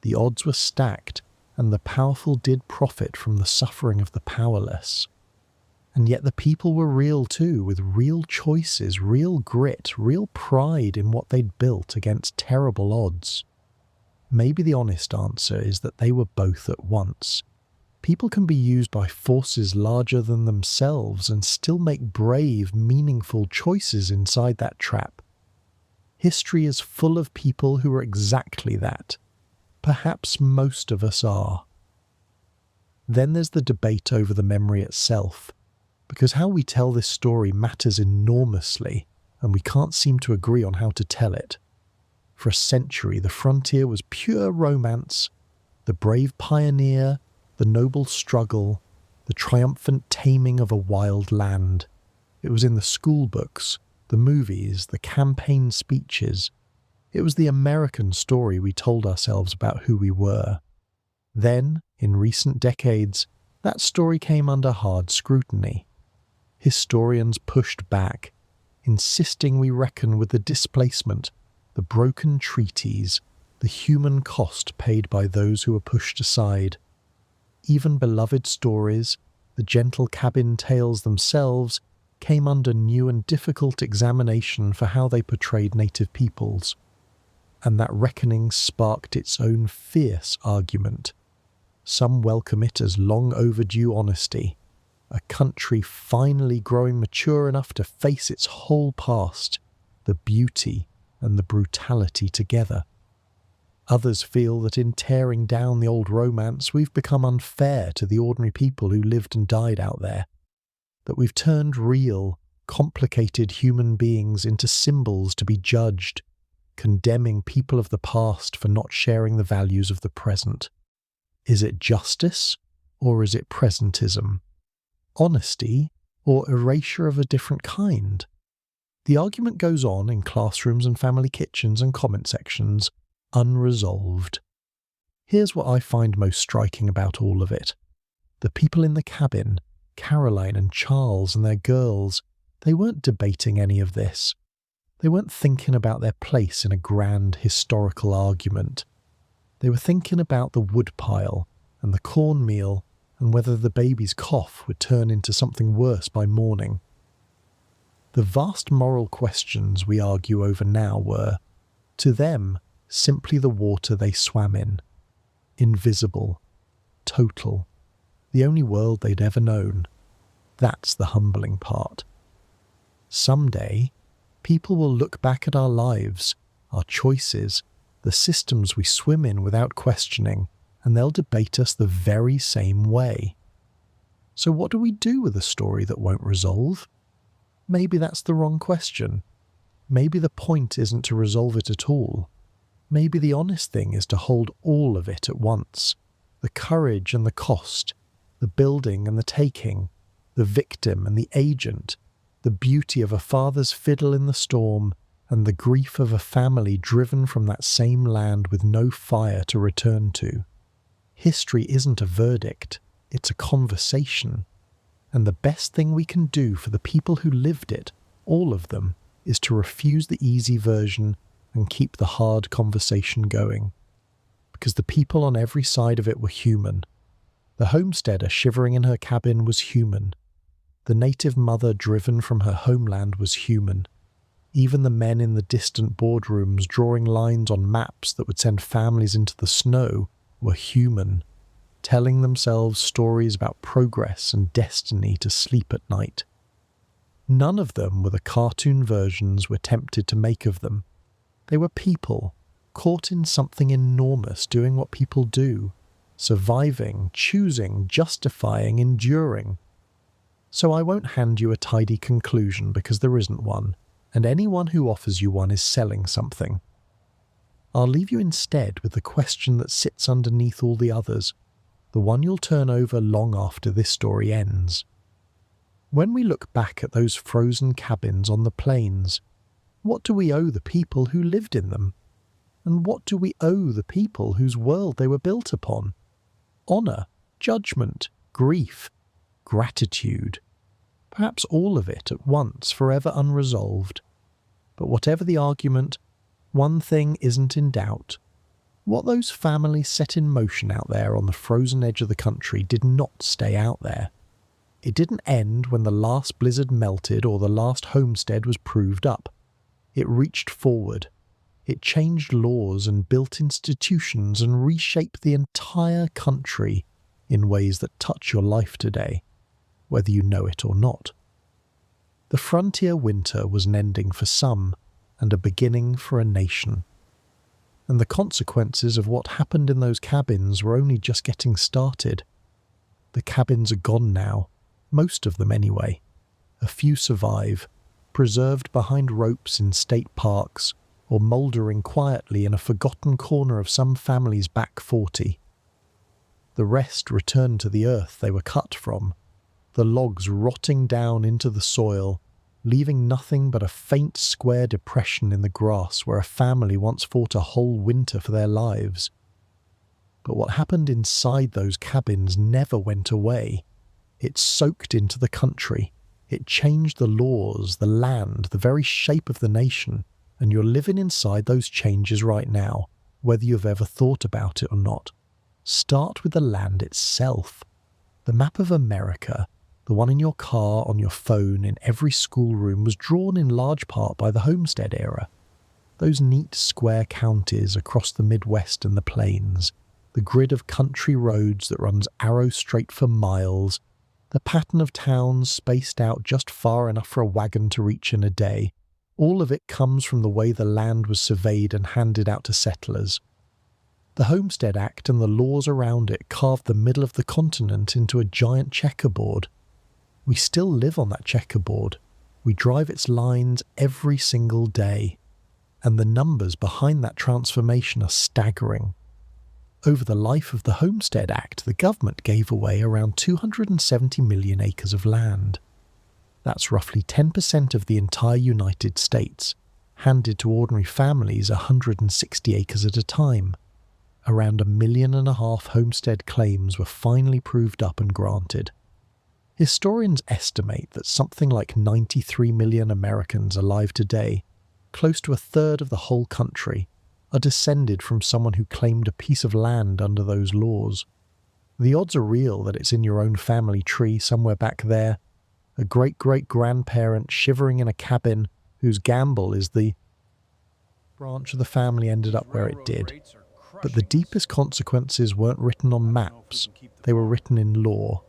The odds were stacked, and the powerful did profit from the suffering of the powerless. And yet the people were real too, with real choices, real grit, real pride in what they'd built against terrible odds. Maybe the honest answer is that they were both at once. People can be used by forces larger than themselves and still make brave, meaningful choices inside that trap. History is full of people who are exactly that. Perhaps most of us are. Then there's the debate over the memory itself, because how we tell this story matters enormously, and we can't seem to agree on how to tell it. For a century, the frontier was pure romance, the brave pioneer, the noble struggle, the triumphant taming of a wild land. It was in the school books, the movies, the campaign speeches. It was the American story we told ourselves about who we were. Then, in recent decades, that story came under hard scrutiny. Historians pushed back, insisting we reckon with the displacement, the broken treaties, the human cost paid by those who were pushed aside. Even beloved stories, the gentle cabin tales themselves, came under new and difficult examination for how they portrayed native peoples. And that reckoning sparked its own fierce argument. Some welcome it as long overdue honesty, a country finally growing mature enough to face its whole past, the beauty and the brutality together. Others feel that in tearing down the old romance, we've become unfair to the ordinary people who lived and died out there, that we've turned real, complicated human beings into symbols to be judged, condemning people of the past for not sharing the values of the present. Is it justice, or is it presentism? Honesty, or erasure of a different kind? The argument goes on in classrooms and family kitchens and comment sections, unresolved. Here's what I find most striking about all of it. The people in the cabin, Caroline and Charles and their girls, they weren't debating any of this. They weren't thinking about their place in a grand historical argument. They were thinking about the woodpile and the cornmeal and whether the baby's cough would turn into something worse by morning. The vast moral questions we argue over now were, to them, simply the water they swam in. Invisible. Total. The only world they'd ever known. That's the humbling part. Someday, people will look back at our lives, our choices, the systems we swim in without questioning, and they'll debate us the very same way. So what do we do with a story that won't resolve? Maybe that's the wrong question. Maybe the point isn't to resolve it at all. Maybe the honest thing is to hold all of it at once. The courage and the cost, the building and the taking, the victim and the agent, the beauty of a father's fiddle in the storm, and the grief of a family driven from that same land with no fire to return to. History isn't a verdict, it's a conversation. And the best thing we can do for the people who lived it, all of them, is to refuse the easy version and keep the hard conversation going. Because the people on every side of it were human. The homesteader shivering in her cabin was human. The native mother driven from her homeland was human. Even the men in the distant boardrooms drawing lines on maps that would send families into the snow were human, telling themselves stories about progress and destiny to sleep at night. None of them were the cartoon versions we're tempted to make of them. They were people, caught in something enormous doing what people do, surviving, choosing, justifying, enduring. So I won't hand you a tidy conclusion because there isn't one, and anyone who offers you one is selling something. I'll leave you instead with the question that sits underneath all the others, the one you'll turn over long after this story ends. When we look back at those frozen cabins on the plains, what do we owe the people who lived in them? And what do we owe the people whose world they were built upon? Honour, judgment, grief, gratitude. Perhaps all of it at once, forever unresolved. But whatever the argument, one thing isn't in doubt. What those families set in motion out there on the frozen edge of the country did not stay out there. It didn't end when the last blizzard melted or the last homestead was proved up. It reached forward. It changed laws and built institutions and reshaped the entire country in ways that touch your life today, whether you know it or not. The frontier winter was an ending for some and a beginning for a nation. And the consequences of what happened in those cabins were only just getting started. The cabins are gone now, most of them anyway. A few survive, preserved behind ropes in state parks, or mouldering quietly in a forgotten corner of some family's back 40. The rest returned to the earth they were cut from, the logs rotting down into the soil, leaving nothing but a faint square depression in the grass where a family once fought a whole winter for their lives. But what happened inside those cabins never went away. It soaked into the country. It changed the laws, the land, the very shape of the nation, and you're living inside those changes right now, whether you've ever thought about it or not. Start with the land itself. The map of America, the one in your car, on your phone, in every schoolroom, was drawn in large part by the Homestead era. Those neat square counties across the Midwest and the plains, the grid of country roads that runs arrow straight for miles, the pattern of towns spaced out just far enough for a wagon to reach in a day, all of it comes from the way the land was surveyed and handed out to settlers. The Homestead Act and the laws around it carved the middle of the continent into a giant checkerboard. We still live on that checkerboard. We drive its lines every single day. And the numbers behind that transformation are staggering. Over the life of the Homestead Act, the government gave away around 270 million acres of land. That's roughly 10% of the entire United States, handed to ordinary families 160 acres at a time. Around 1.5 million homestead claims were finally proved up and granted. Historians estimate that something like 93 million Americans alive today, close to a third of the whole country, are descended from someone who claimed a piece of land under those laws. The odds are real that it's in your own family tree somewhere back there, a great-great-grandparent shivering in a cabin whose gamble is the branch of the family ended up where it did. But the deepest consequences weren't written on maps, they were written in law,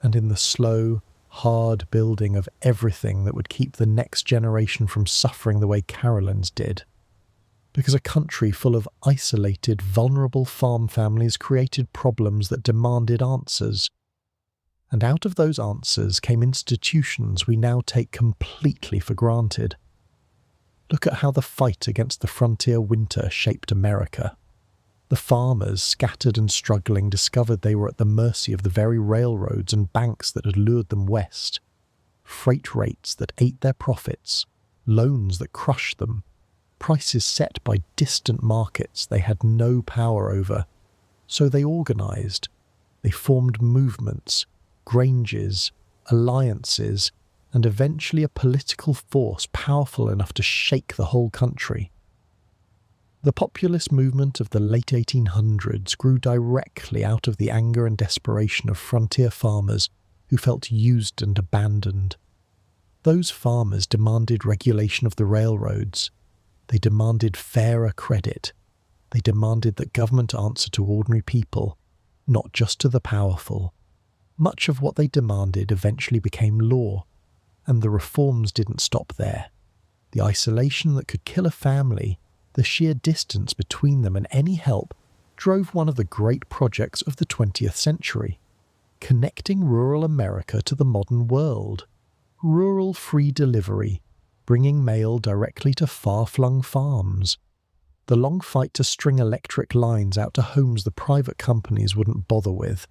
and in the slow, hard building of everything that would keep the next generation from suffering the way Carolyn's did. Because a country full of isolated, vulnerable farm families created problems that demanded answers. And out of those answers came institutions we now take completely for granted. Look at how the fight against the frontier winter shaped America. The farmers, scattered and struggling, discovered they were at the mercy of the very railroads and banks that had lured them west. Freight rates that ate their profits, loans that crushed them, prices set by distant markets they had no power over. So they organised. They formed movements, granges, alliances, and eventually a political force powerful enough to shake the whole country. The populist movement of the late 1800s grew directly out of the anger and desperation of frontier farmers who felt used and abandoned. Those farmers demanded regulation of the railroads. They demanded fairer credit. They demanded that government answer to ordinary people, not just to the powerful. Much of what they demanded eventually became law, and the reforms didn't stop there. The isolation that could kill a family, the sheer distance between them and any help, drove one of the great projects of the 20th century, connecting rural America to the modern world. Rural free delivery, bringing mail directly to far-flung farms. The long fight to string electric lines out to homes the private companies wouldn't bother with,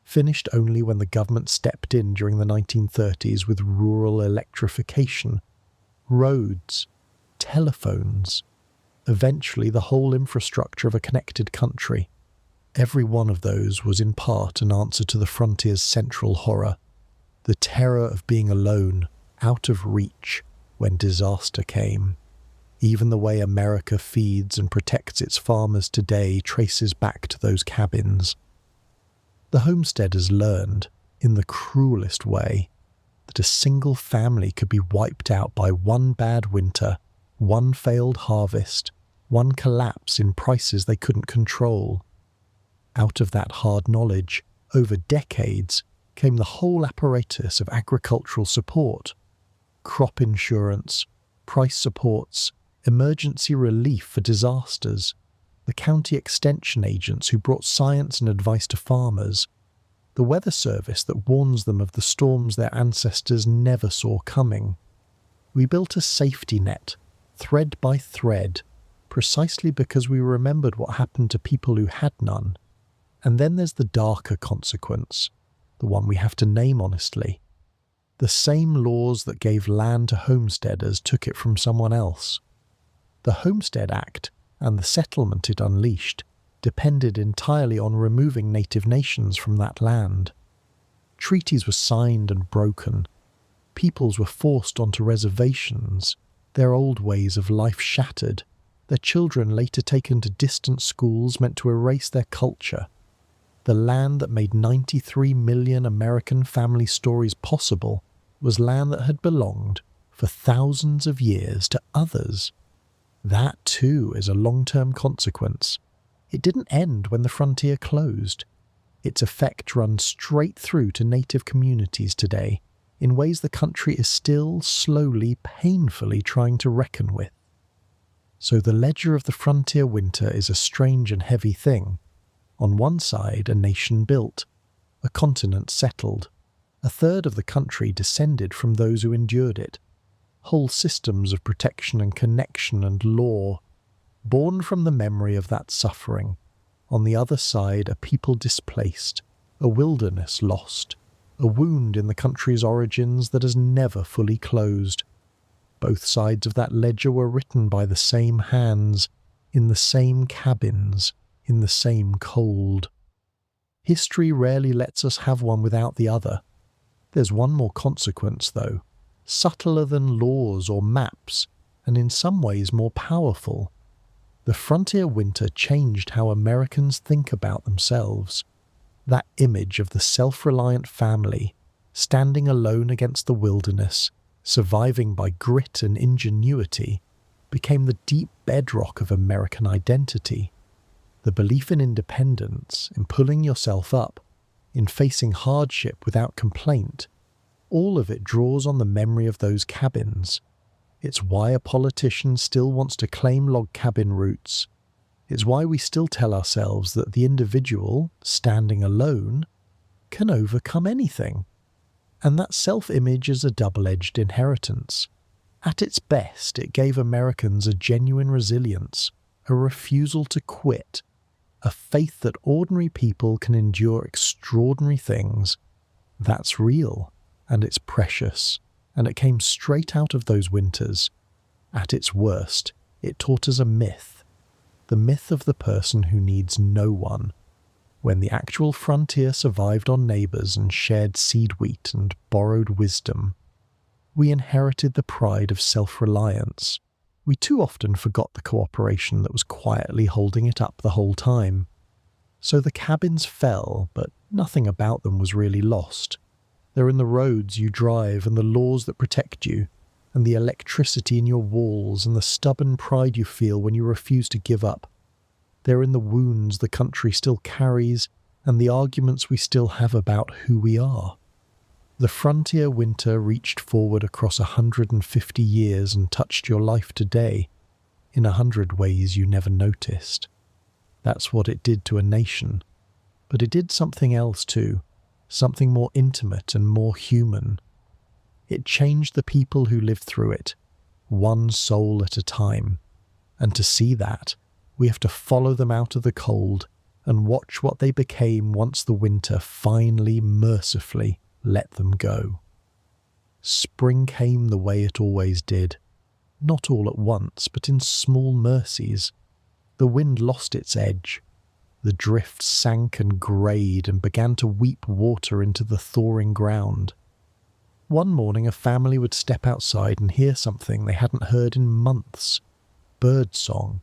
finished only when the government stepped in during the 1930s with rural electrification, roads, telephones, eventually the whole infrastructure of a connected country. Every one of those was in part an answer to the frontier's central horror, the terror of being alone, out of reach, when disaster came. Even the way America feeds and protects its farmers today traces back to those cabins. The homesteaders learned, in the cruelest way, that a single family could be wiped out by one bad winter, one failed harvest, one collapse in prices they couldn't control. Out of that hard knowledge, over decades, came the whole apparatus of agricultural support: crop insurance, price supports, emergency relief for disasters, the county extension agents who brought science and advice to farmers, the weather service that warns them of the storms their ancestors never saw coming. We built a safety net, thread by thread, precisely because we remembered what happened to people who had none. And then there's the darker consequence, the one we have to name honestly. The same laws that gave land to homesteaders took it from someone else. The Homestead Act and the settlement it unleashed depended entirely on removing native nations from that land. Treaties were signed and broken. Peoples were forced onto reservations, their old ways of life shattered, their children later taken to distant schools meant to erase their culture. The land that made 93 million American family stories possible was land that had belonged, for thousands of years, to others. That, too, is a long-term consequence. It didn't end when the frontier closed. Its effect runs straight through to native communities today, in ways the country is still slowly, painfully trying to reckon with. So the ledger of the frontier winter is a strange and heavy thing. On one side, a nation built, a continent settled. A third of the country descended from those who endured it. Whole systems of protection and connection and law, born from the memory of that suffering. On the other side, a people displaced, a wilderness lost, a wound in the country's origins that has never fully closed. Both sides of that ledger were written by the same hands, in the same cabins, in the same cold. History rarely lets us have one without the other. There's one more consequence, though, subtler than laws or maps, and in some ways more powerful. The frontier winter changed how Americans think about themselves. That image of the self-reliant family, standing alone against the wilderness, surviving by grit and ingenuity, became the deep bedrock of American identity. The belief in independence, in pulling yourself up, in facing hardship without complaint, all of it draws on the memory of those cabins. It's why a politician still wants to claim log cabin roots. It's why we still tell ourselves that the individual, standing alone, can overcome anything. And that self-image is a double-edged inheritance. At its best, it gave Americans a genuine resilience, a refusal to quit, a faith that ordinary people can endure extraordinary things. That's real, and it's precious, and it came straight out of those winters. At its worst, it taught us a myth, the myth of the person who needs no one. When the actual frontier survived on neighbours and shared seed wheat and borrowed wisdom, we inherited the pride of self-reliance. We too often forgot the cooperation that was quietly holding it up the whole time. So the cabins fell, but nothing about them was really lost. They're in the roads you drive and the laws that protect you, and the electricity in your walls and the stubborn pride you feel when you refuse to give up. They're in the wounds the country still carries and the arguments we still have about who we are. The frontier winter reached forward across 150 years and touched your life today, in 100 ways you never noticed. That's what it did to a nation. But it did something else too, something more intimate and more human. It changed the people who lived through it, one soul at a time. And to see that, we have to follow them out of the cold and watch what they became once the winter finally, mercifully let them go. Spring came the way it always did, not all at once, but in small mercies. The wind lost its edge. The drifts sank and greyed and began to weep water into the thawing ground. One morning a family would step outside and hear something they hadn't heard in months. Bird song.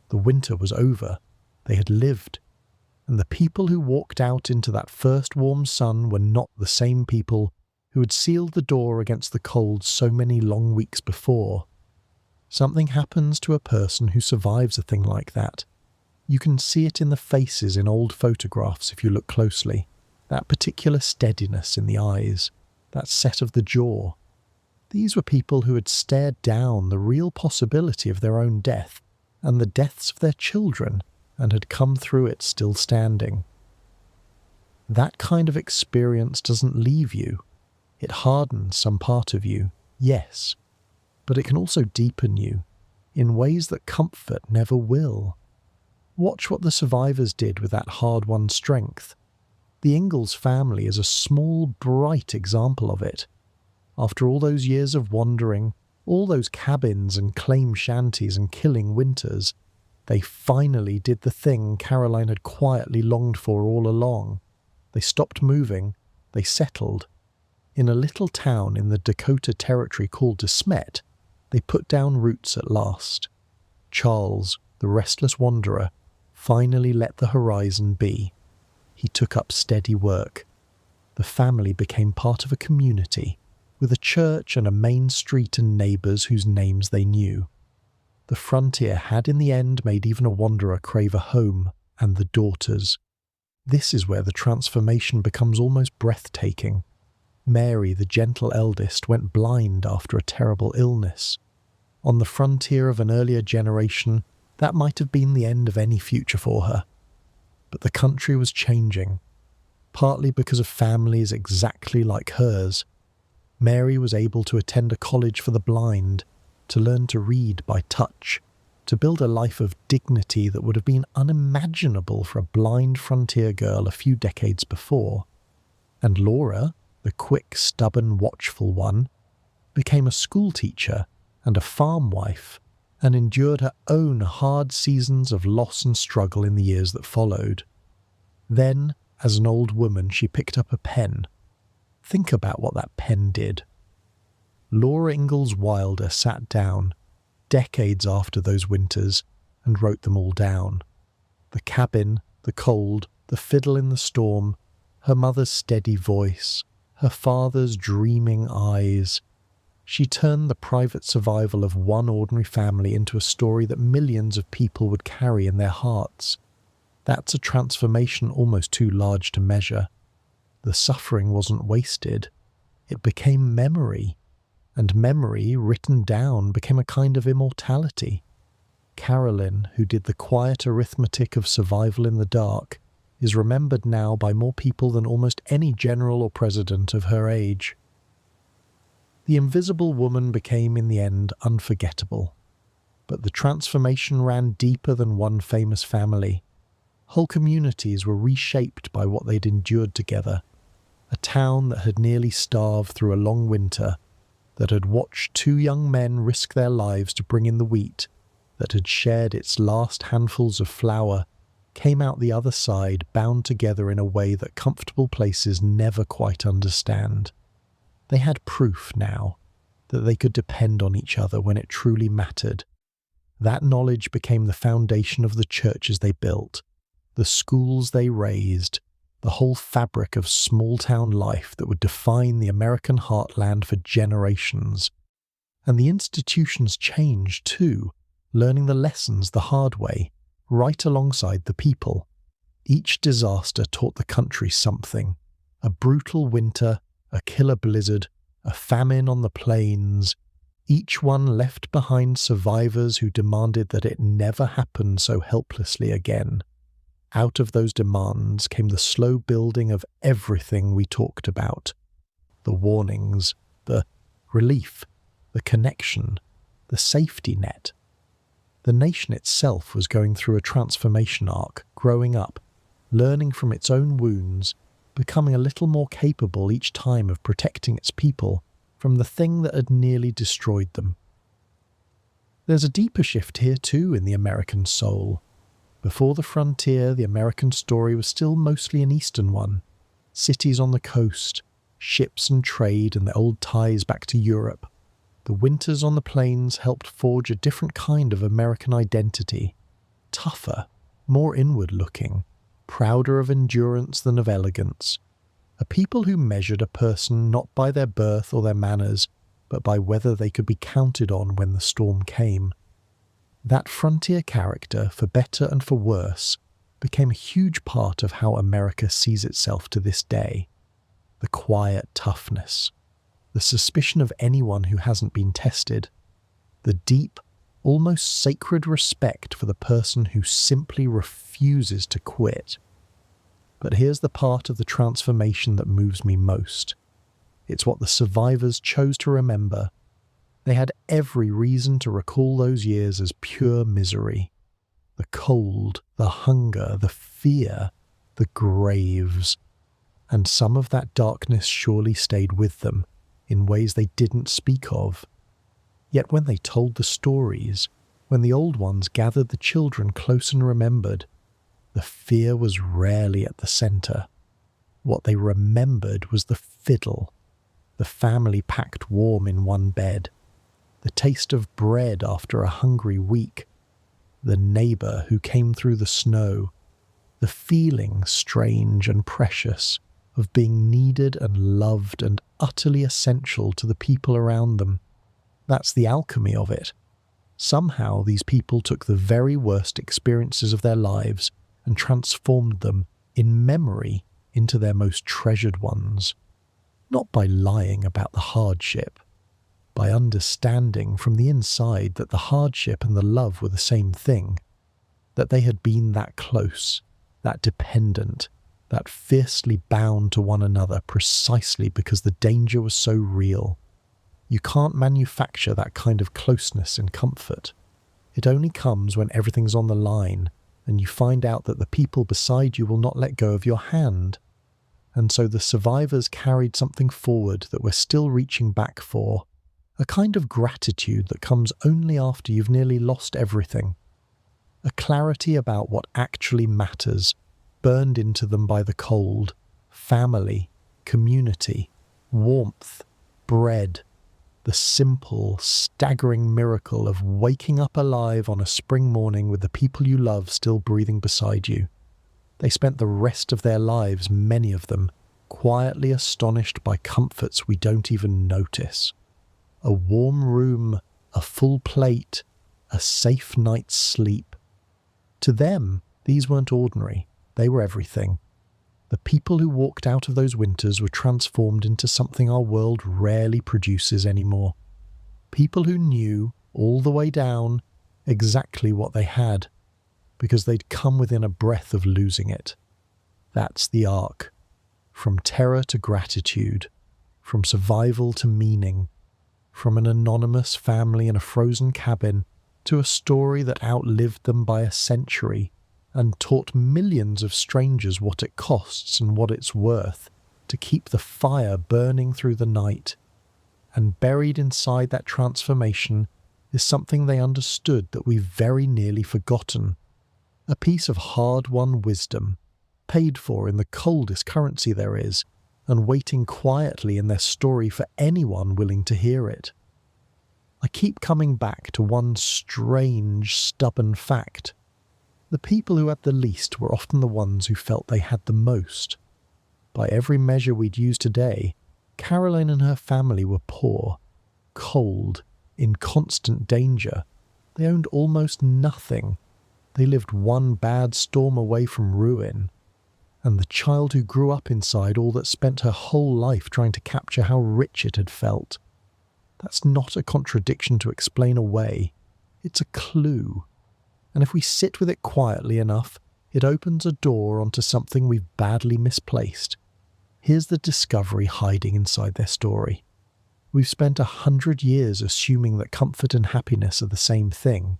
The winter was over. They had lived. And the people who walked out into that first warm sun were not the same people who had sealed the door against the cold so many long weeks before. Something happens to a person who survives a thing like that. You can see it in the faces in old photographs if you look closely. That particular steadiness in the eyes, that set of the jaw. These were people who had stared down the real possibility of their own death and the deaths of their children and had come through it still standing. That kind of experience doesn't leave you. It hardens some part of you, yes, but it can also deepen you in ways that comfort never will. Watch what the survivors did with that hard-won strength. The Ingalls family is a small, bright example of it. After all those years of wandering, all those cabins and claim shanties and killing winters, they finally did the thing Caroline had quietly longed for all along. They stopped moving, they settled. In a little town in the Dakota Territory called De Smet, they put down roots at last. Charles, the restless wanderer, finally let the horizon be. He took up steady work. The family became part of a community, with a church and a main street and neighbours whose names they knew. The frontier had in the end made even a wanderer crave a home and the daughters. This is where the transformation becomes almost breathtaking. Mary, the gentle eldest, went blind after a terrible illness. On the frontier of an earlier generation, that might have been the end of any future for her. But the country was changing, partly because of families exactly like hers. Mary was able to attend a college for the blind, to learn to read by touch, to build a life of dignity that would have been unimaginable for a blind frontier girl a few decades before. And Laura, the quick, stubborn, watchful one, became a schoolteacher and a farm wife, and endured her own hard seasons of loss and struggle in the years that followed. Then, as an old woman, she picked up a pen. Think about what that pen did. Laura Ingalls Wilder sat down, decades after those winters, and wrote them all down. The cabin, the cold, the fiddle in the storm, her mother's steady voice, her father's dreaming eyes. She turned the private survival of one ordinary family into a story that millions of people would carry in their hearts. That's a transformation almost too large to measure. The suffering wasn't wasted. It became memory, and memory, written down, became a kind of immortality. Carolyn, who did the quiet arithmetic of survival in the dark, is remembered now by more people than almost any general or president of her age. The Invisible Woman became in the end unforgettable, but the transformation ran deeper than one famous family. Whole communities were reshaped by what they'd endured together. A town that had nearly starved through a long winter, that had watched two young men risk their lives to bring in the wheat, that had shared its last handfuls of flour, came out the other side bound together in a way that comfortable places never quite understand. They had proof now that they could depend on each other when it truly mattered. That knowledge became the foundation of the churches they built, the schools they raised, the whole fabric of small-town life that would define the American heartland for generations. And the institutions changed too, learning the lessons the hard way, right alongside the people. Each disaster taught the country something. A brutal winter, a killer blizzard, a famine on the plains. Each one left behind survivors who demanded that it never happen so helplessly again. Out of those demands came the slow building of everything we talked about. The warnings, the relief, the connection, the safety net. The nation itself was going through a transformation arc, growing up, learning from its own wounds, becoming a little more capable each time of protecting its people from the thing that had nearly destroyed them. There's a deeper shift here too in the American soul. Before the frontier, the American story was still mostly an eastern one. Cities on the coast, ships and trade and the old ties back to Europe. The winters on the plains helped forge a different kind of American identity. Tougher, more inward-looking. prouder of endurance than of elegance, a people who measured a person not by their birth or their manners, but by whether they could be counted on when the storm came. That frontier character, for better and for worse, became a huge part of how America sees itself to this day. The quiet toughness, the suspicion of anyone who hasn't been tested, the deep, almost sacred respect for the person who simply refuses to quit. But here's the part of the transformation that moves me most. It's what the survivors chose to remember. They had every reason to recall those years as pure misery. The cold, the hunger, the fear, the graves. And some of that darkness surely stayed with them in ways they didn't speak of. Yet when they told the stories, when the old ones gathered the children close and remembered, the fear was rarely at the centre. What they remembered was the fiddle, the family packed warm in one bed, the taste of bread after a hungry week, the neighbour who came through the snow, the feeling strange and precious of being needed and loved and utterly essential to the people around them. That's the alchemy of it. Somehow these people took the very worst experiences of their lives and transformed them, in memory, into their most treasured ones. Not by lying about the hardship, by understanding from the inside that the hardship and the love were the same thing, that they had been that close, that dependent, that fiercely bound to one another precisely because the danger was so real. You can't manufacture that kind of closeness and comfort. It only comes when everything's on the line and you find out that the people beside you will not let go of your hand. And so the survivors carried something forward that we're still reaching back for, a kind of gratitude that comes only after you've nearly lost everything. A clarity about what actually matters, burned into them by the cold, family, community, warmth, bread, the simple, staggering miracle of waking up alive on a spring morning with the people you love still breathing beside you. They spent the rest of their lives, many of them, quietly astonished by comforts we don't even notice. A warm room, a full plate, a safe night's sleep. To them, these weren't ordinary. They were everything. The people who walked out of those winters were transformed into something our world rarely produces anymore. People who knew, all the way down, exactly what they had, because they'd come within a breath of losing it. That's the arc. From terror to gratitude, from survival to meaning, from an anonymous family in a frozen cabin to a story that outlived them by a century and taught millions of strangers what it costs and what it's worth to keep the fire burning through the night. And buried inside that transformation is something they understood that we've very nearly forgotten. A piece of hard-won wisdom, paid for in the coldest currency there is, and waiting quietly in their story for anyone willing to hear it. I keep coming back to one strange, stubborn fact. The people who had the least were often the ones who felt they had the most. By every measure we'd use today, Caroline and her family were poor, cold, in constant danger. They owned almost nothing. They lived one bad storm away from ruin. And the child who grew up inside all that spent her whole life trying to capture how rich it had felt. That's not a contradiction to explain away. It's a clue. And if we sit with it quietly enough, it opens a door onto something we've badly misplaced. Here's the discovery hiding inside their story. We've spent 100 years assuming that comfort and happiness are the same thing.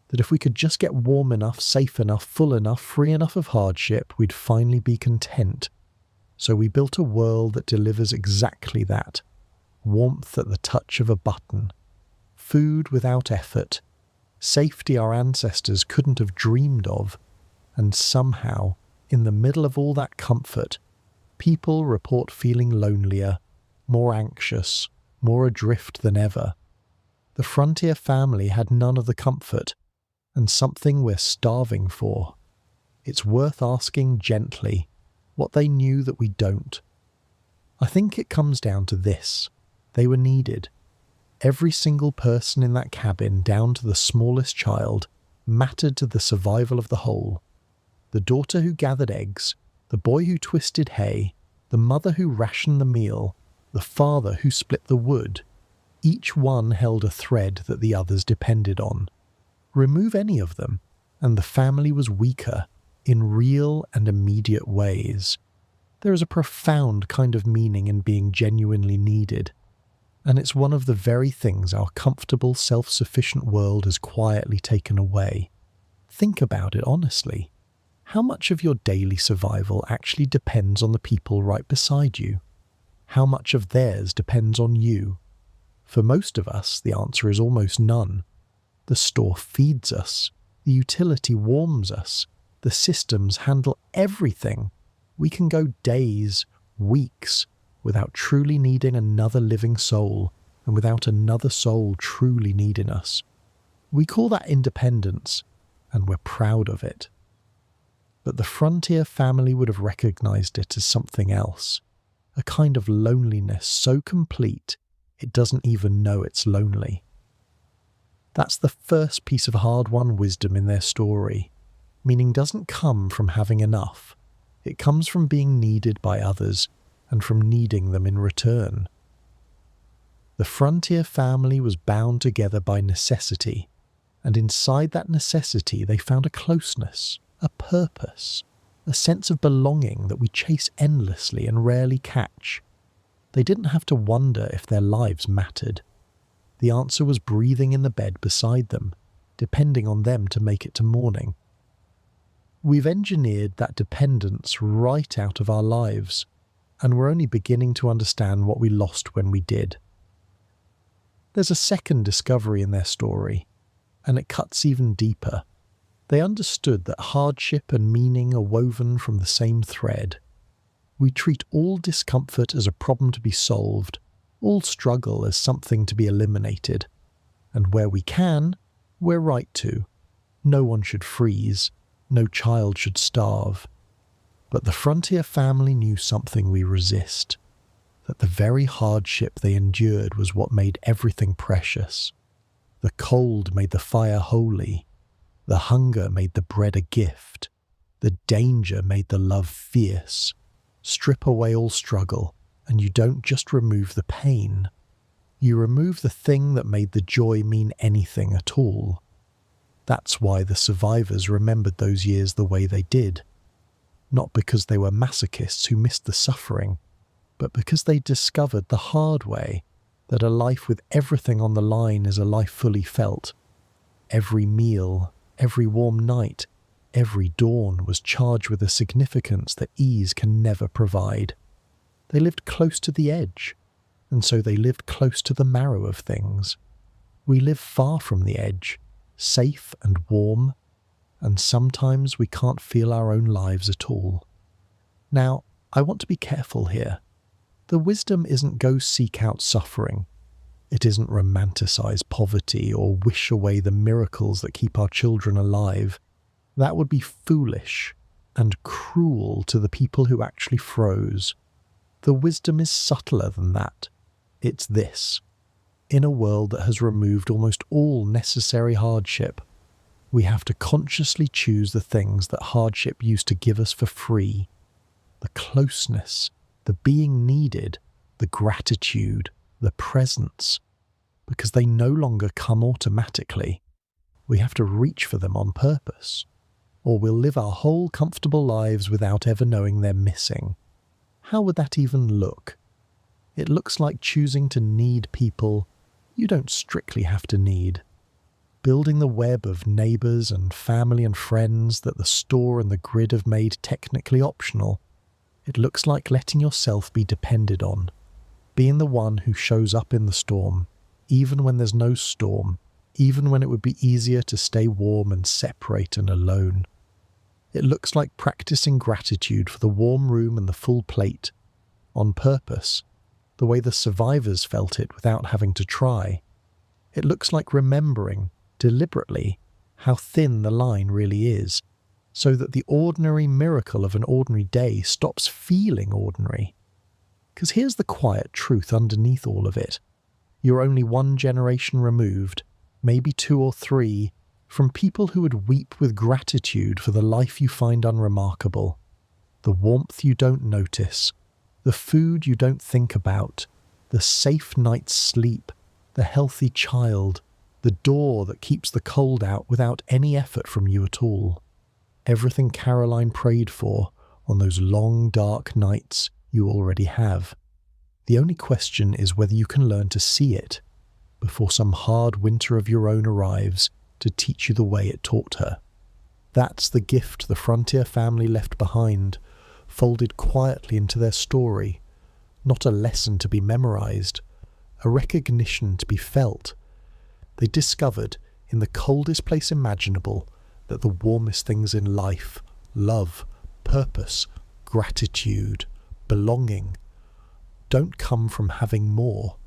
That if we could just get warm enough, safe enough, full enough, free enough of hardship, we'd finally be content. So we built a world that delivers exactly that. Warmth at the touch of a button. Food without effort. Safety our ancestors couldn't have dreamed of. And somehow, in the middle of all that comfort, people report feeling lonelier, more anxious, more adrift than ever. The frontier family had none of the comfort, and something we're starving for. It's worth asking gently what they knew that we don't. I think it comes down to this. They were needed. Every single person in that cabin, down to the smallest child, mattered to the survival of the whole. The daughter who gathered eggs, the boy who twisted hay, the mother who rationed the meal, the father who split the wood. Each one held a thread that the others depended on. Remove any of them, and the family was weaker in real and immediate ways. There is a profound kind of meaning in being genuinely needed, and it's one of the very things our comfortable, self-sufficient world has quietly taken away. Think about it honestly. How much of your daily survival actually depends on the people right beside you? How much of theirs depends on you? For most of us, the answer is almost none. The store feeds us. The utility warms us. The systems handle everything. We can go days, weeks, without truly needing another living soul, and without another soul truly needing us. We call that independence, and we're proud of it. But the frontier family would have recognized it as something else, a kind of loneliness so complete it doesn't even know it's lonely. That's the first piece of hard-won wisdom in their story. Meaning doesn't come from having enough. It comes from being needed by others and from needing them in return. The frontier family was bound together by necessity, and inside that necessity they found a closeness, a purpose, a sense of belonging that we chase endlessly and rarely catch. They didn't have to wonder if their lives mattered. The answer was breathing in the bed beside them, depending on them to make it to morning. We've engineered that dependence right out of our lives, and we're only beginning to understand what we lost when we did. There's a second discovery in their story, and it cuts even deeper. They understood that hardship and meaning are woven from the same thread. We treat all discomfort as a problem to be solved, all struggle as something to be eliminated, and where we can, we're right to. No one should freeze. No child should starve. But the frontier family knew something we resist, that the very hardship they endured was what made everything precious. The cold made the fire holy. The hunger made the bread a gift. The danger made the love fierce. Strip away all struggle, and you don't just remove the pain. You remove the thing that made the joy mean anything at all. That's why the survivors remembered those years the way they did. Not because they were masochists who missed the suffering, but because they discovered the hard way that a life with everything on the line is a life fully felt. Every meal, every warm night, every dawn was charged with a significance that ease can never provide. They lived close to the edge, and so they lived close to the marrow of things. We live far from the edge, safe and warm, and sometimes we can't feel our own lives at all. Now, I want to be careful here. The wisdom isn't go seek out suffering. It isn't romanticize poverty or wish away the miracles that keep our children alive. That would be foolish and cruel to the people who actually froze. The wisdom is subtler than that. It's this. In a world that has removed almost all necessary hardship, we have to consciously choose the things that hardship used to give us for free. The closeness, the being needed, the gratitude, the presence, because they no longer come automatically. We have to reach for them on purpose, or we'll live our whole comfortable lives without ever knowing they're missing. How would that even look? It looks like choosing to need people you don't strictly have to need. Building the web of neighbours and family and friends that the store and the grid have made technically optional. It looks like letting yourself be depended on, being the one who shows up in the storm, even when there's no storm, even when it would be easier to stay warm and separate and alone. It looks like practicing gratitude for the warm room and the full plate, on purpose, the way the survivors felt it without having to try. It looks like remembering, deliberately, how thin the line really is, so that the ordinary miracle of an ordinary day stops feeling ordinary. Because here's the quiet truth underneath all of it. You're only one generation removed, maybe 2 or 3, from people who would weep with gratitude for the life you find unremarkable, the warmth you don't notice, the food you don't think about, the safe night's sleep, the healthy child, the door that keeps the cold out without any effort from you at all. Everything Caroline prayed for on those long dark nights you already have. The only question is whether you can learn to see it before some hard winter of your own arrives to teach you the way it taught her. That's the gift the Frontier family left behind, folded quietly into their story, not a lesson to be memorized, a recognition to be felt. They discovered, in the coldest place imaginable, that the warmest things in life, love, purpose, gratitude, belonging, don't come from having more.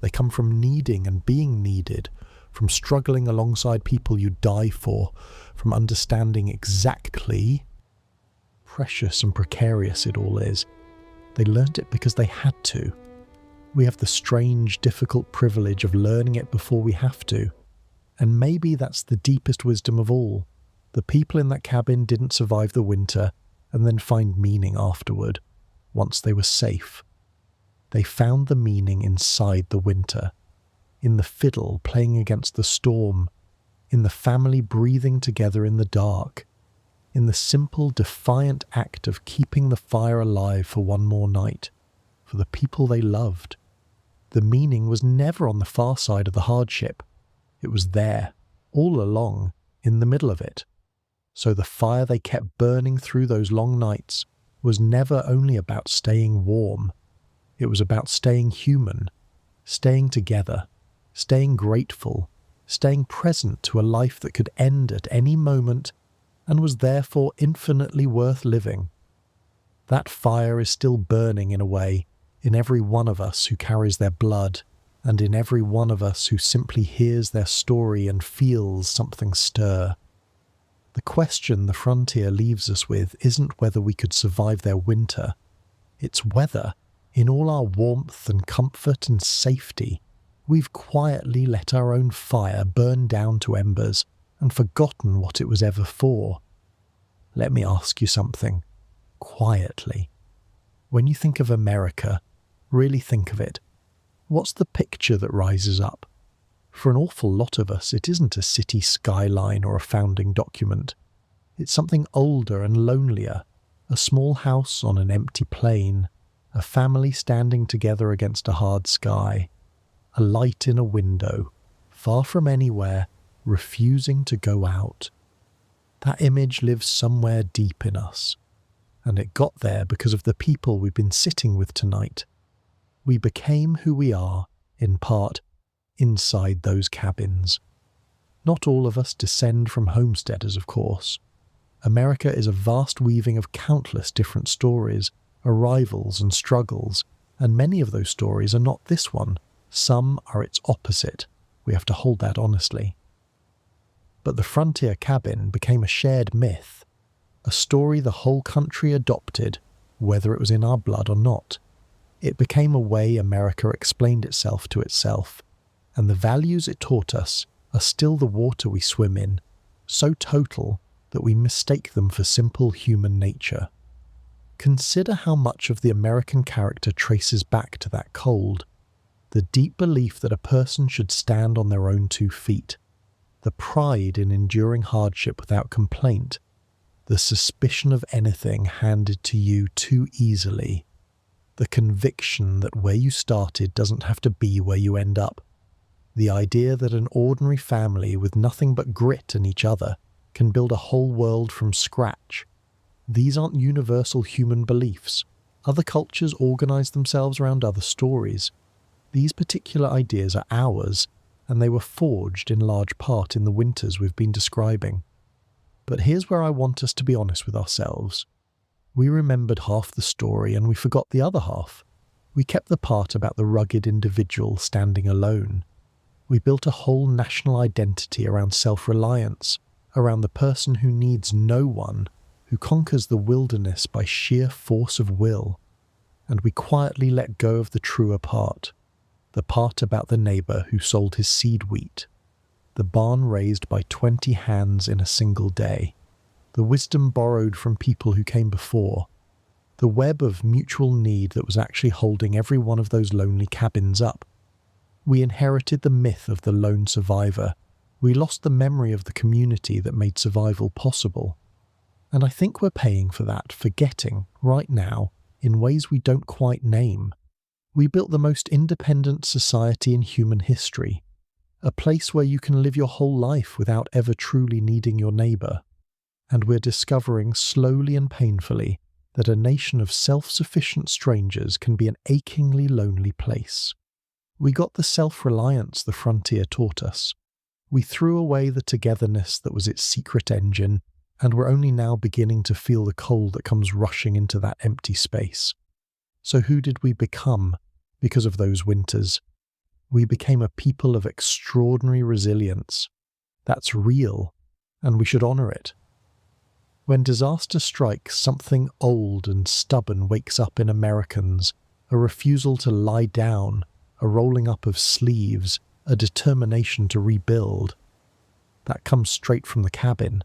They come from needing and being needed, from struggling alongside people you die for, from understanding exactly precious and precarious it all is. They learned it because they had to. We have the strange, difficult privilege of learning it before we have to. And maybe that's the deepest wisdom of all. The people in that cabin didn't survive the winter and then find meaning afterward, once they were safe. They found the meaning inside the winter, in the fiddle playing against the storm, in the family breathing together in the dark, in the simple, defiant act of keeping the fire alive for one more night, for the people they loved. The meaning was never on the far side of the hardship. It was there, all along, in the middle of it. So the fire they kept burning through those long nights was never only about staying warm. It was about staying human, staying together, staying grateful, staying present to a life that could end at any moment and was therefore infinitely worth living. That fire is still burning in a way in every one of us who carries their blood, and in every one of us who simply hears their story and feels something stir. The question the Frontier leaves us with isn't whether we could survive their winter. It's whether, in all our warmth and comfort and safety, we've quietly let our own fire burn down to embers and forgotten what it was ever for. Let me ask you something, quietly. When you think of America, really think of it. What's the picture that rises up? For an awful lot of us, it isn't a city skyline or a founding document. It's something older and lonelier, a small house on an empty plain, a family standing together against a hard sky, a light in a window, far from anywhere, refusing to go out. That image lives somewhere deep in us, and it got there because of the people we've been sitting with tonight. We became who we are, in part, inside those cabins. Not all of us descend from homesteaders, of course. America is a vast weaving of countless different stories, arrivals and struggles, and many of those stories are not this one. Some are its opposite. We have to hold that honestly. But the Frontier cabin became a shared myth, a story the whole country adopted, whether it was in our blood or not. It became a way America explained itself to itself, and the values it taught us are still the water we swim in, so total that we mistake them for simple human nature. Consider how much of the American character traces back to that cold, the deep belief that a person should stand on their own 2 feet, the pride in enduring hardship without complaint, the suspicion of anything handed to you too easily, the conviction that where you started doesn't have to be where you end up, the idea that an ordinary family with nothing but grit in each other can build a whole world from scratch. These aren't universal human beliefs. Other cultures organize themselves around other stories. These particular ideas are ours, and they were forged in large part in the winters we've been describing. But here's where I want us to be honest with ourselves. We remembered half the story and we forgot the other half. We kept the part about the rugged individual standing alone. We built a whole national identity around self-reliance, around the person who needs no one, who conquers the wilderness by sheer force of will, and we quietly let go of the truer part, the part about the neighbour who sold his seed wheat, the barn raised by 20 hands in a single day, the wisdom borrowed from people who came before, the web of mutual need that was actually holding every one of those lonely cabins up. We inherited the myth of the lone survivor. We lost the memory of the community that made survival possible. And I think we're paying for that, forgetting, right now, in ways we don't quite name. We built the most independent society in human history, a place where you can live your whole life without ever truly needing your neighbour. And we're discovering slowly and painfully that a nation of self-sufficient strangers can be an achingly lonely place. We got the self-reliance the frontier taught us. We threw away the togetherness that was its secret engine, and we're only now beginning to feel the cold that comes rushing into that empty space. So who did we become because of those winters? We became a people of extraordinary resilience. That's real, and we should honour it. When disaster strikes, something old and stubborn wakes up in Americans, a refusal to lie down, a rolling up of sleeves, a determination to rebuild. That comes straight from the cabin.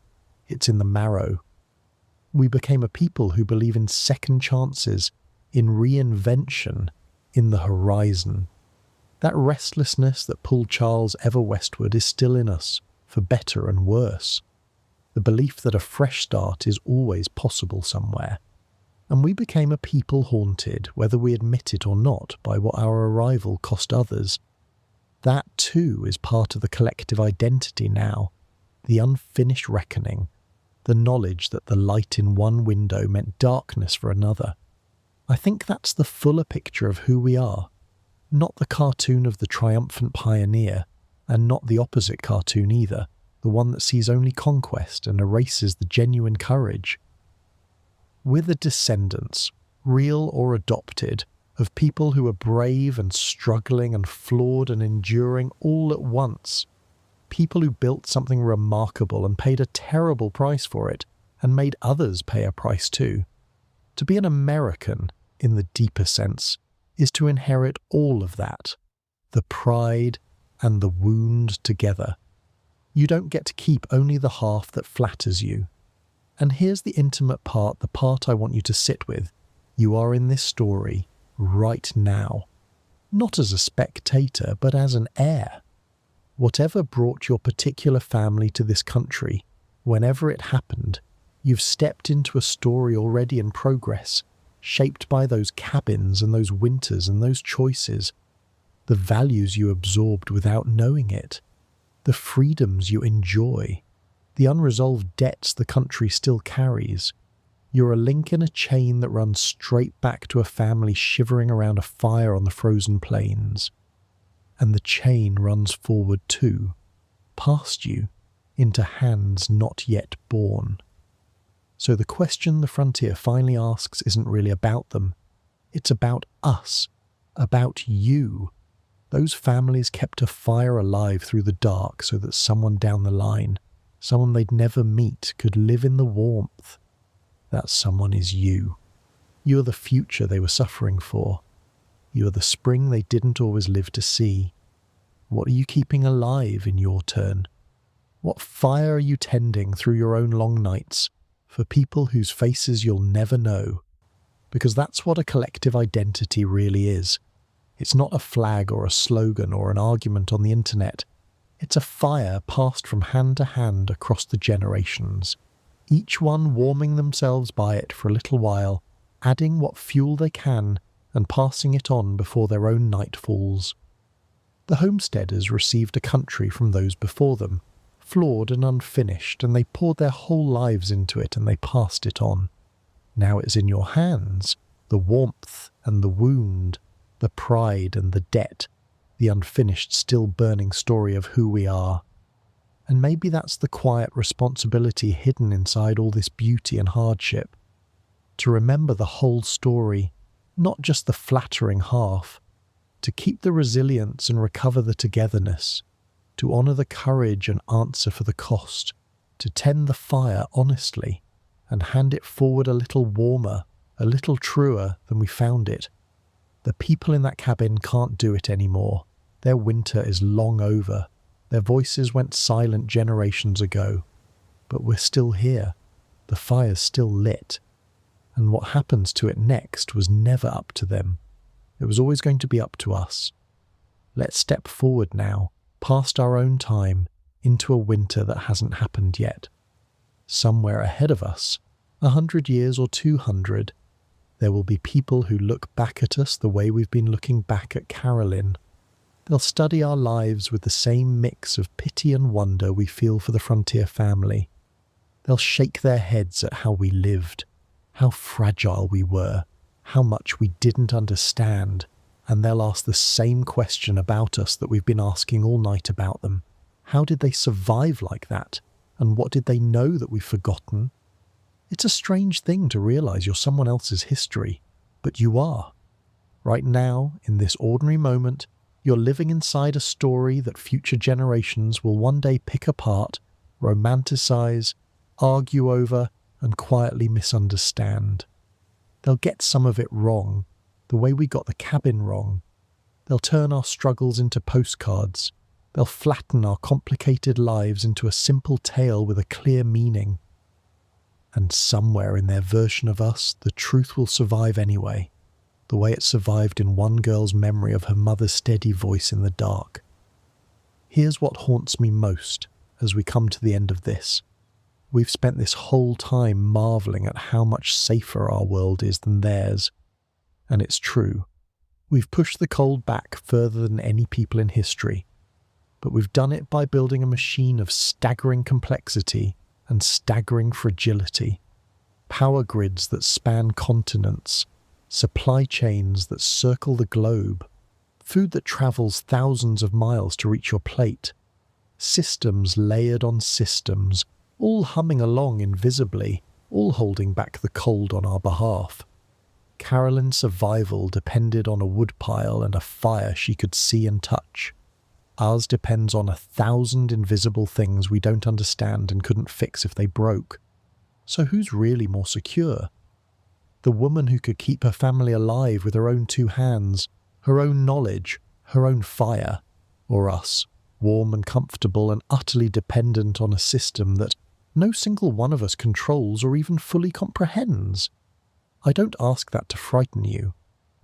It's in the marrow. We became a people who believe in second chances, in reinvention, in the horizon. That restlessness that pulled Charles ever westward is still in us, for better and worse. The belief that a fresh start is always possible somewhere. And we became a people haunted, whether we admit it or not, by what our arrival cost others. That too is part of the collective identity now, the unfinished reckoning, the knowledge that the light in one window meant darkness for another. I think that's the fuller picture of who we are, not the cartoon of the triumphant pioneer, and not the opposite cartoon either, the one that sees only conquest and erases the genuine courage. We're the descendants, real or adopted, of people who are brave and struggling and flawed and enduring all at once. People who built something remarkable and paid a terrible price for it, and made others pay a price too. To be an American, in the deeper sense, is to inherit all of that, the pride and the wound together. You don't get to keep only the half that flatters you. And here's the intimate part, the part I want you to sit with. You are in this story right now. Not as a spectator, but as an heir. Whatever brought your particular family to this country, whenever it happened, you've stepped into a story already in progress, shaped by those cabins and those winters and those choices, the values you absorbed without knowing it, the freedoms you enjoy, the unresolved debts the country still carries. You're a link in a chain that runs straight back to a family shivering around a fire on the frozen plains. And the chain runs forward too, past you, into hands not yet born. So the question the frontier finally asks isn't really about them. It's about us, about you. Those families kept a fire alive through the dark so that someone down the line, someone they'd never meet, could live in the warmth. That someone is you. You are the future they were suffering for. You are the spring they didn't always live to see. What are you keeping alive in your turn? What fire are you tending through your own long nights for people whose faces you'll never know? Because that's what a collective identity really is. It's not a flag or a slogan or an argument on the internet. It's a fire passed from hand to hand across the generations, each one warming themselves by it for a little while, adding what fuel they can and passing it on before their own night falls. The homesteaders received a country from those before them, flawed and unfinished, and they poured their whole lives into it and they passed it on. Now it's in your hands, the warmth and the wound, the pride and the debt, the unfinished, still burning story of who we are. And maybe that's the quiet responsibility hidden inside all this beauty and hardship. To remember the whole story, not just the flattering half. To keep the resilience and recover the togetherness. To honour the courage and answer for the cost. to tend the fire honestly and hand it forward a little warmer, a little truer than we found it. The people in that cabin can't do it anymore. Their winter is long over. Their voices went silent generations ago. But we're still here. The fire's still lit. And what happens to it next was never up to them. It was always going to be up to us. Let's step forward now, past our own time, into a winter that hasn't happened yet. Somewhere ahead of us, 100 years or 200, there will be people who look back at us the way we've been looking back at Carolyn. They'll study our lives with the same mix of pity and wonder we feel for the Frontier family. They'll shake their heads at how we lived, how fragile we were, how much we didn't understand, and they'll ask the same question about us that we've been asking all night about them. How did they survive like that? And what did they know that we've forgotten? It's a strange thing to realize you're someone else's history, but you are. Right now, in this ordinary moment, you're living inside a story that future generations will one day pick apart, romanticize, argue over, and quietly misunderstand. They'll get some of it wrong, the way we got the cabin wrong. They'll turn our struggles into postcards. They'll flatten our complicated lives into a simple tale with a clear meaning. And somewhere in their version of us, the truth will survive anyway, the way it survived in one girl's memory of her mother's steady voice in the dark. Here's what haunts me most as we come to the end of this. We've spent this whole time marveling at how much safer our world is than theirs. And it's true. We've pushed the cold back further than any people in history. But we've done it by building a machine of staggering complexity and staggering fragility. Power grids that span continents, supply chains that circle the globe, food that travels thousands of miles to reach your plate, systems layered on systems, all humming along invisibly, all holding back the cold on our behalf. Carolyn's survival depended on a woodpile and a fire she could see and touch. Ours depends on 1,000 invisible things we don't understand and couldn't fix if they broke. So who's really more secure? The woman who could keep her family alive with her own 2 hands, her own knowledge, her own fire, or us, warm and comfortable and utterly dependent on a system that no single one of us controls or even fully comprehends? I don't ask that to frighten you.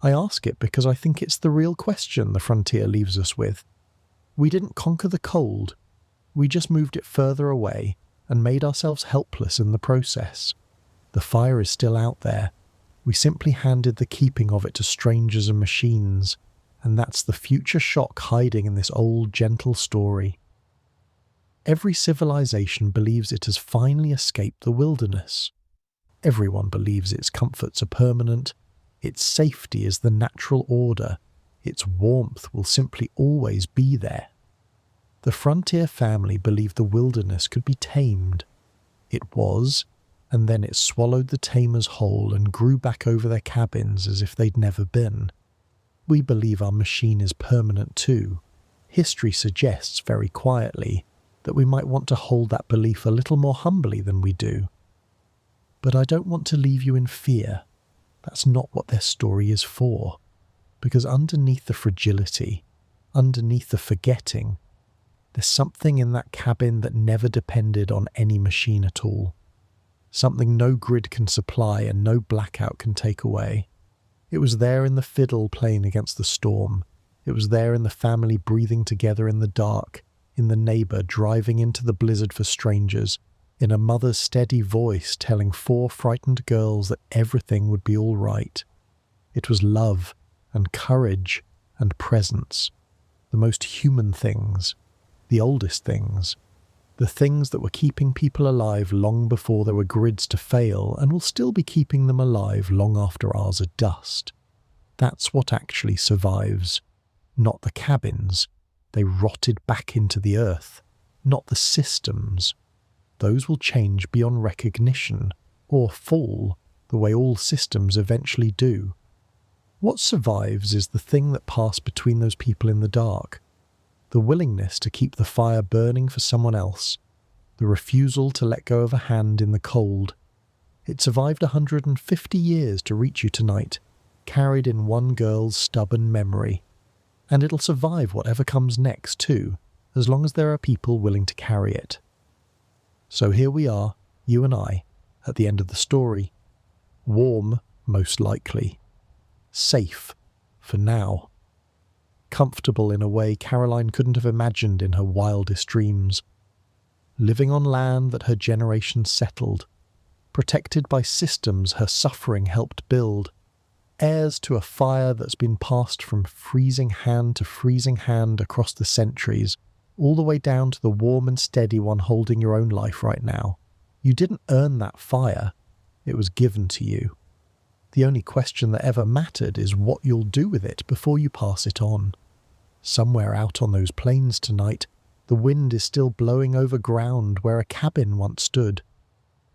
I ask it because I think it's the real question the Frontier leaves us with. We didn't conquer the cold. We just moved it further away and made ourselves helpless in the process. The fire is still out there. We simply handed the keeping of it to strangers and machines, and that's the future shock hiding in this old, gentle story. Every civilization believes it has finally escaped the wilderness. Everyone believes its comforts are permanent, its safety is the natural order, its warmth will simply always be there. The Frontier family believed the wilderness could be tamed. It was, and then it swallowed the tamers whole and grew back over their cabins as if they'd never been. We believe our machine is permanent too. History suggests very quietly that we might want to hold that belief a little more humbly than we do. But I don't want to leave you in fear. That's not what their story is for. Because underneath the fragility, underneath the forgetting, there's something in that cabin that never depended on any machine at all. Something no grid can supply and no blackout can take away. It was there in the fiddle playing against the storm. It was there in the family breathing together in the dark, in the neighbour driving into the blizzard for strangers, in a mother's steady voice telling 4 frightened girls that everything would be all right. It was love and courage and presence, the most human things, the oldest things, the things that were keeping people alive long before there were grids to fail and will still be keeping them alive long after ours are dust. That's what actually survives. Not the cabins. They rotted back into the earth. Not the systems. Those will change beyond recognition, or fall, the way all systems eventually do. What survives is the thing that passed between those people in the dark. The willingness to keep the fire burning for someone else. the refusal to let go of a hand in the cold. It survived 150 years to reach you tonight, carried in one girl's stubborn memory. And it'll survive whatever comes next too, as long as there are people willing to carry it. So here we are, you and I, at the end of the story. Warm, most likely. Safe, for now. Comfortable in a way Caroline couldn't have imagined in her wildest dreams. Living on land that her generation settled. Protected by systems her suffering helped build. Heirs to a fire that's been passed from freezing hand to freezing hand across the centuries, all the way down to the warm and steady one holding your own life right now. You didn't earn that fire. It was given to you. The only question that ever mattered is what you'll do with it before you pass it on. Somewhere out on those plains tonight, the wind is still blowing over ground where a cabin once stood.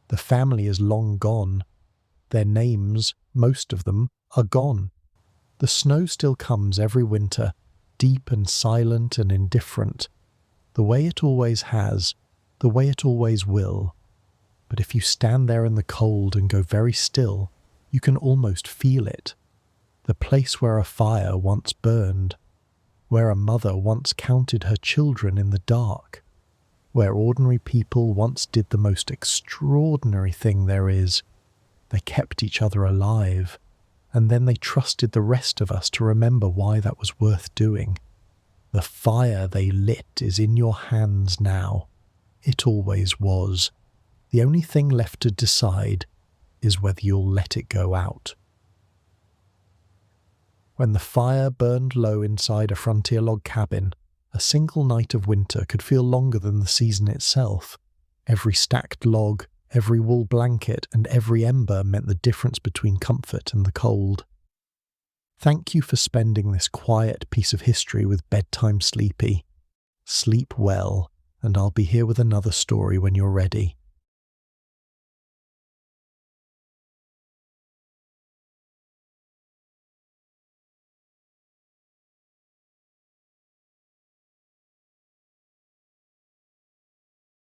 The family is long gone. Their names, most of them, are gone. The snow still comes every winter, deep and silent and indifferent, the way it always has, the way it always will. But if you stand there in the cold and go very still, you can almost feel it. The place where a fire once burned, where a mother once counted her children in the dark, where ordinary people once did the most extraordinary thing there is. They kept each other alive, and then they trusted the rest of us to remember why that was worth doing. The fire they lit is in your hands now. It always was. The only thing left to decide is whether you'll let it go out. When the fire burned low inside a frontier log cabin, a single night of winter could feel longer than the season itself. Every stacked log, every wool blanket, and every ember meant the difference between comfort and the cold. Thank you for spending this quiet piece of history with Bedtime Sleepy. Sleep well, and I'll be here with another story when you're ready.